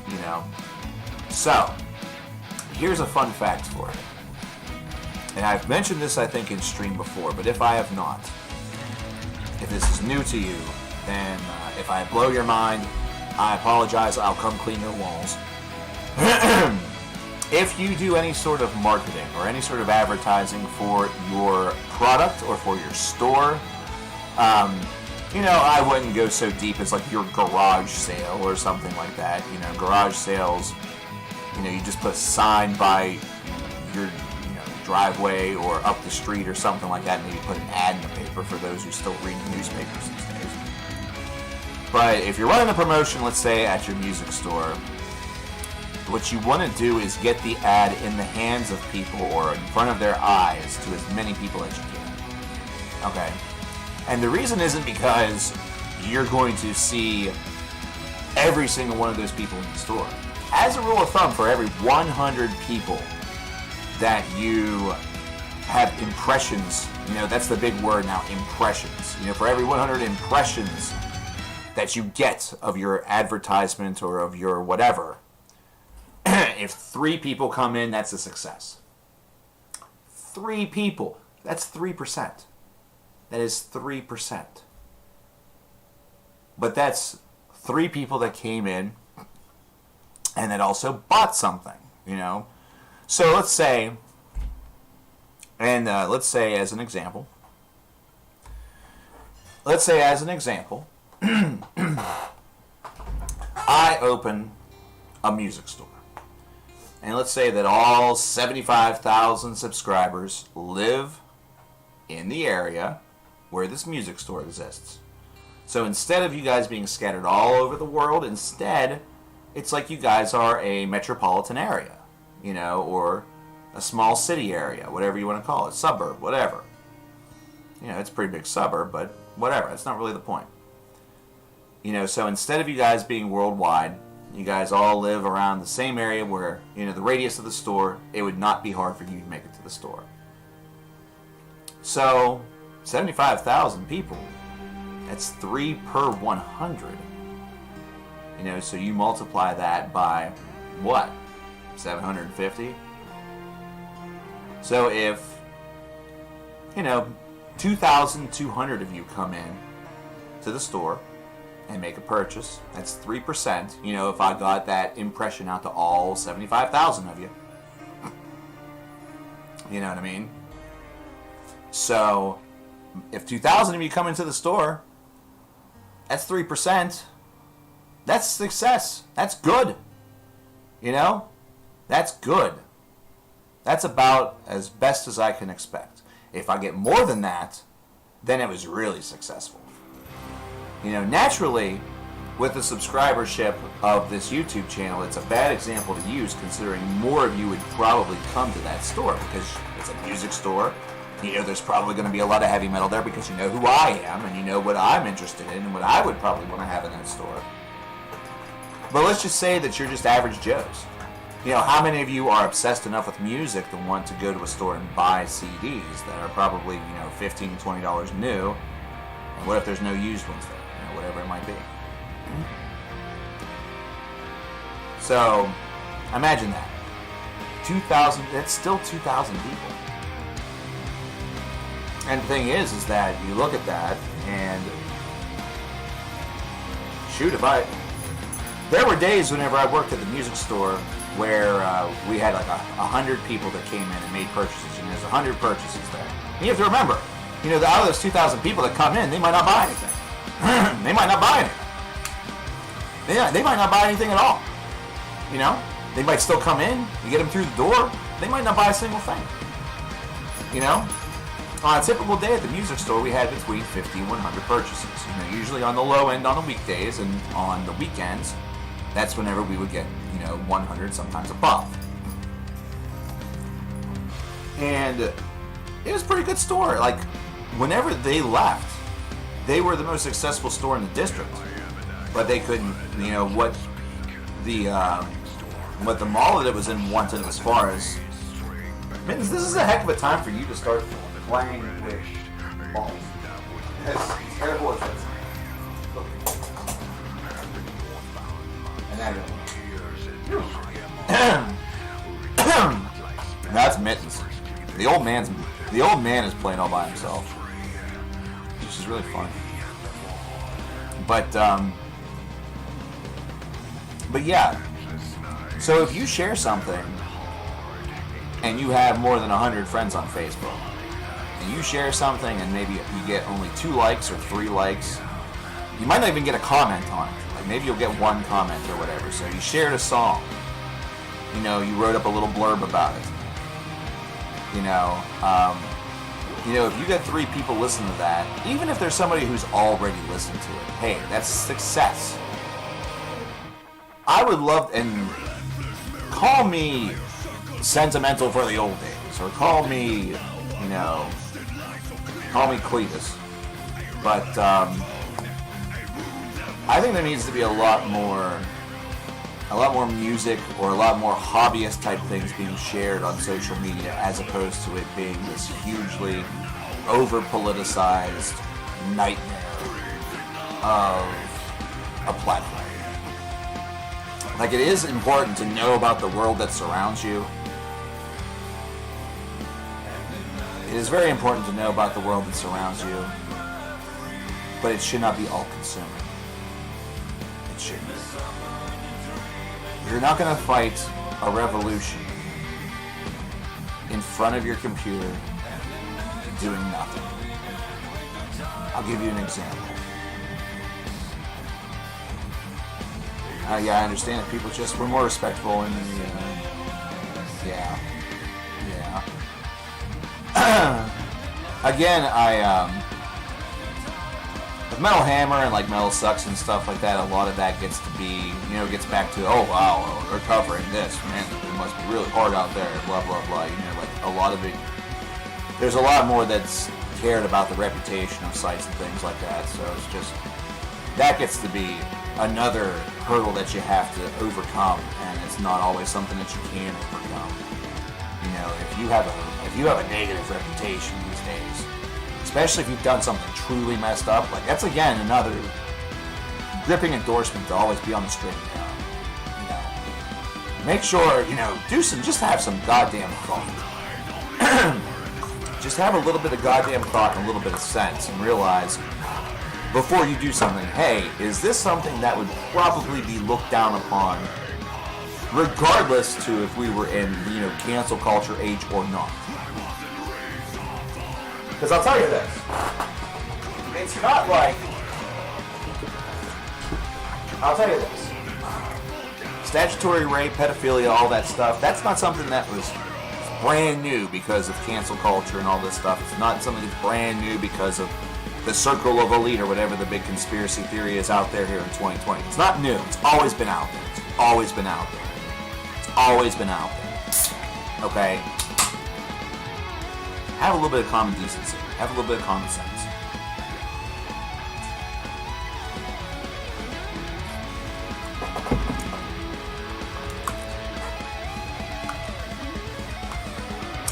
[SPEAKER 1] You know? So, here's a fun fact for you. And I've mentioned this, I think, in stream before, but if I have not, if this is new to you, then if I blow your mind, I apologize. I'll come clean your walls. If you do any sort of marketing or any sort of advertising for your product or for your store, you know, I wouldn't go so deep as like your garage sale or something like that. You know, garage sales, you know, you just put a sign by your driveway or up the street or something like that, and maybe put an ad in the paper for those who still read the newspapers these days. But if you're running a promotion, let's say at your music store, what you want to do is get the ad in the hands of people or in front of their eyes to as many people as you can. Okay? And the reason isn't because you're going to see every single one of those people in the store. As a rule of thumb, for every 100 people that you have impressions, you know, that's the big word now, impressions. You know, for every 100 impressions that you get of your advertisement or of your whatever, if 3 people come in, that's a success. 3 people, that's 3%. That is 3%. But that's 3 people that came in and that also bought something, you know. So let's say, and let's say as an example, I open a music store. And let's say that all 75,000 subscribers live in the area where this music store exists. So instead of you guys being scattered all over the world, instead, it's like you guys are a metropolitan area. You know, or a small city area, whatever you want to call it, suburb, whatever. You know, it's a pretty big suburb, but whatever, that's not really the point. You know, so instead of you guys being worldwide, you guys all live around the same area where, you know, the radius of the store, it would not be hard for you to make it to the store. So, 75,000 people, that's 3 per 100. You know, so you multiply that by what? 750. So if, you know, 2,200 of you come in to the store and make a purchase, that's 3%. You know, if I got that impression out to all 75,000 of you. You know what I mean? So if 2,000 of you come into the store, that's 3%. That's success. That's good. You know? That's good. That's about as best as I can expect. If I get more than that, then it was really successful. You know, naturally, with the subscribership of this YouTube channel, it's a bad example to use considering more of you would probably come to that store because it's a music store. You know, there's probably going to be a lot of heavy metal there because you know who I am and you know what I'm interested in and what I would probably want to have in that store. But let's just say that you're just average Joes. You know, how many of you are obsessed enough with music to want to go to a store and buy CDs that are probably, you know, $15, $20 new? And what if there's no used ones there? You know, whatever it might be. So, imagine that. 2,000, that's still 2,000 people. And the thing is that you look at that and shoot, there were days whenever I worked at the music store where we had like 100 people that came in and made purchases, and there's 100 purchases there. And you have to remember, You know, out of those 2,000 people that come in, they might not buy anything. They might not buy anything. They might not buy anything at all. You know, they might still come in. You get them through the door. They might not buy a single thing. You know, on a typical day at the music store, we had between 50 and 100 purchases. You know, usually on the low end on the weekdays, and on the weekends, that's whenever we would get, you know, 100, sometimes above. And it was a pretty good store. Like, whenever they left, they were the most successful store in the district. But they couldn't, you know, what the mall that it was in wanted as far as, Mittens, this is a heck of a time for you to start playing with balls. As terrible as that sounds. Look. And that that's Mittens. The old man is playing all by himself, which is really fun. But yeah, so if you share something and you have more than 100 friends on Facebook, and you share something and maybe you get only 2 likes or 3 likes, you might not even get a comment on it. Like maybe you'll get 1 comment or whatever. So you shared a song, you know, you wrote up a little blurb about it. You know, if you get 3 people listening to that, even if there's somebody who's already listened to it, hey, that's success. I would love, and call me sentimental for the old days, or call me, you know, call me Cletus. But I think there needs to be a lot more music or a lot more hobbyist type things being shared on social media, as opposed to it being this hugely over politicized nightmare of a platform. Like, it is important to know about the world that surrounds you. It is very important to know about the world that surrounds you, but it should not be all-consuming. It shouldn't. You're not going to fight a revolution in front of your computer doing nothing. I'll give you an example. Yeah, I understand if people just were more respectful and, yeah. Again, with Metal Hammer and like Metal Sucks and stuff like that, a lot of that gets to be, you know, gets back to, oh wow, they're covering this, man, it must be really hard out there, blah blah blah. You know, like a lot of it, there's a lot more that's cared about the reputation of sites and things like that. So it's just, that gets to be another hurdle that you have to overcome, and it's not always something that you can overcome. You know, if you have a negative reputation these days, especially if you've done something truly messed up, like that's again another gripping endorsement to always be on the straight and narrow. You know, make sure, you know, just have some goddamn thought. Just have a little bit of goddamn thought and a little bit of sense, and realize before you do something, hey, is this something that would probably be looked down upon, regardless to if we were in, you know, cancel culture age or not? Because I'll tell you this, it's not like, I'll tell you this, statutory rape, pedophilia, all that stuff, that's not something that was brand new because of cancel culture and all this stuff. It's not something that's brand new because of the circle of elite or whatever the big conspiracy theory is out there here in 2020. It's not new. It's always been out there. It's always been out there. It's always been out there. Okay? Have a little bit of common decency. Have a little bit of common sense.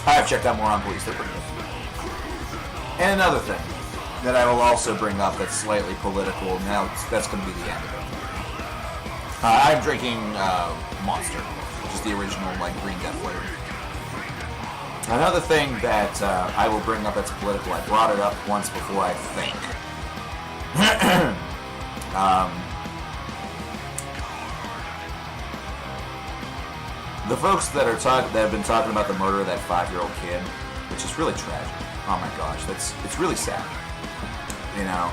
[SPEAKER 1] I've checked out more on police. They're pretty good. And another thing that I will also bring up that's slightly political, now that's going to be the end of it. I'm drinking Monster, which is the original like Green Death flavor. Another thing that I will bring up that's political, I brought it up once before, I think. The folks that have been talking about the murder of that 5-year-old kid, which is really tragic. Oh my gosh, it's really sad. You know,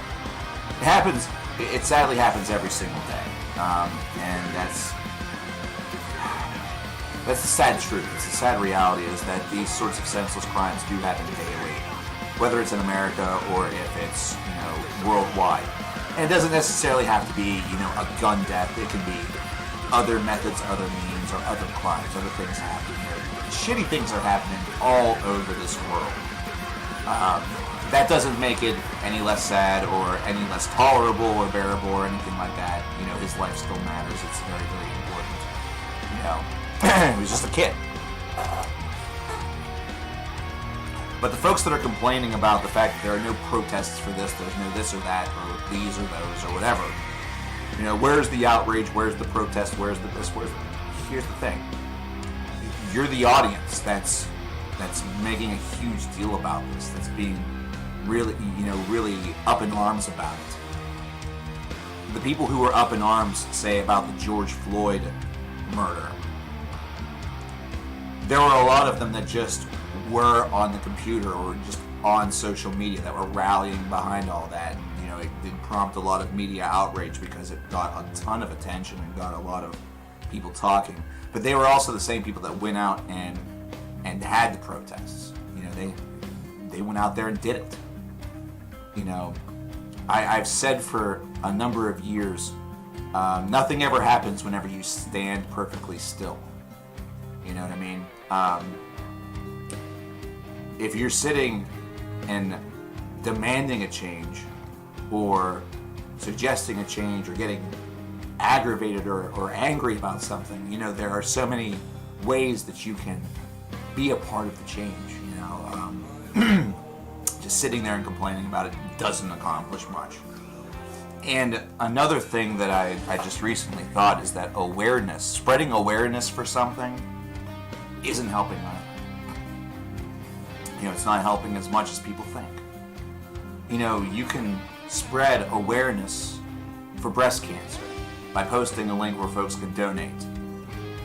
[SPEAKER 1] it happens. It sadly happens every single day, and that's the sad truth. It's the sad reality is that these sorts of senseless crimes do happen daily, whether it's in America or if it's worldwide. And it doesn't necessarily have to be a gun death. It can be other methods, other means, or other crimes, other things happening. Shitty things are happening all over this world. That doesn't make it any less sad or any less tolerable or bearable or anything like that. His life still matters. It's very, very important. He was just a kid. But the folks that are complaining about the fact that there are no protests for this, there's no this or that, or these or those, or whatever. Where's the outrage? Where's the protest? Where's the this? Here's the thing. You're the audience that's making a huge deal about this. That's being really, really up in arms about it. The people who were up in arms, say, about the George Floyd murder, there were a lot of them that just were on the computer or just on social media that were rallying behind all that. It did prompt a lot of media outrage because it got a ton of attention and got a lot of people talking. But they were also the same people that went out and had the protests. They went out there and did it. I've said for a number of years, nothing ever happens whenever you stand perfectly still. You know what I mean? If you're sitting and demanding a change or suggesting a change or getting aggravated or angry about something, there are so many ways that you can be a part of the change. Just sitting there and complaining about it doesn't accomplish much. And another thing that I just recently thought is that spreading awareness for something isn't helping either. It's not helping as much as people think. You can spread awareness for breast cancer by posting a link where folks can donate.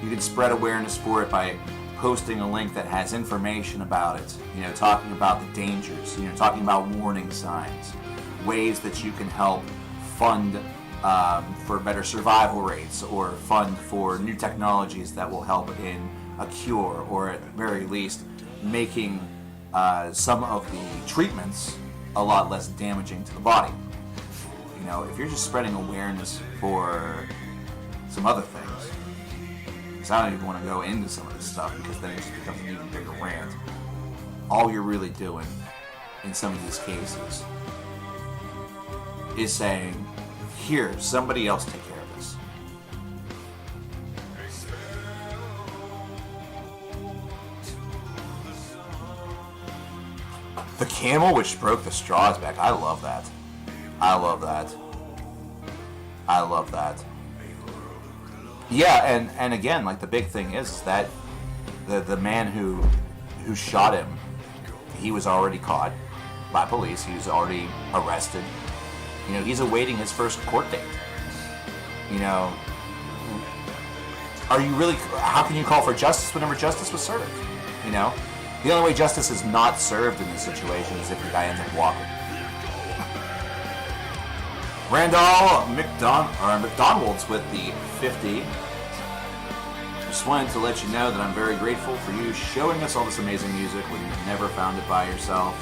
[SPEAKER 1] You can spread awareness for it by posting a link that has information about it, talking about the dangers, talking about warning signs, ways that you can help fund for better survival rates or fund for new technologies that will help in a cure or at the very least making some of the treatments a lot less damaging to the body. If you're just spreading awareness for some other things, because I don't even want to go into some of this stuff because then it just becomes an even bigger rant. All you're really doing in some of these cases is saying, here, somebody else take care of this. The camel which broke the straw's back. I love that. I love that. I love that. Yeah, and again, like the big thing is that the man who shot him, he was already caught by police. He was already arrested. He's awaiting his first court date. Are you really? How can you call for justice whenever justice was served? The only way justice is not served in this situation is if the guy ends up walking. Randall McDonald's with the 50. Just wanted to let you know that I'm very grateful for you showing us all this amazing music when you've never found it by yourself.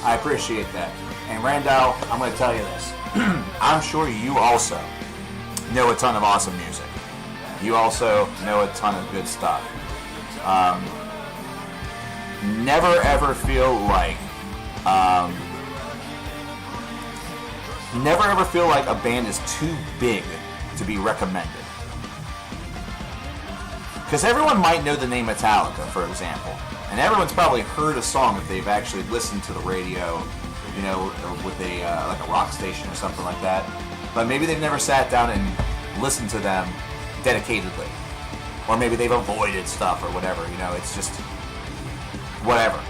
[SPEAKER 1] I appreciate that. And Randall, I'm going to tell you this. I'm sure you also know a ton of awesome music. You also know a ton of good stuff. Never ever feel like a band is too big to be recommended. Because everyone might know the name Metallica, for example, and everyone's probably heard a song if they've actually listened to the radio, with a like a rock station or something like that. But maybe they've never sat down and listened to them dedicatedly, or maybe they've avoided stuff or whatever. It's just whatever.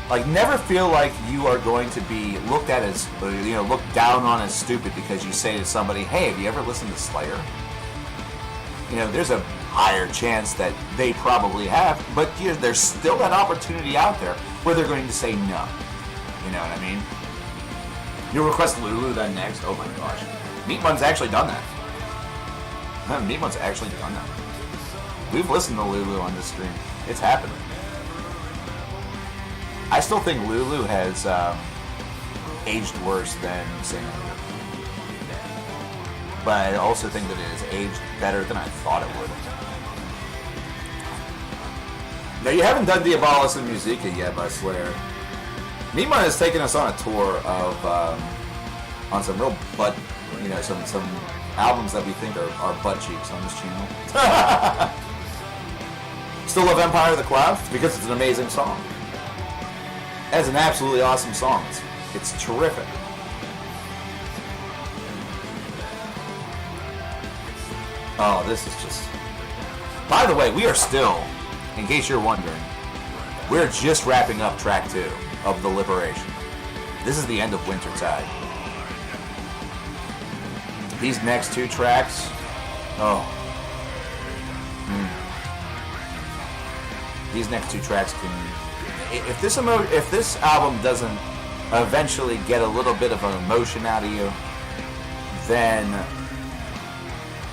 [SPEAKER 1] Like, never feel like you are going to be looked at as, looked down on as stupid because you say to somebody, hey, have you ever listened to Slayer? There's a higher chance that they probably have, but there's still that opportunity out there. where they're going to say no. You know what I mean? You request Lulu then next? Oh my gosh. Meat Mun's actually done that. Meat Mun's actually done that. We've listened to Lulu on this stream. It's happening. I still think Lulu has aged worse than Singer. But I also think that it has aged better than I thought it would. Now, you haven't done Diabolus and Musica yet by Slayer. Mima has taken us on a tour of, on some real butt, you know, some albums that we think are butt cheeks on this channel. Still love Empire of the Clouds because it's an amazing song. It's an absolutely awesome song. It's terrific. Oh, this is just... By the way, we are still, in case you're wondering, we're just wrapping up track 2 of The Liberation. This is the end of Wintertide. These next 2 tracks, these next 2 tracks can... If this album doesn't eventually get a little bit of an emotion out of you, then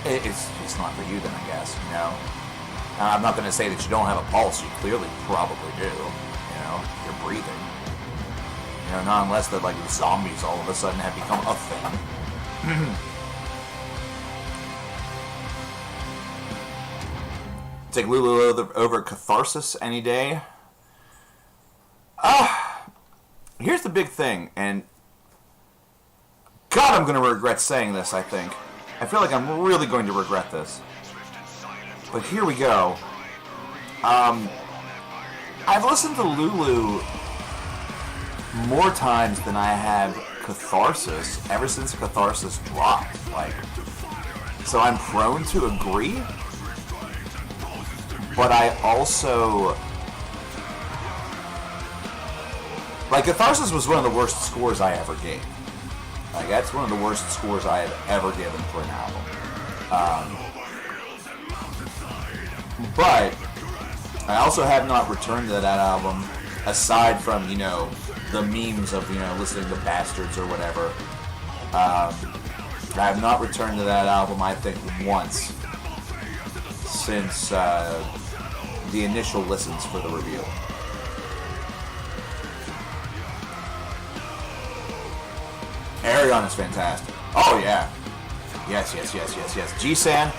[SPEAKER 1] it's not for you then, I guess, you know? I'm not going to say that you don't have a pulse. You clearly probably do, you know? You're breathing. You know, not unless that, like, zombies all of a sudden have become a thing. Take Lulu over Catharsis any day. Here's the big thing, and God, I'm going to regret saying this, I think. I feel like I'm really going to regret this. But here we go. I've listened to Lulu more times than I have Catharsis ever since Catharsis dropped. Like, so I'm prone to agree, but I also... Like, Catharsis was one of the worst scores I ever gave. Like, that's one of the worst scores I have ever given for an album. But I also have not returned to that album, aside from, you know, the memes of, you know, listening to Bastards or whatever. I have not returned to that album, I think, once since the initial listens for the review. Arion is fantastic. Oh, yeah. Yes. G-San.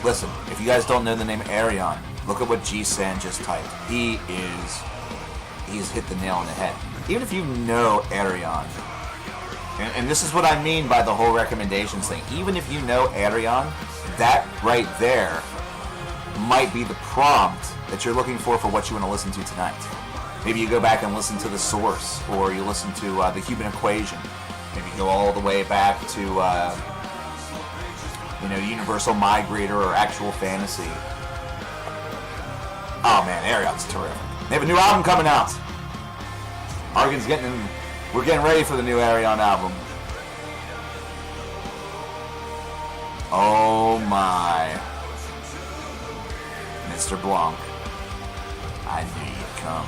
[SPEAKER 1] Listen, if you guys don't know the name Arion, look at what G-San just typed. He's hit the nail on the head. Even if you know Arion, and this is what I mean by the whole recommendations thing, even if you know Arion, that right there might be the prompt that you're looking for what you want to listen to tonight. Maybe you go back and listen to The Source, or you listen to The Cuban Equation. Maybe go all the way back to, you know, Universal Migrator or Actual Fantasy. Oh man, Arion's terrific. They have a new album coming out. We're getting ready for the new Arion album. Oh my. Mr. Blanc. I knew you'd come.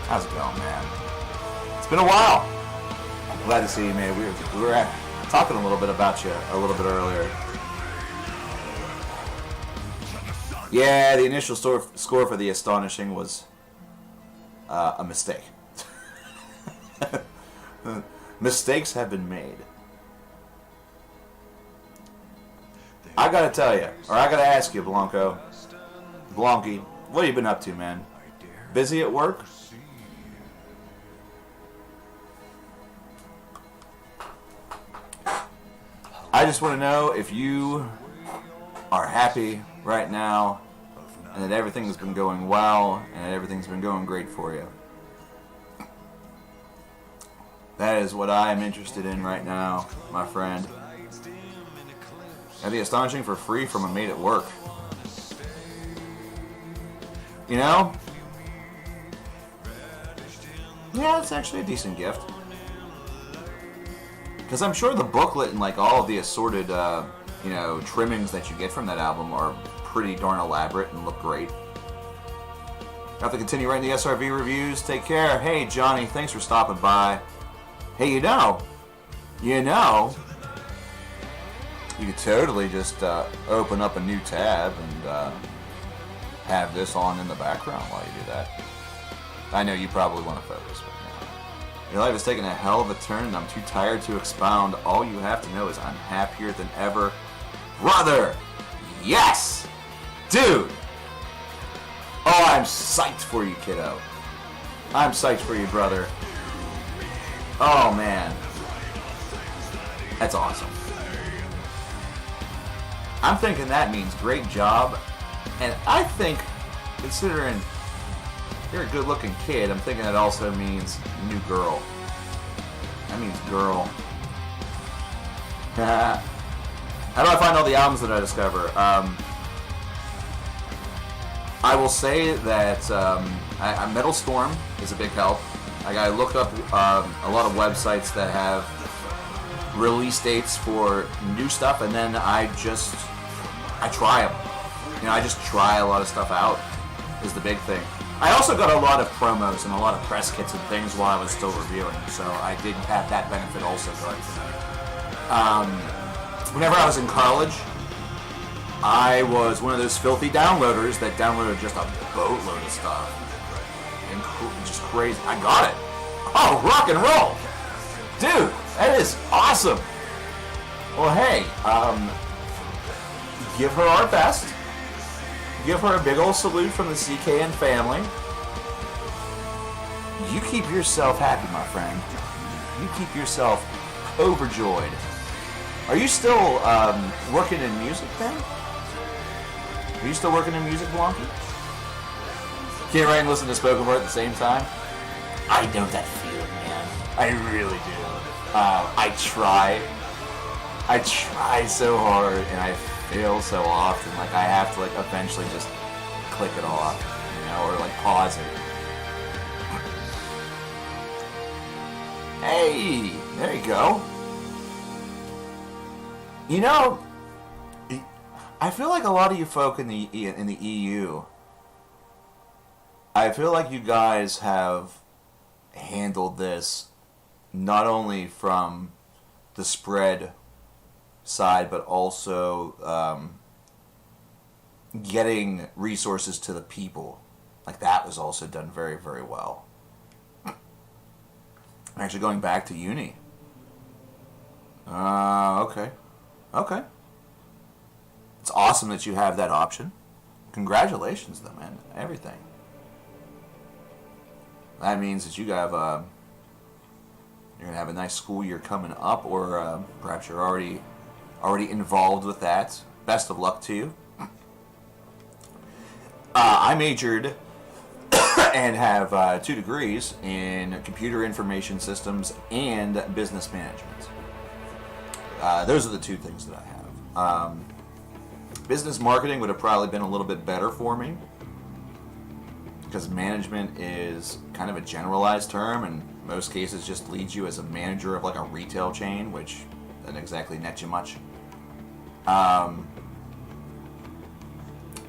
[SPEAKER 1] How's it going, man? It's been a while. I'm glad to see you, man. We were talking a little bit about you a little bit earlier. Yeah, the initial score for The Astonishing was a mistake. Mistakes have been made. I gotta tell you, or I gotta ask you, Blanco, Blanky, what have you been up to, man? Busy at work? I just want to know if you are happy right now and that everything has been going well and that everything's been going great for you. That is what I am interested in right now, my friend. And The Astonishing for free from a mate at work. You know? Yeah, it's actually a decent gift. Because I'm sure the booklet and like all of the assorted, you know, trimmings that you get from that album are pretty darn elaborate and look great. Have to continue writing the SRV reviews. Take care. Hey, Johnny, thanks for stopping by. Hey, you could totally just open up a new tab and have this on in the background while you do that. I know you probably want to focus, but no. Your life is taking a hell of a turn, and I'm too tired to expound. All you have to know is I'm happier than ever. Brother! Yes! Dude! Oh, I'm psyched for you, kiddo. I'm psyched for you, brother. Oh, man. That's awesome. I'm thinking that means great job. And I think, considering you're a good-looking kid, I'm thinking it also means new girl. That means girl. How do I find all the albums that I discover? I will say that Metal Storm is a big help. I look up a lot of websites that have release dates for new stuff, and then I try them. You know, I just try a lot of stuff out is the big thing. I also got a lot of promos and a lot of press kits and things while I was still reviewing, so I did have that benefit also going for me. Whenever I was in college, I was one of those filthy downloaders that downloaded just a boatload of stuff. And just crazy. I got it. Oh, rock and roll! Dude, that is awesome! Well, hey, give her our best. Give her a big old salute from the CKN family. You keep yourself happy, my friend. You keep yourself overjoyed. Are you still working in music, then? Are you still working in music, Blonky? Can't write and listen to spoken word at the same time? I know that feeling, man. I really do. I try so hard, and I fail so often. Like, I have to, like, eventually just click it off, you know, or, like, pause it. Hey, there you go. You know, I feel like a lot of you folk in the EU, I feel like you guys have handled this not only from the spread side, but also getting resources to the people. Like, that was also done very, very well. Actually, going back to uni. Okay. It's awesome that you have that option. Congratulations, though, man. Everything. That means that you have you're gonna have a nice school year coming up, or perhaps you're already involved with that. Best of luck to you. I majored and have 2 degrees in computer information systems and business management. Those are the 2 things that I have. Business marketing would have probably been a little bit better for me, because management is kind of a generalized term, and most cases just leads you as a manager of like a retail chain, which doesn't exactly net you much.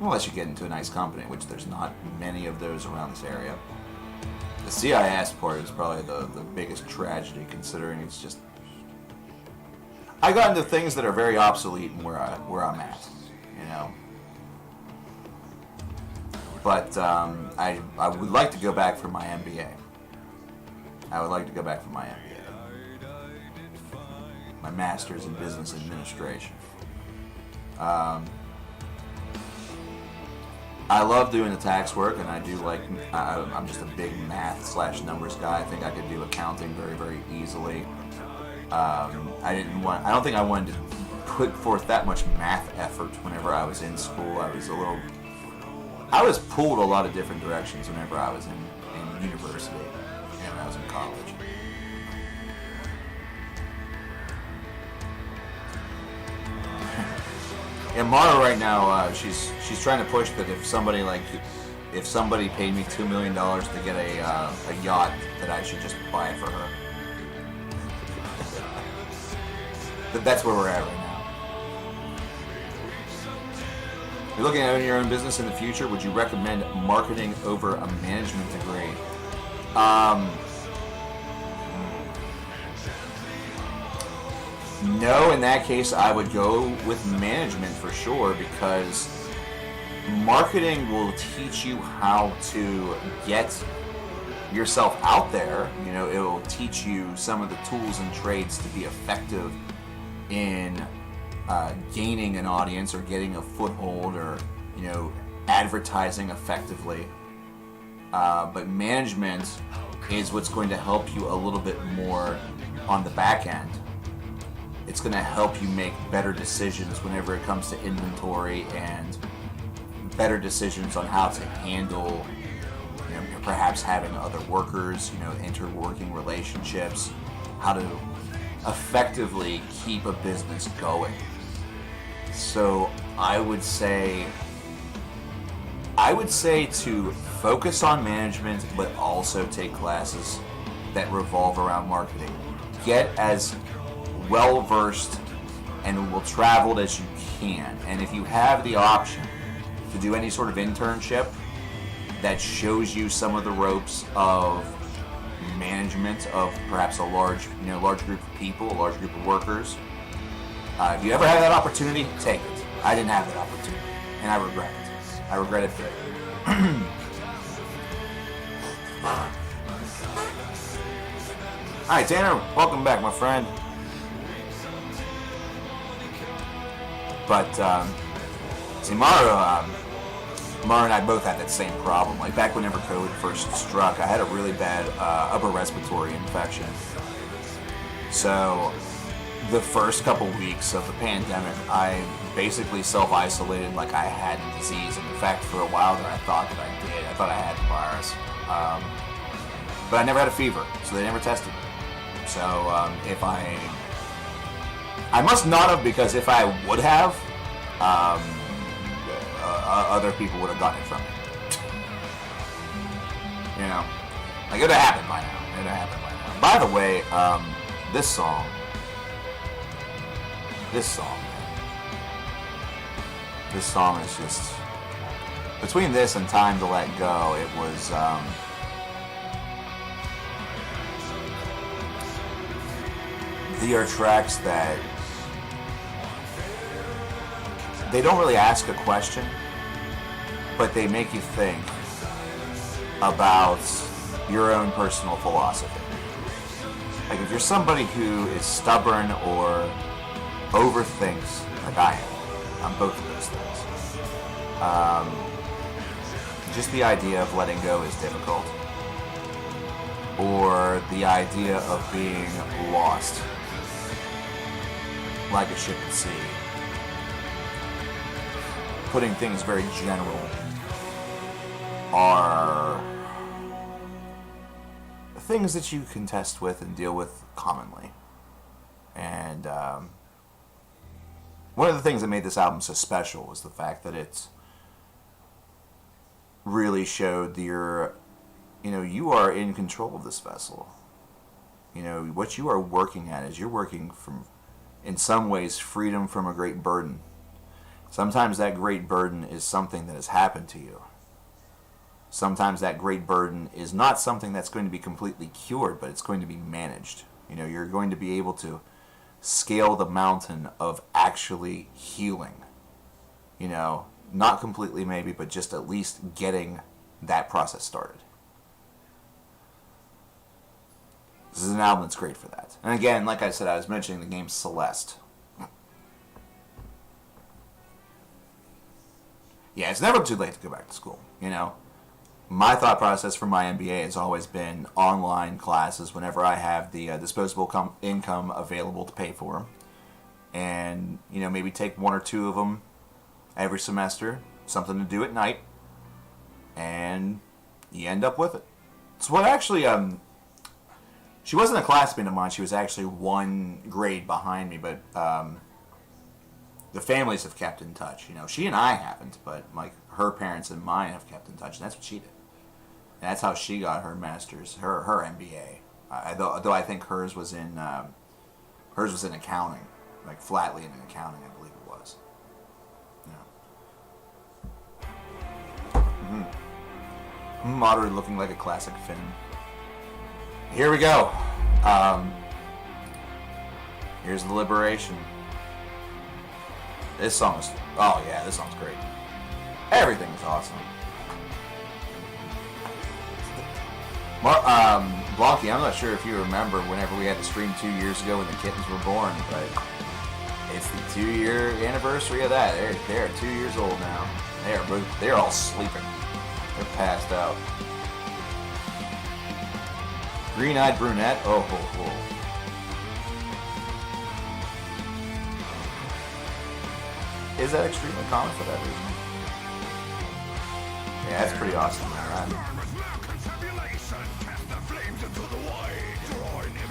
[SPEAKER 1] Unless you get into a nice company, which there's not many of those around this area. The CIS part is probably the biggest tragedy, considering it's just... I got into things that are very obsolete and where I'm at, you know. But I would like to go back for my MBA. My Master's in Business Administration. I love doing the tax work, and I do like, I'm just a big math/numbers guy. I think I could do accounting very, very easily. I don't think I wanted to put forth that much math effort whenever I was in school. I was pulled a lot of different directions whenever I was in university and when I was in college. And Mara right now, she's trying to push that if somebody paid me $2 million to get a yacht, that I should just buy it for her. But that's where we're at right now. You're looking at owning your own business in the future. Would you recommend marketing over a management degree? No, in that case, I would go with management for sure, because marketing will teach you how to get yourself out there. You know, it will teach you some of the tools and trades to be effective in gaining an audience or getting a foothold, or, you know, advertising effectively. But management is what's going to help you a little bit more on the back end. It's going to help you make better decisions whenever it comes to inventory, and better decisions on how to handle, you know, perhaps having other workers, you know, interworking relationships, how to effectively keep a business going. So I would say to focus on management, but also take classes that revolve around marketing. Get as well versed and well traveled as you can, and if you have the option to do any sort of internship that shows you some of the ropes of management of perhaps a large group of people, a large group of workers, if you ever have that opportunity, take it. I didn't have that opportunity, and I regret it. I regret it greatly. Alright, Tanner, welcome back, my friend. But, see, Mara and I both had that same problem. Like, back whenever COVID first struck, I had a really bad upper respiratory infection. So, the first couple weeks of the pandemic, I basically self-isolated like I had a disease. And in fact, for a while there, I thought that I did. I thought I had the virus. But I never had a fever, so they never tested me. So, if I must not have, because if I would have, other people would have gotten it from me. You know, like, it would have happened by now. By the way, this song, is just, between this and Time to Let Go, it was, they are tracks that they don't really ask a question, but they make you think about your own personal philosophy. Like, if you're somebody who is stubborn or overthinks, like I am, I'm both of those things. Just the idea of letting go is difficult. Or the idea of being lost, like a ship at sea. Putting things very general are things that you contest with and deal with commonly. And one of the things that made this album so special was the fact that it really showed you are in control of this vessel. You know, what you are working at is you're working from, in some ways, freedom from a great burden. Sometimes that great burden is something that has happened to you. Sometimes that great burden is not something that's going to be completely cured, but it's going to be managed. You know, you're going to be able to scale the mountain of actually healing. You know, not completely maybe, but just at least getting that process started. This is an album that's great for that. And again, like I said, I was mentioning the game Celeste. Yeah, it's never too late to go back to school, you know. My thought process for my MBA has always been online classes whenever I have the disposable income available to pay for them. And, you know, maybe take one or two of them every semester, something to do at night, and you end up with it. So what actually, she wasn't a classmate of mine, she was actually one grade behind me, but the families have kept in touch. You know, she and I haven't, but like her parents and mine have kept in touch, and that's what she did. And that's how she got her master's, her MBA. Though I think hers was in accounting, like flatly in accounting, I believe it was. You know. Moderate looking like a classic Finn. Here we go. Here's the Liberation. This song is... Oh yeah, this song's great. Everything's awesome. Blonky, I'm not sure if you remember whenever we had the stream 2 years ago when the Kittens were born, but it's the 2-year anniversary of that. They're 2 years old now. They're all sleeping. They're passed out. Green-eyed brunette. Oh, ho, ho. Is that extremely common for that reason? Yeah, that's pretty awesome, man.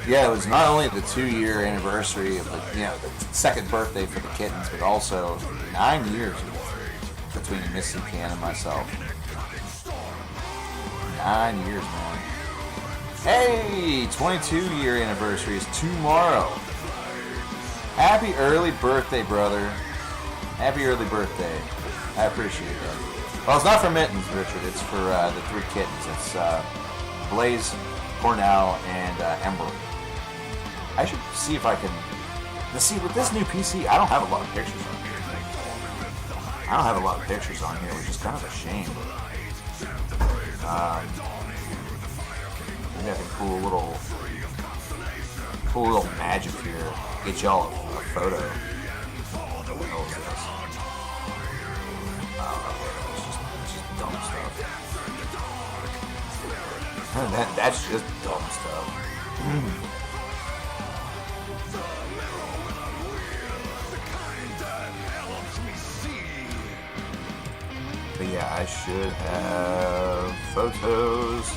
[SPEAKER 1] Yeah, it was not only the 2-year anniversary of the second birthday for the Kittens, but also 9 years between Miss CKN and myself. 9 years, man. Hey, 22-year anniversary is tomorrow. Happy early birthday, brother. Happy early birthday. I appreciate that. Well, it's not for Mittens, Richard. It's for the 3 kittens. It's Blaze, Cornell, and Ember. I should see if I can... Let's see, with this new PC, I don't have a lot of pictures on here. Which is kind of a shame. Maybe I can pull a little magic here. Get y'all a photo. What the hell is this? It's just dumb stuff. That's just dumb stuff. But yeah, I should have photos.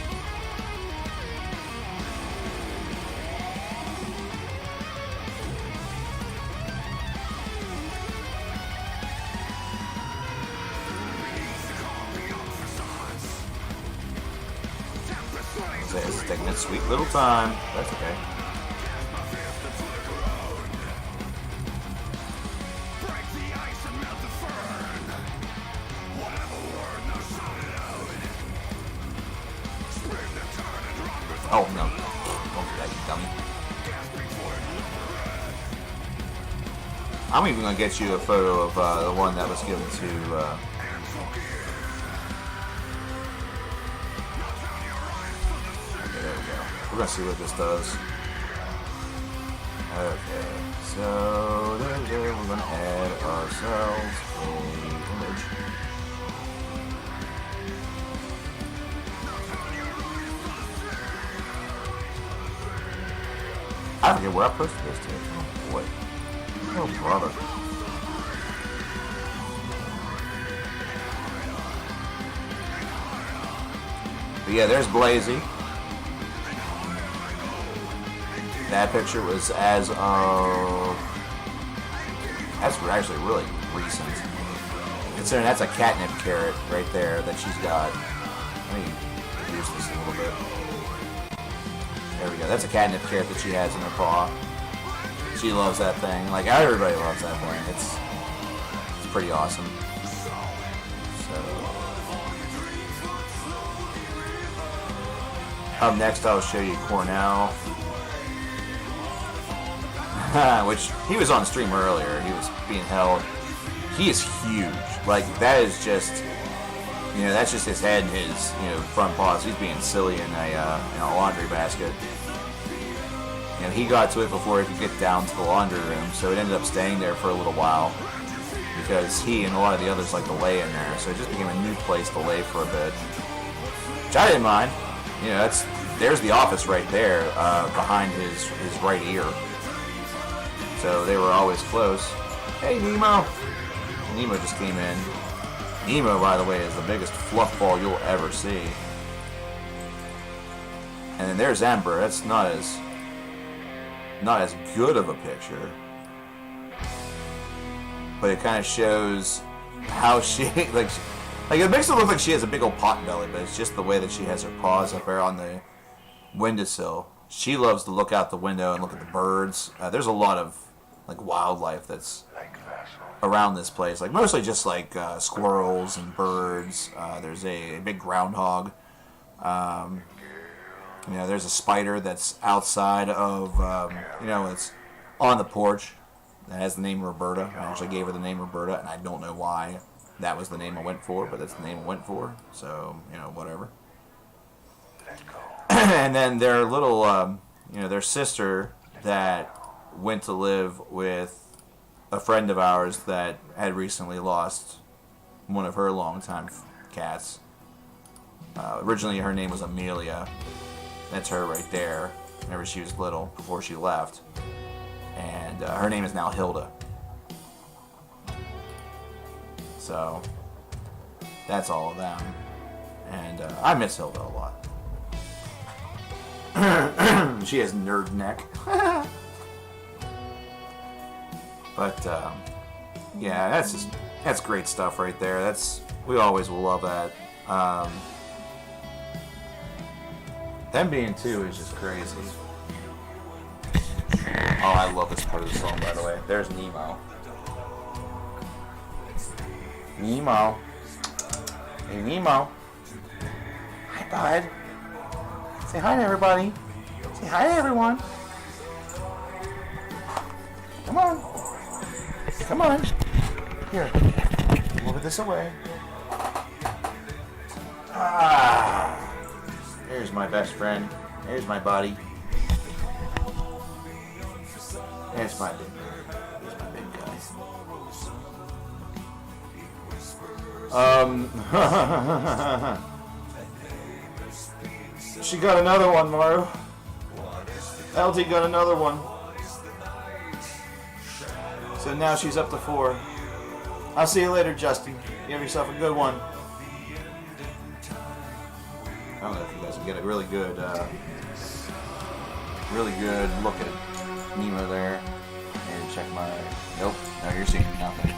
[SPEAKER 1] It's taking its sweet little time. That's okay. Oh no. Don't do that, you dummy. I'm even going to get you a photo of the one that was given to... Okay, there we go. We're going to see what this does. Okay, so there we go. We're going to add ourselves an image. I forget where I posted this to. Oh boy. Oh brother. But yeah, there's Blazy. That picture was as of... That's actually really recent. Considering that's a catnip carrot right there that she's got. Let me reduce this a little bit. There we go. That's a catnip carrot that she has in her paw. She loves that thing. Like, everybody loves that thing. It's pretty awesome. So, up next, I'll show you Cornell. Which, he was on stream earlier. He was being held. He is huge. Like, that is just... that's just his head and his, front paws. He's being silly in a laundry basket. He got to it before he could get down to the laundry room, so it ended up staying there for a little while because he and a lot of the others like to lay in there, so it just became a new place to lay for a bit. Which I didn't mind. There's the office right there behind his right ear. So they were always close. Hey, Nemo! Nemo just came in. Nemo, by the way, is the biggest fluff ball you'll ever see. And then there's Ember. That's not as good of a picture, but it kind of shows how she like it makes it look like she has a big old pot belly, but it's just the way that she has her paws up there on the windowsill. She loves to look out the window and look at the birds. There's a lot of wildlife that's around this place, mostly just squirrels and birds. There's a big groundhog You know, there's a spider that's outside of, you know, it's on the porch that has the name Roberta. I actually gave her the name Roberta, and I don't know why that was the name I went for, but that's the name I went for. So, you know, whatever. And then their little, you know, their sister that went to live with a friend of ours that had recently lost one of her longtime cats. Originally, her name was Amelia. That's her right there. Whenever she was little, before she left. And her name is now Hilda. So, that's all of them. And I miss Hilda a lot. She has nerd neck. But, yeah, that's great stuff right there. We always will love that. Them being two is just crazy. Oh, I love this part of the song, by the way. There's Nemo. Nemo. Hey, Nemo. Hi, bud. Say hi to everybody. Say hi to everyone. Come on. Come on. Here. Move this away. There's my best friend. There's my buddy. That's my big guy. He's my big guy. She got another one, Maru. LT got another one. So now she's up to 4. I'll see you later, Justin. You have yourself a good one. I don't know if you guys can get a really good look at Nemo there. And check my... Nope. No, you're seeing nothing.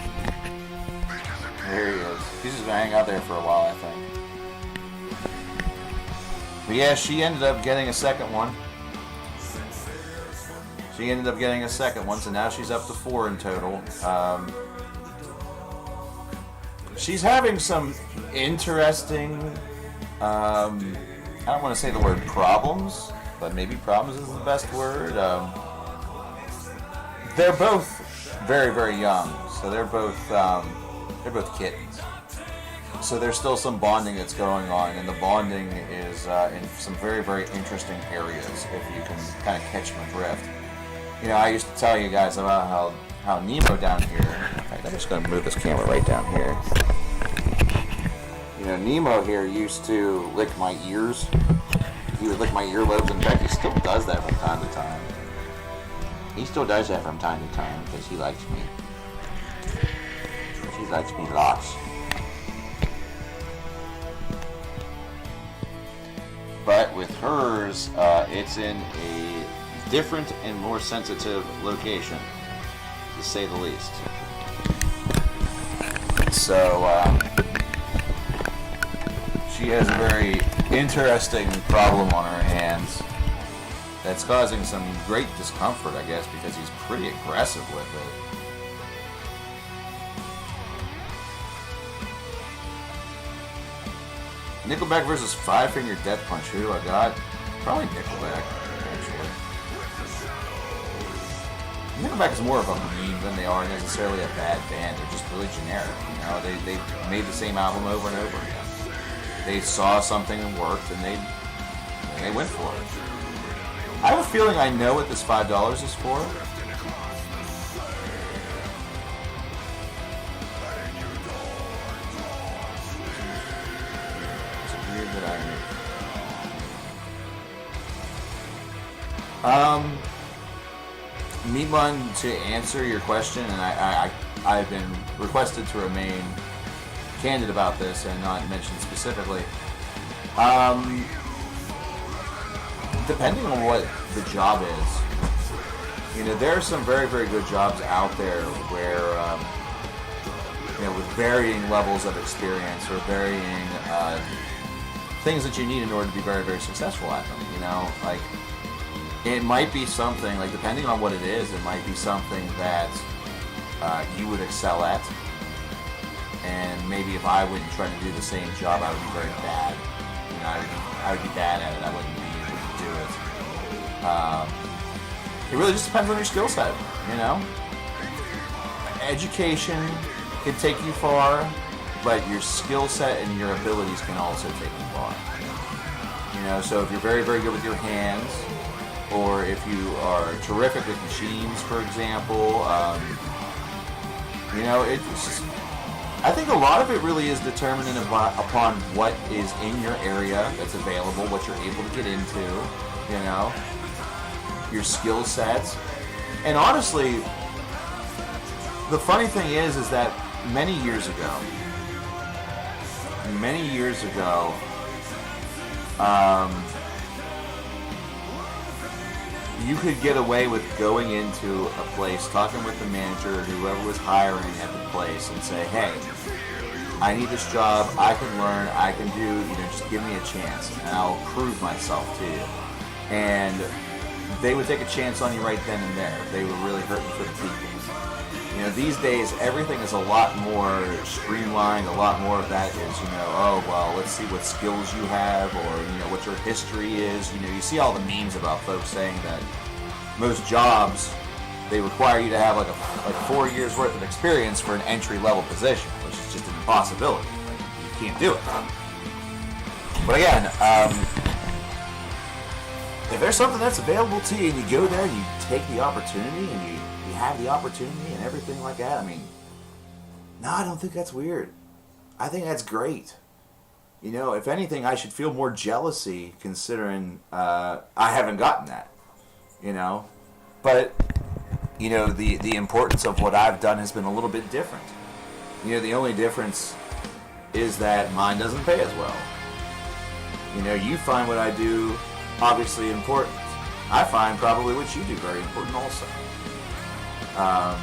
[SPEAKER 1] There he is. He's just gonna hang out there for a while, I think. But yeah, she ended up getting a second one. She ended up getting a second one, so now she's up to 4 in total. She's having some interesting... I don't want to say the word problems, but maybe problems is the best word. They're both very, very young, so they're both kittens. So there's still some bonding that's going on, and the bonding is in some very, very interesting areas, if you can kind of catch my drift. You know, I used to tell you guys about how Nemo down here, in fact, I'm just going to move this camera right down here. You know, Nemo here used to lick my ears. He would lick my earlobes. In fact, he still does that from time to time. He still does that from time to time because he likes me. She likes me lots. But with hers, it's in a different and more sensitive location, to say the least. So, she has a very interesting problem on her hands that's causing some great discomfort, I guess, because he's pretty aggressive with it. Nickelback versus Five Finger Death Punch. Who do I got? Probably Nickelback, actually. Nickelback is more of a meme than they are necessarily a bad band. They're just really generic, you know. They made the same album over and over again. They saw something that worked, and they went for it. I have a feeling I know what this $5 is for. It's weird that Meatman, to answer your question, and I've been requested to remain candid about this and not mention specifically. Depending on what the job is, you know, there are some very, very good jobs out there where, you know, with varying levels of experience or varying things that you need in order to be very, very successful at them. You know, like it might be something like, depending on what it is, it might be something that you would excel at. And maybe if I wouldn't try to do the same job, I would be very bad. you know, I would be bad at it. I wouldn't be able to do it. It really just depends on your skill set, you know? Education can take you far, but your skill set and your abilities can also take you far. You know, so if you're very, very good with your hands, or if you are terrific with machines, for example, you know, it's just, I think a lot of it really is determined upon what is in your area that's available, what you're able to get into, you know, your skill sets. And honestly, the funny thing is that many years ago, you could get away with going into a place, talking with the manager or whoever was hiring at the place and say, hey, I need this job, I can learn, I can do, you know, just give me a chance and I'll prove myself to you. And they would take a chance on you right then and there. They were really hurting for the people. You know, these days everything is a lot more streamlined, a lot more of that is, you know, oh, well, let's see what skills you have or, you know, what your history is. You know, you see all the memes about folks saying that most jobs, they require you to have like 4 years worth of experience for an entry-level position, which is just an impossibility. Like, you can't do it. But again, if there's something that's available to you and you go there and you take the opportunity and you have the opportunity and everything like that, I mean, no, I don't think that's weird. I think that's great. You know, if anything, I should feel more jealousy considering I haven't gotten that. You know, but you know, the importance of what I've done has been a little bit different. You know, the only difference is that mine doesn't pay as well. You know, you find what I do obviously important. I find probably what you do very important also. Now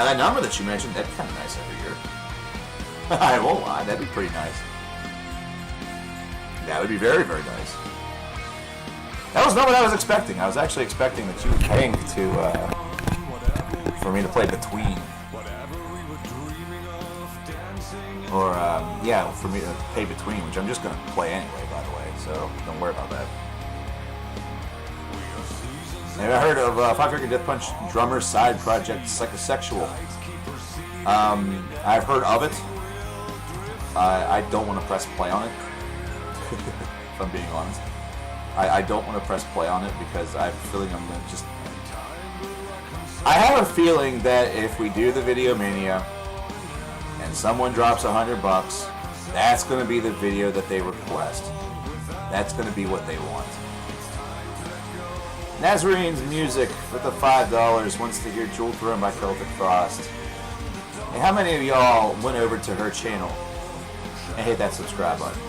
[SPEAKER 1] that number that you mentioned, that'd be kind of nice every year. I won't lie, that'd be pretty nice. That would be very, very nice. That was not what I was expecting. I was actually expecting that you were paying for me to play Between. Or, yeah, for me to pay Between, which I'm just going to play anyway, by the way, so don't worry about that. And I heard of Five Finger Death Punch drummer's side project, Psychosexual. I've heard of it. I don't want to press play on it, if I'm being honest. I don't want to press play on it because I have a feeling I'm going to just... I have a feeling that if we do the Video Mania and someone drops $100, that's going to be the video that they request. That's going to be what they want. Nazarene's Music with the $5 wants to hear Jewel Throne by Celtic Frost. Hey, how many of y'all went over to her channel and hit that subscribe button?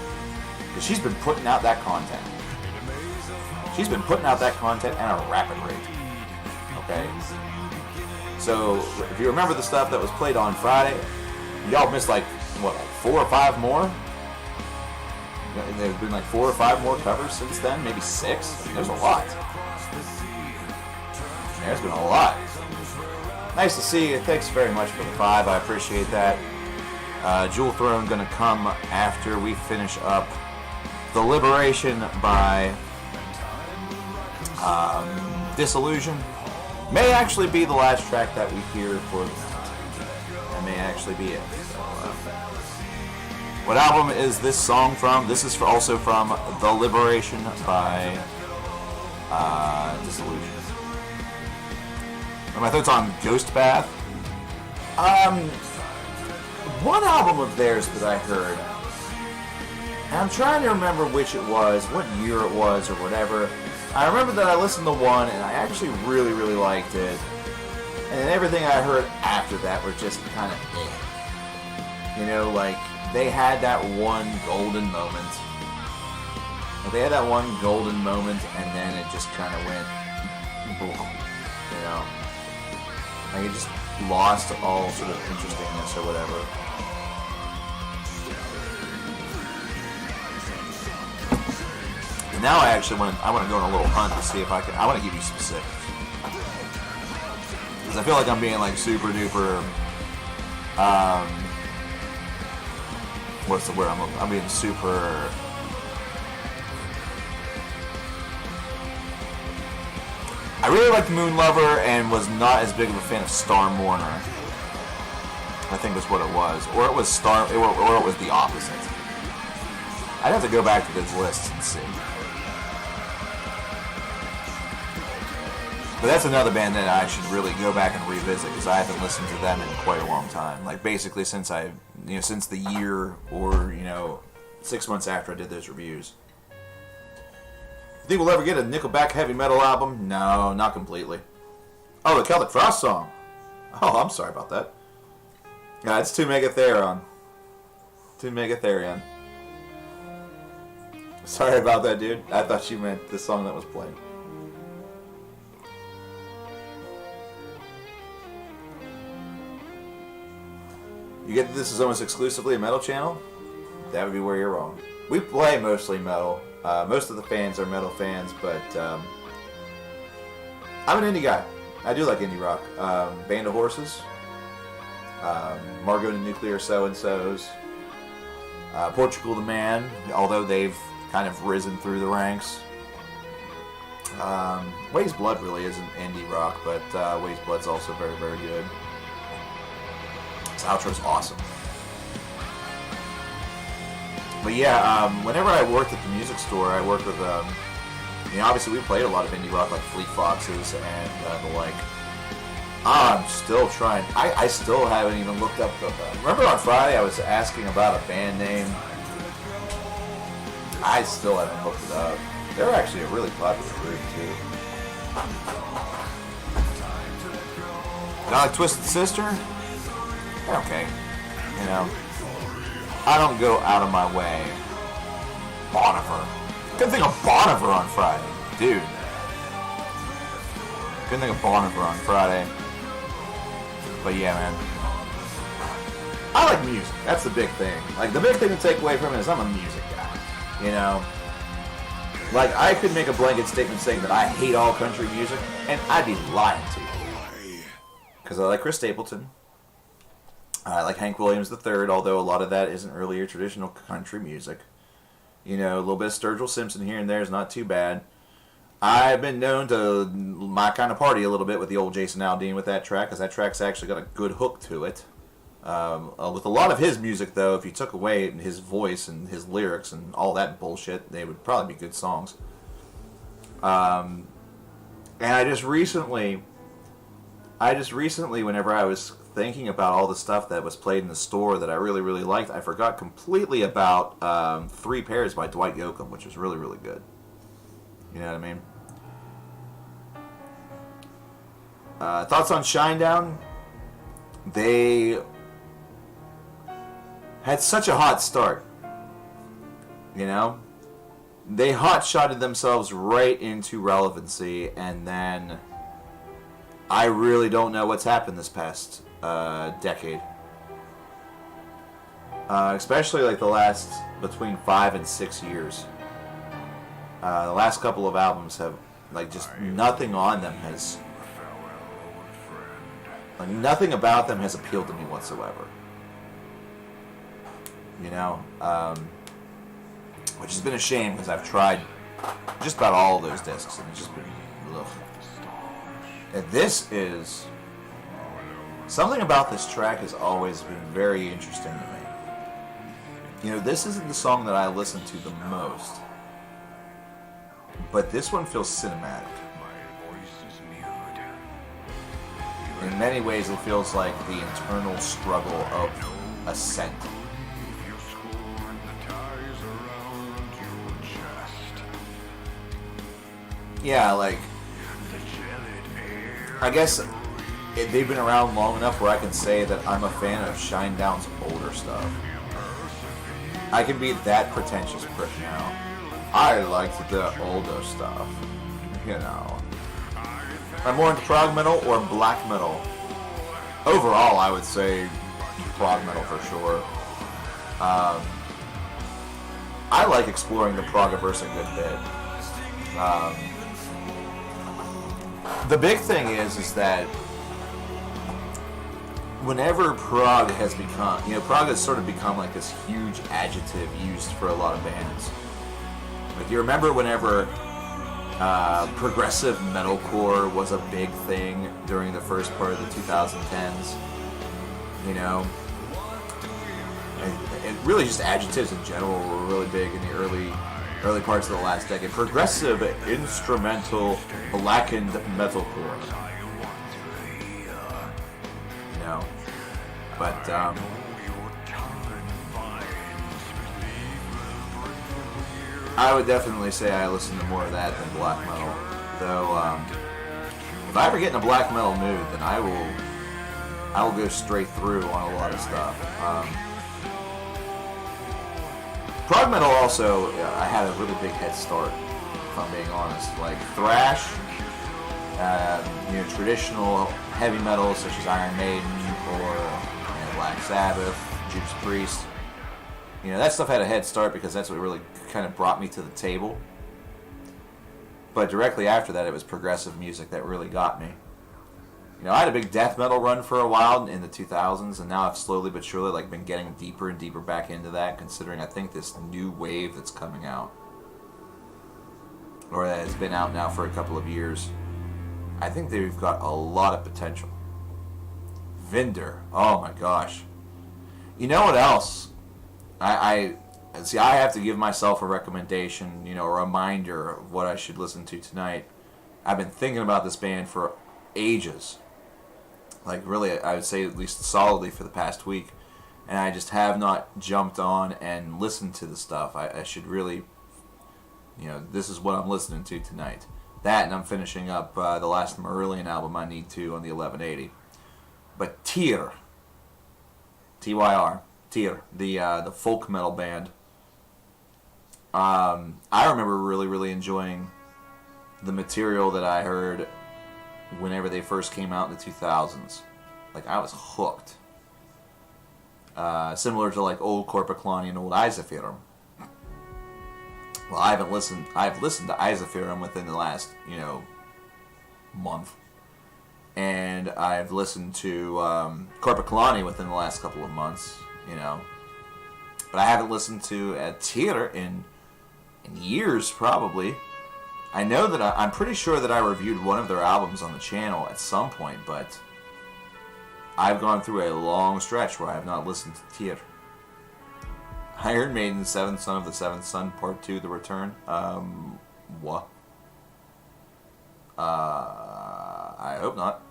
[SPEAKER 1] Because she's been putting out that content. She's been putting out that content at a rapid rate. Okay? So, if you remember the stuff that was played on Friday, y'all missed like, what, 4 or 5 more? There's been like 4 or 5 more covers since then, maybe 6. There's a lot. There's been a lot. Nice to see you. Thanks very much for the 5. I appreciate that. Jewel Throne gonna come after we finish up The Liberation by Disillusion. May actually be the last track that we hear for the night. That may actually be it. So, what album is this song from? This is also from The Liberation by Disillusion. My thoughts on Ghost Bath. One album of theirs that I heard, and I'm trying to remember which it was, what year it was, or whatever. I remember that I listened to one, and I actually really, really liked it. And everything I heard after that were just kind of You know, like, they had that one golden moment. They had that one golden moment, and then it just kind of went, you know. Like, it just lost all sort of interestingness or whatever. And now I actually want to go on a little hunt to see if I can. I want to give you specifics. Because I feel like I'm being like super duper what's the word? I'm being super. I really liked Moon Lover and was not as big of a fan of Star Mourner. I think that's what it was, or it was or it was the opposite. I'd have to go back to those lists and see. But that's another band that I should really go back and revisit because I haven't listened to them in quite a long time. Like basically since since the year or 6 months after I did those reviews. Think we'll ever get a Nickelback heavy metal album? No, not completely. Oh, the Celtic Frost song. Oh, I'm sorry about that. Yeah, it's 2 Megatherion. 2 Megatherion. Sorry about that, dude. I thought you meant the song that was playing. You get that this is almost exclusively a metal channel? That would be where you're wrong. We play mostly metal. Most of the fans are metal fans, but I'm an indie guy. I do like indie rock. Band of Horses, Margot and the Nuclear So-and-So's, Portugal the Man, although they've kind of risen through the ranks. Wade's Blood really isn't indie rock, but Wade's Blood's also very, very good. This outro's awesome. But yeah, whenever I worked at the music store, I worked with, obviously we played a lot of indie rock like Fleet Foxes and the like. I'm still trying. I still haven't even looked up the... remember on Friday I was asking about a band name? I still haven't looked it up. They're actually a really popular group too. Not like Twisted Sister? They're okay. I don't go out of my way. Bonifer. Couldn't think of Bonifer on Friday. Dude. Couldn't think of Bonifer on Friday. But yeah, man. I like music. That's the big thing. Like, the big thing to take away from it is I'm a music guy. Like, I could make a blanket statement saying that I hate all country music, and I'd be lying to you. Because I like Chris Stapleton. I like Hank Williams III, although a lot of that isn't really your traditional country music. A little bit of Sturgill Simpson here and there is not too bad. I've been known to my kind of party a little bit with the old Jason Aldean with that track, because that track's actually got a good hook to it. With a lot of his music, though, if you took away his voice and his lyrics and all that bullshit, they would probably be good songs. And I just recently, whenever I was thinking about all the stuff that was played in the store that I really, really liked, I forgot completely about 3 Pairs by Dwight Yoakam, which was really, really good. You know what I mean? Thoughts on Shinedown? They had such a hot start. They hot-shotted themselves right into relevancy, and then I really don't know what's happened this past decade. Especially like the last between 5 and 6 years. The last couple of albums have, like, just nothing on them has, like, nothing about them has appealed to me whatsoever. Which has been a shame because I've tried just about all of those discs and it's just been, ugh. And this is, something about this track has always been very interesting to me. This isn't the song that I listen to the most. But this one feels cinematic. In many ways, it feels like the internal struggle of ascent. Yeah, like, I guess they've been around long enough where I can say that I'm a fan of Shinedown's older stuff. I can be that pretentious prick now. I liked the older stuff, I'm more into prog metal or black metal. Overall, I would say prog metal for sure. I like exploring the Progiverse a good bit. The big thing is that whenever prog has become, prog has sort of become like this huge adjective used for a lot of bands. Like, you remember whenever progressive metalcore was a big thing during the first part of the 2010s, and really just adjectives in general were really big in the early parts of the last decade. Progressive instrumental blackened metalcore. But I would definitely say I listen to more of that than black metal. Though, if I ever get in a black metal mood, then I will go straight through on a lot of stuff. Prog metal also, I had a really big head start, if I'm being honest. Like thrash, traditional heavy metal such as Iron Maiden or Black Sabbath, Judas Priest. That stuff had a head start because that's what really kind of brought me to the table. But directly after that, it was progressive music that really got me. I had a big death metal run for a while in the 2000s, and now I've slowly but surely been getting deeper and deeper back into that, considering I think this new wave that's coming out, or that has been out now for a couple of years, I think they've got a lot of potential. Vinder, oh my gosh. You know what else? I have to give myself a recommendation, a reminder of what I should listen to tonight. I've been thinking about this band for ages. Really, I would say at least solidly for the past week. And I just have not jumped on and listened to the stuff. I should really, this is what I'm listening to tonight. That, and I'm finishing up the last Marillion album I need to on the 1180. But Tyr, Tyr, Tyr, the folk metal band. I remember really, really enjoying the material that I heard whenever they first came out in the 2000s. I was hooked. Similar to old Corpiclani and old Isophyrum. Well, I've listened to Isophyrum within the last, month. And I've listened to Corpiclani within the last couple of months, But I haven't listened to Tyr in years, probably. I know that I'm pretty sure that I reviewed one of their albums on the channel at some point, but I've gone through a long stretch where I have not listened to Tyr. Iron Maiden, Seventh Son of the Seventh Son, Part 2, The Return. What? I hope not.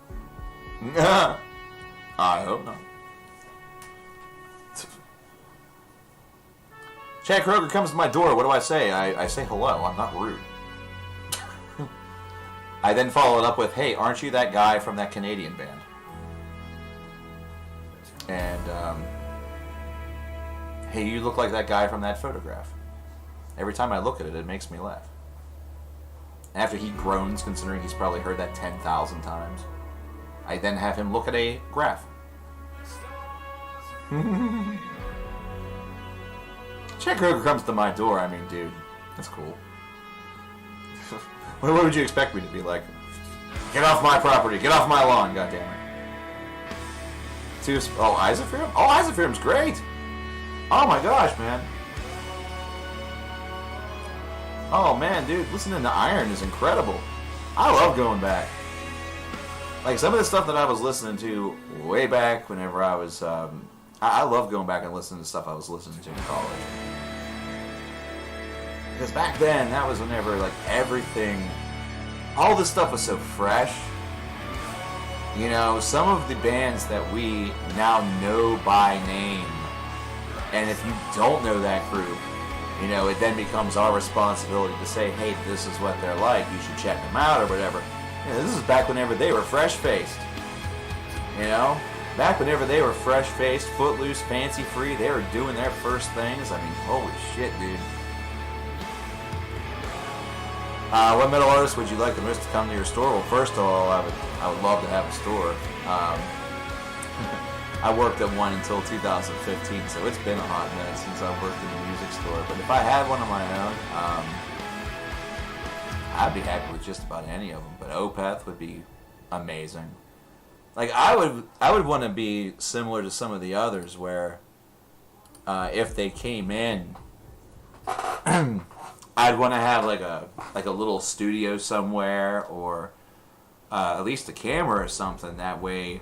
[SPEAKER 1] I hope not. Chad Kroger comes to my door. What do I say? I say hello. I'm not rude. I then follow it up with, hey, aren't you that guy from that Canadian band? And, hey, you look like that guy from that photograph. Every time I look at it, it makes me laugh. After he groans, considering he's probably heard that 10,000 times, I then have him look at a graph. Chad Kroger comes to my door. I mean, dude, that's cool. What would you expect me to be like? Get off my property. Get off my lawn, goddammit. Oh, Isophyrum? Oh, Isophyrim's great. Oh my gosh, man. Oh man, dude, listening to Iron is incredible. I love going back. Some of the stuff that I was listening to way back whenever I was, I love going back and listening to stuff I was listening to in college. Because back then, that was whenever, everything, all this stuff was so fresh. Some of the bands that we now know by name, and if you don't know that group, it then becomes our responsibility to say, hey, this is what they're like, you should check them out or whatever. This is back whenever they were fresh-faced. Back whenever they were fresh-faced, footloose, fancy-free, they were doing their first things. I mean, holy shit, dude. What metal artist would you like the most to come to your store? Well, first of all, I would love to have a store. I worked at one until 2015, so it's been a hot minute since I've worked in a music store. But if I had one of my own, I'd be happy with just about any of them. But Opeth would be amazing. like I would want to be similar to some of the others where if they came in, I'd want to have like a little studio somewhere, or at least a camera or something. That way,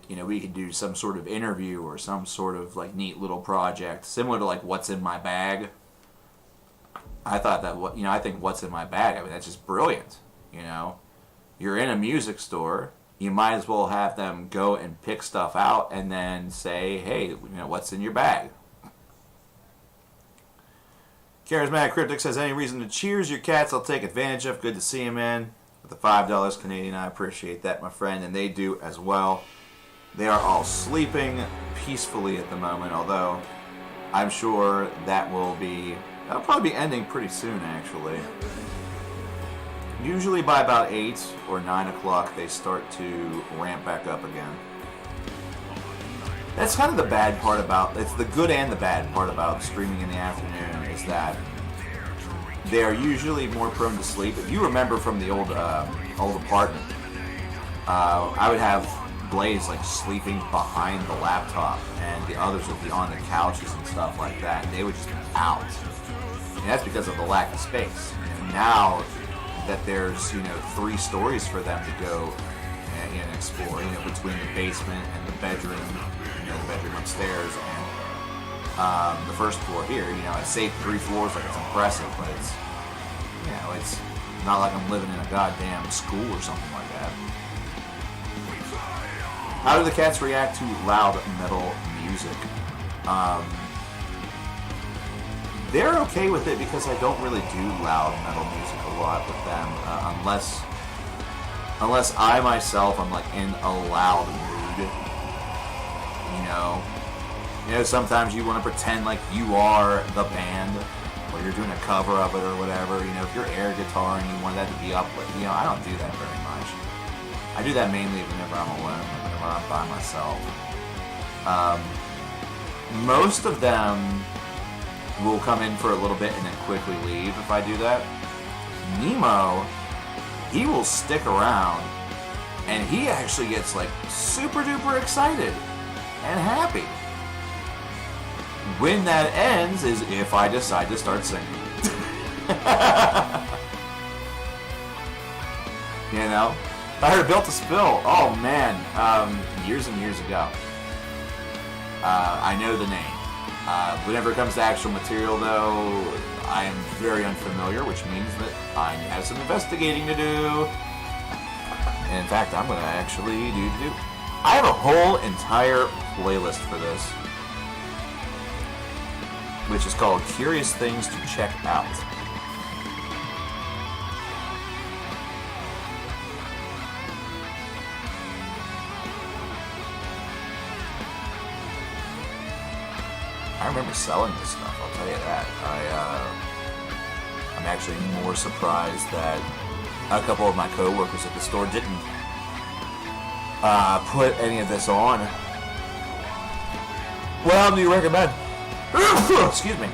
[SPEAKER 1] we could do some sort of interview or some sort of like neat little project similar to like What's in My Bag. I thought that I think What's in My Bag, I mean, that's just brilliant. You're in a music store, you might as well have them go and pick stuff out and then say, hey, what's in your bag? Charismatic Cryptic says, any reason to cheers your cats I'll take advantage of. Good to see you, man. With the $5 Canadian, I appreciate that, my friend, and they do as well. They are all sleeping peacefully at the moment, although I'm sure that'll probably be ending pretty soon, actually. Usually by about 8 or 9 o'clock, they start to ramp back up again. That's kind of the bad part about, it's the good and the bad part about streaming in the afternoon, is that they are usually more prone to sleep. If you remember from the old apartment, I would have Blaze like sleeping behind the laptop, and the others would be on the couches and stuff like that, and they would just be out. And that's because of the lack of space. Now that there's 3 stories for them to go and explore, between the basement and the bedroom, the bedroom upstairs and the first floor here. I say 3 floors like it's impressive, but it's it's not like I'm living in a goddamn school or something like that. How do the cats react to loud metal music? They're okay with it because I don't really do loud metal music a lot with them, unless I myself am like in a loud mood. Sometimes you want to pretend like you are the band, or you're doing a cover of it or whatever. If you're air guitar and you want that to be up, I don't do that very much. I do that mainly whenever I'm alone, whenever I'm by myself. Most of them will come in for a little bit and then quickly leave if I do that. Nemo, he will stick around, and he actually gets like super duper excited and happy. When that ends is if I decide to start singing. I heard Built to Spill. Oh man, years and years ago. I know the name. Whenever it comes to actual material, though, I am very unfamiliar, which means that I have some investigating to do. And in fact, I'm going to actually do. I have a whole entire playlist for this, which is called Curious Things to Check Out. I remember selling this stuff, I'll tell you that. I'm actually more surprised that a couple of my co-workers at the store didn't put any of this on. What album do you recommend? Excuse me.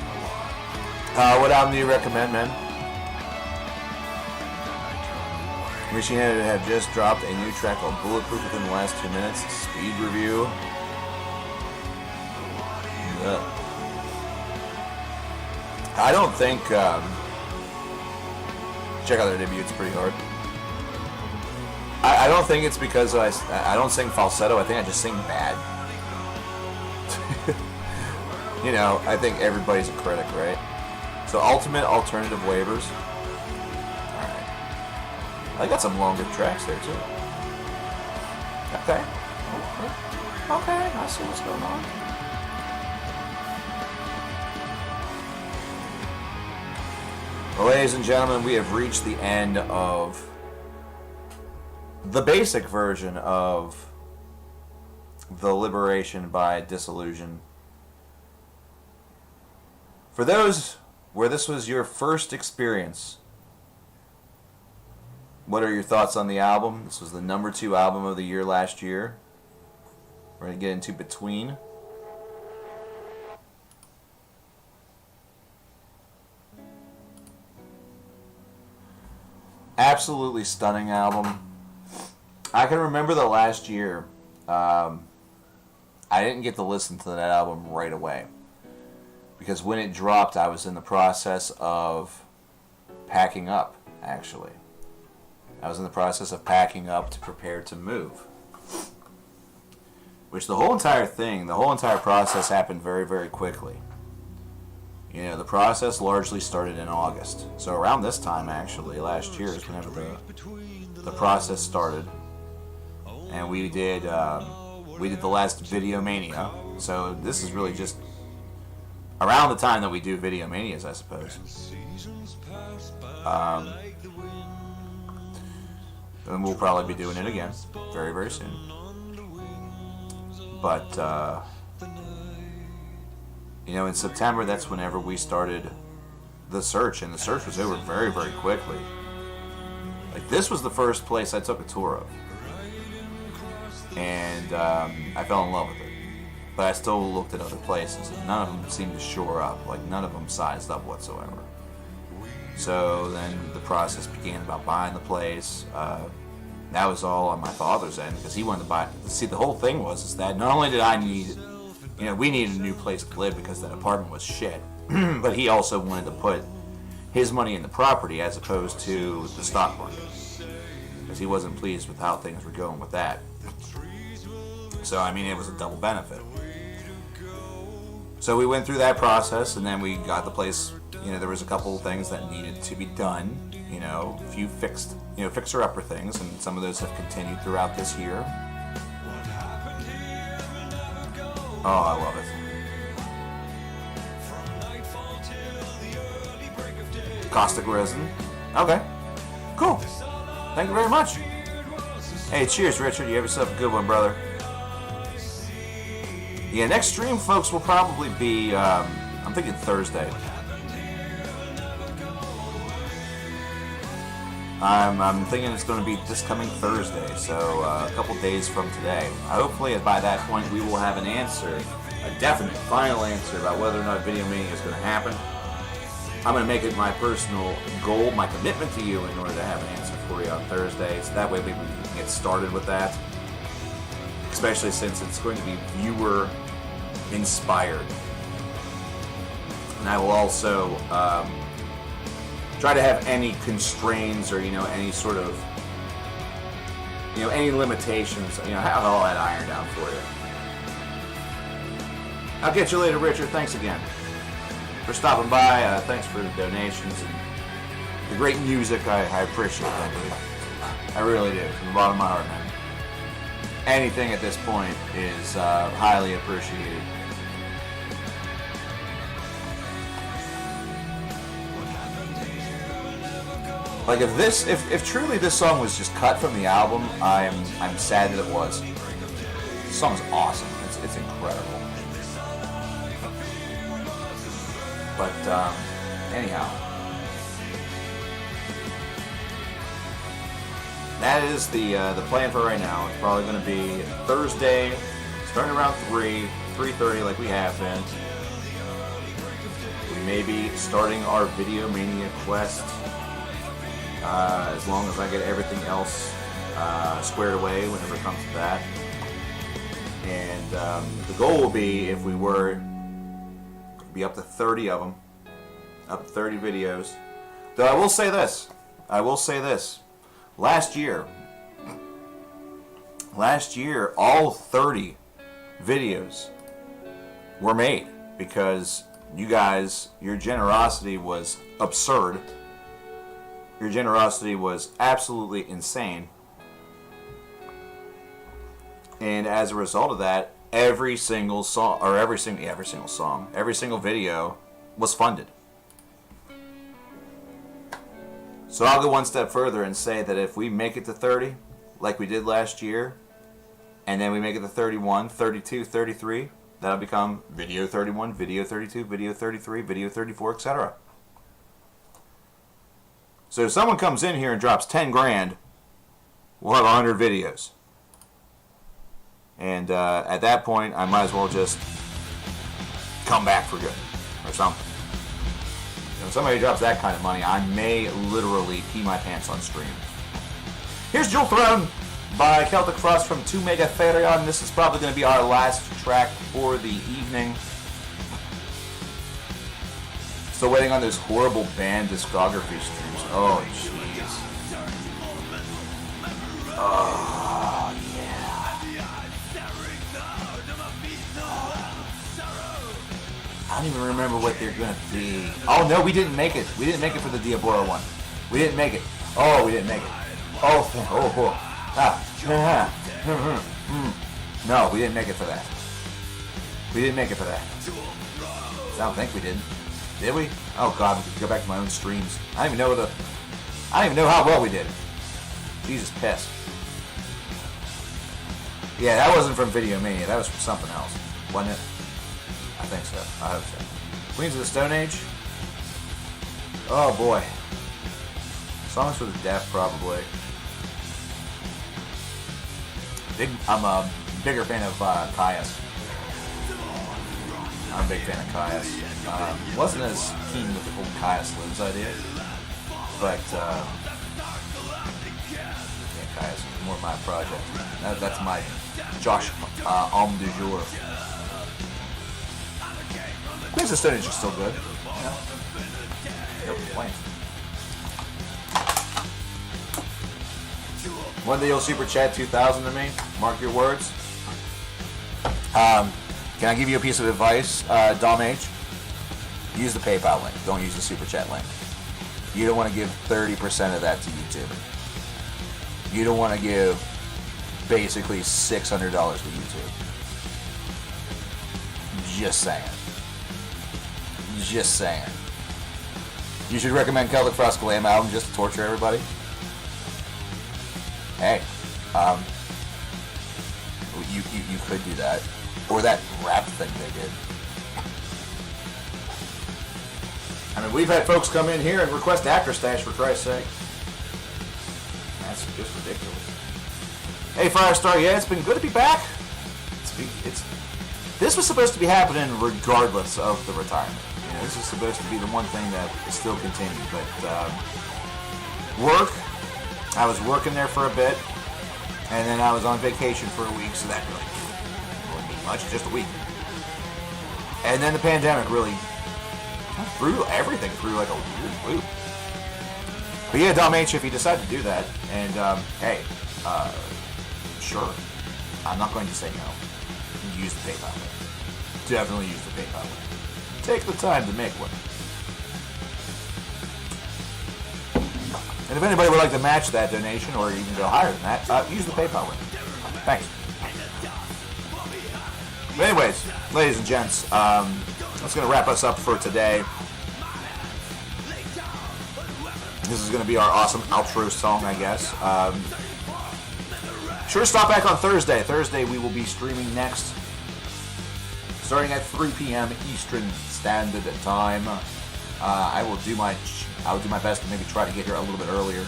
[SPEAKER 1] What album do you recommend, man? Machine Head had just dropped a new track called Bulletproof within the last 2 minutes. Speed review. I don't think, check out their debut, it's pretty hard. I don't think it's because I don't sing falsetto, I think I just sing bad. I think everybody's a critic, right? So ultimate alternative waivers. Alright. I got some longer tracks there too. Okay. Okay, I see what's going on. Well, ladies and gentlemen, we have reached the end of the basic version of The Liberation by Disillusion. For those where this was your first experience, what are your thoughts on the album? This was the number 2 album of the year last year. We're going to get into Between. Absolutely stunning album. I can remember the last year, I didn't get to listen to that album right away. Because when it dropped, I was in the process of packing up, actually. I was in the process of packing up to prepare to move. Which the whole entire process happened very, very quickly. You know, the process largely started in August. So around this time, actually, last year is whenever the process started. And we did the last Video Mania. So this is really just around the time that we do Video Manias, I suppose. And we'll probably be doing it again very, very soon. But, you know, in September, that's whenever we started the search, and the search was over very, very quickly. Like, this was the first place I took a tour of. And I fell in love with it. But I still looked at other places, and none of them seemed to shore up. Like, none of them sized up whatsoever. So then the process began about buying the place. That was all on my father's end, because he wanted to buy it. See, the whole thing was that not only did I need, you know, we needed a new place to live because that apartment was shit, but he also wanted to put his money in the property as opposed to the stock market, because he wasn't pleased with how things were going with that. So, I mean, it was a double benefit. So we went through that process, and then we got the place. You know, there was a couple of things that needed to be done. You know, a few fixer-upper things, and some of those have continued throughout this year. Oh, I love it. Caustic resin. Okay. Cool. Thank you very much. Hey, cheers, Richard. You have yourself a good one, brother. Yeah, next stream, folks, will probably be, I'm thinking Thursday. I'm thinking it's going to be this coming Thursday, so a couple days from today. Hopefully, by that point, we will have an answer, a definite, final answer about whether or not Video Mania is going to happen. I'm going to make it my personal goal, my commitment to you, in order to have an answer for you on Thursday, so that way we can get started with that. Especially since it's going to be viewer-inspired. And I will also try to have any constraints or, you know, any sort of, you know, any limitations, you know, have all that ironed out for you. I'll get you later, Richard. Thanks again for stopping by. Thanks for the donations and the great music. I appreciate that, dude. I really do, from the bottom of my heart, man. Anything at this point is highly appreciated. Like if truly this song was just cut from the album, I'm sad that it was. This song's awesome. It's incredible. But anyhow, that is the plan for right now. It's probably going to be Thursday, starting around 3:30, like we have been. We may be starting our Video Mania quest. As long as I get everything else squared away whenever it comes to that. And the goal will be, if we were, be up to 30 of them, up to 30 videos. Though I will say this, last year, all 30 videos were made because you guys, your generosity was absurd. Your generosity was absolutely insane. And as a result of that, every single video was funded. So I'll go one step further and say that if we make it to 30, like we did last year, and then we make it to 31, 32, 33, that'll become Video 31, Video 32, Video 33, Video 34, etc. So if someone comes in here and drops 10 grand, we'll have 100 videos. And at that point, I might as well just come back for good or something. If somebody drops that kind of money, I may literally pee my pants on stream. Here's Jewel Throne. by Celtic Frost from 2 Mega Therion. This is probably going to be our last track for the evening. Still waiting on those horrible band discography streams. Oh, jeez. Oh, yeah. I don't even remember what they're going to be. Oh, no, we didn't make it. We didn't make it for the Diabora one. We didn't make it. Oh, we didn't make it. Oh, no, we didn't make it for that. We didn't make it for that. I don't think we did. Did we? Oh God, we could go back to my own streams. I don't even know how well we did. Jesus pest. Yeah, that wasn't from Video Mania. That was from something else, wasn't it? I think so. I hope so. Queens of the Stone Age. Oh boy. Songs for the Deaf, probably. I'm a bigger fan of Caius. I'm a big fan of Caius. Wasn't as keen with the whole Caius Lives idea, but yeah, Caius is more my project. That's my Josh homme du jour. Queens of Stone Age is still good. Yeah. No complaints. One day you'll super chat 2,000 to me. Mark your words. Can I give you a piece of advice, Dom H? Use the PayPal link. Don't use the super chat link. You don't want to give 30% of that to YouTube. You don't want to give basically $600 to YouTube. Just saying. Just saying. You should recommend Celtic Frost Glam album just to torture everybody. Hey, you could do that, or that rap thing they did. I mean, we've had folks come in here and request Actor Stash, for Christ's sake. That's just ridiculous. Hey, Firestar, yeah, it's been good to be back. This was supposed to be happening regardless of the retirement. You know, this is supposed to be the one thing that is still continued, but work. I was working there for a bit, and then I was on vacation for a week, so that really wouldn't be much, just a week. And then the pandemic really threw everything through like a weird loop. But yeah, Dom H, if you decide to do that, and hey, sure, I'm not going to say no. Use the PayPal link. Definitely use the PayPal link. Take the time to make one. And if anybody would like to match that donation, or even go higher than that, use the PayPal link. Thanks. But anyways, ladies and gents, that's going to wrap us up for today. This is going to be our awesome outro song, I guess. Sure, stop back on Thursday. Thursday we will be streaming next, starting at 3 p.m. Eastern Standard Time. I will do my best to maybe try to get here a little bit earlier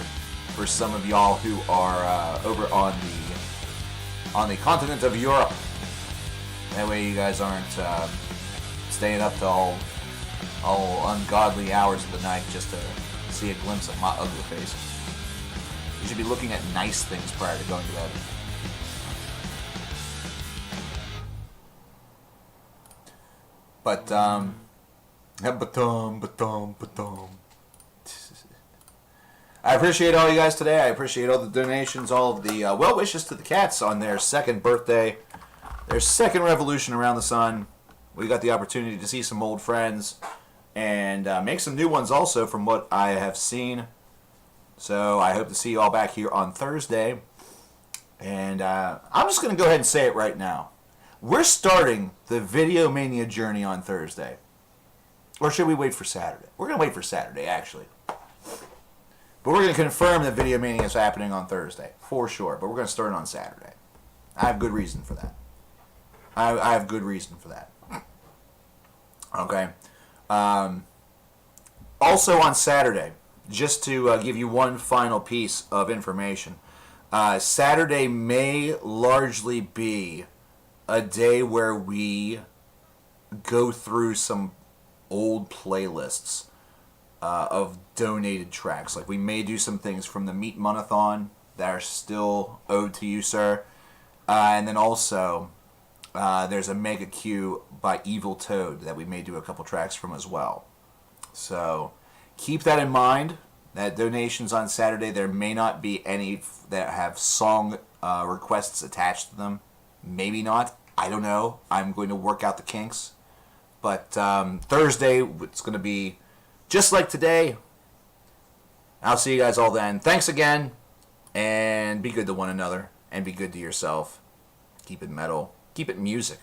[SPEAKER 1] for some of y'all who are over on the continent of Europe. That way you guys aren't staying up to all ungodly hours of the night just to see a glimpse of my ugly face. You should be looking at nice things prior to going to bed. But I appreciate all you guys today. I appreciate all the donations, all of the well wishes to the cats on their second birthday, their second revolution around the sun. We got the opportunity to see some old friends and make some new ones also from what I have seen. So I hope to see you all back here on Thursday. And I'm just going to go ahead and say it right now. We're starting the Video Mania journey on Thursday. Or should we wait for Saturday? We're going to wait for Saturday, actually. But we're going to confirm that Video Mania is happening on Thursday, for sure. But we're going to start it on Saturday. I have good reason for that. I have good reason for that. Okay. Also on Saturday, just to give you one final piece of information, Saturday may largely be a day where we go through some old playlists of donated tracks. Like we may do some things from the Meat Monathon that are still owed to you, sir. And then also, there's a Mega Q by Evil Toad that we may do a couple tracks from as well. So keep that in mind. That donations on Saturday, there may not be any that have song requests attached to them. Maybe not. I don't know. I'm going to work out the kinks. But Thursday, it's going to be just like today. I'll see you guys all then. Thanks again. And be good to one another. And be good to yourself. Keep it metal. Keep it music.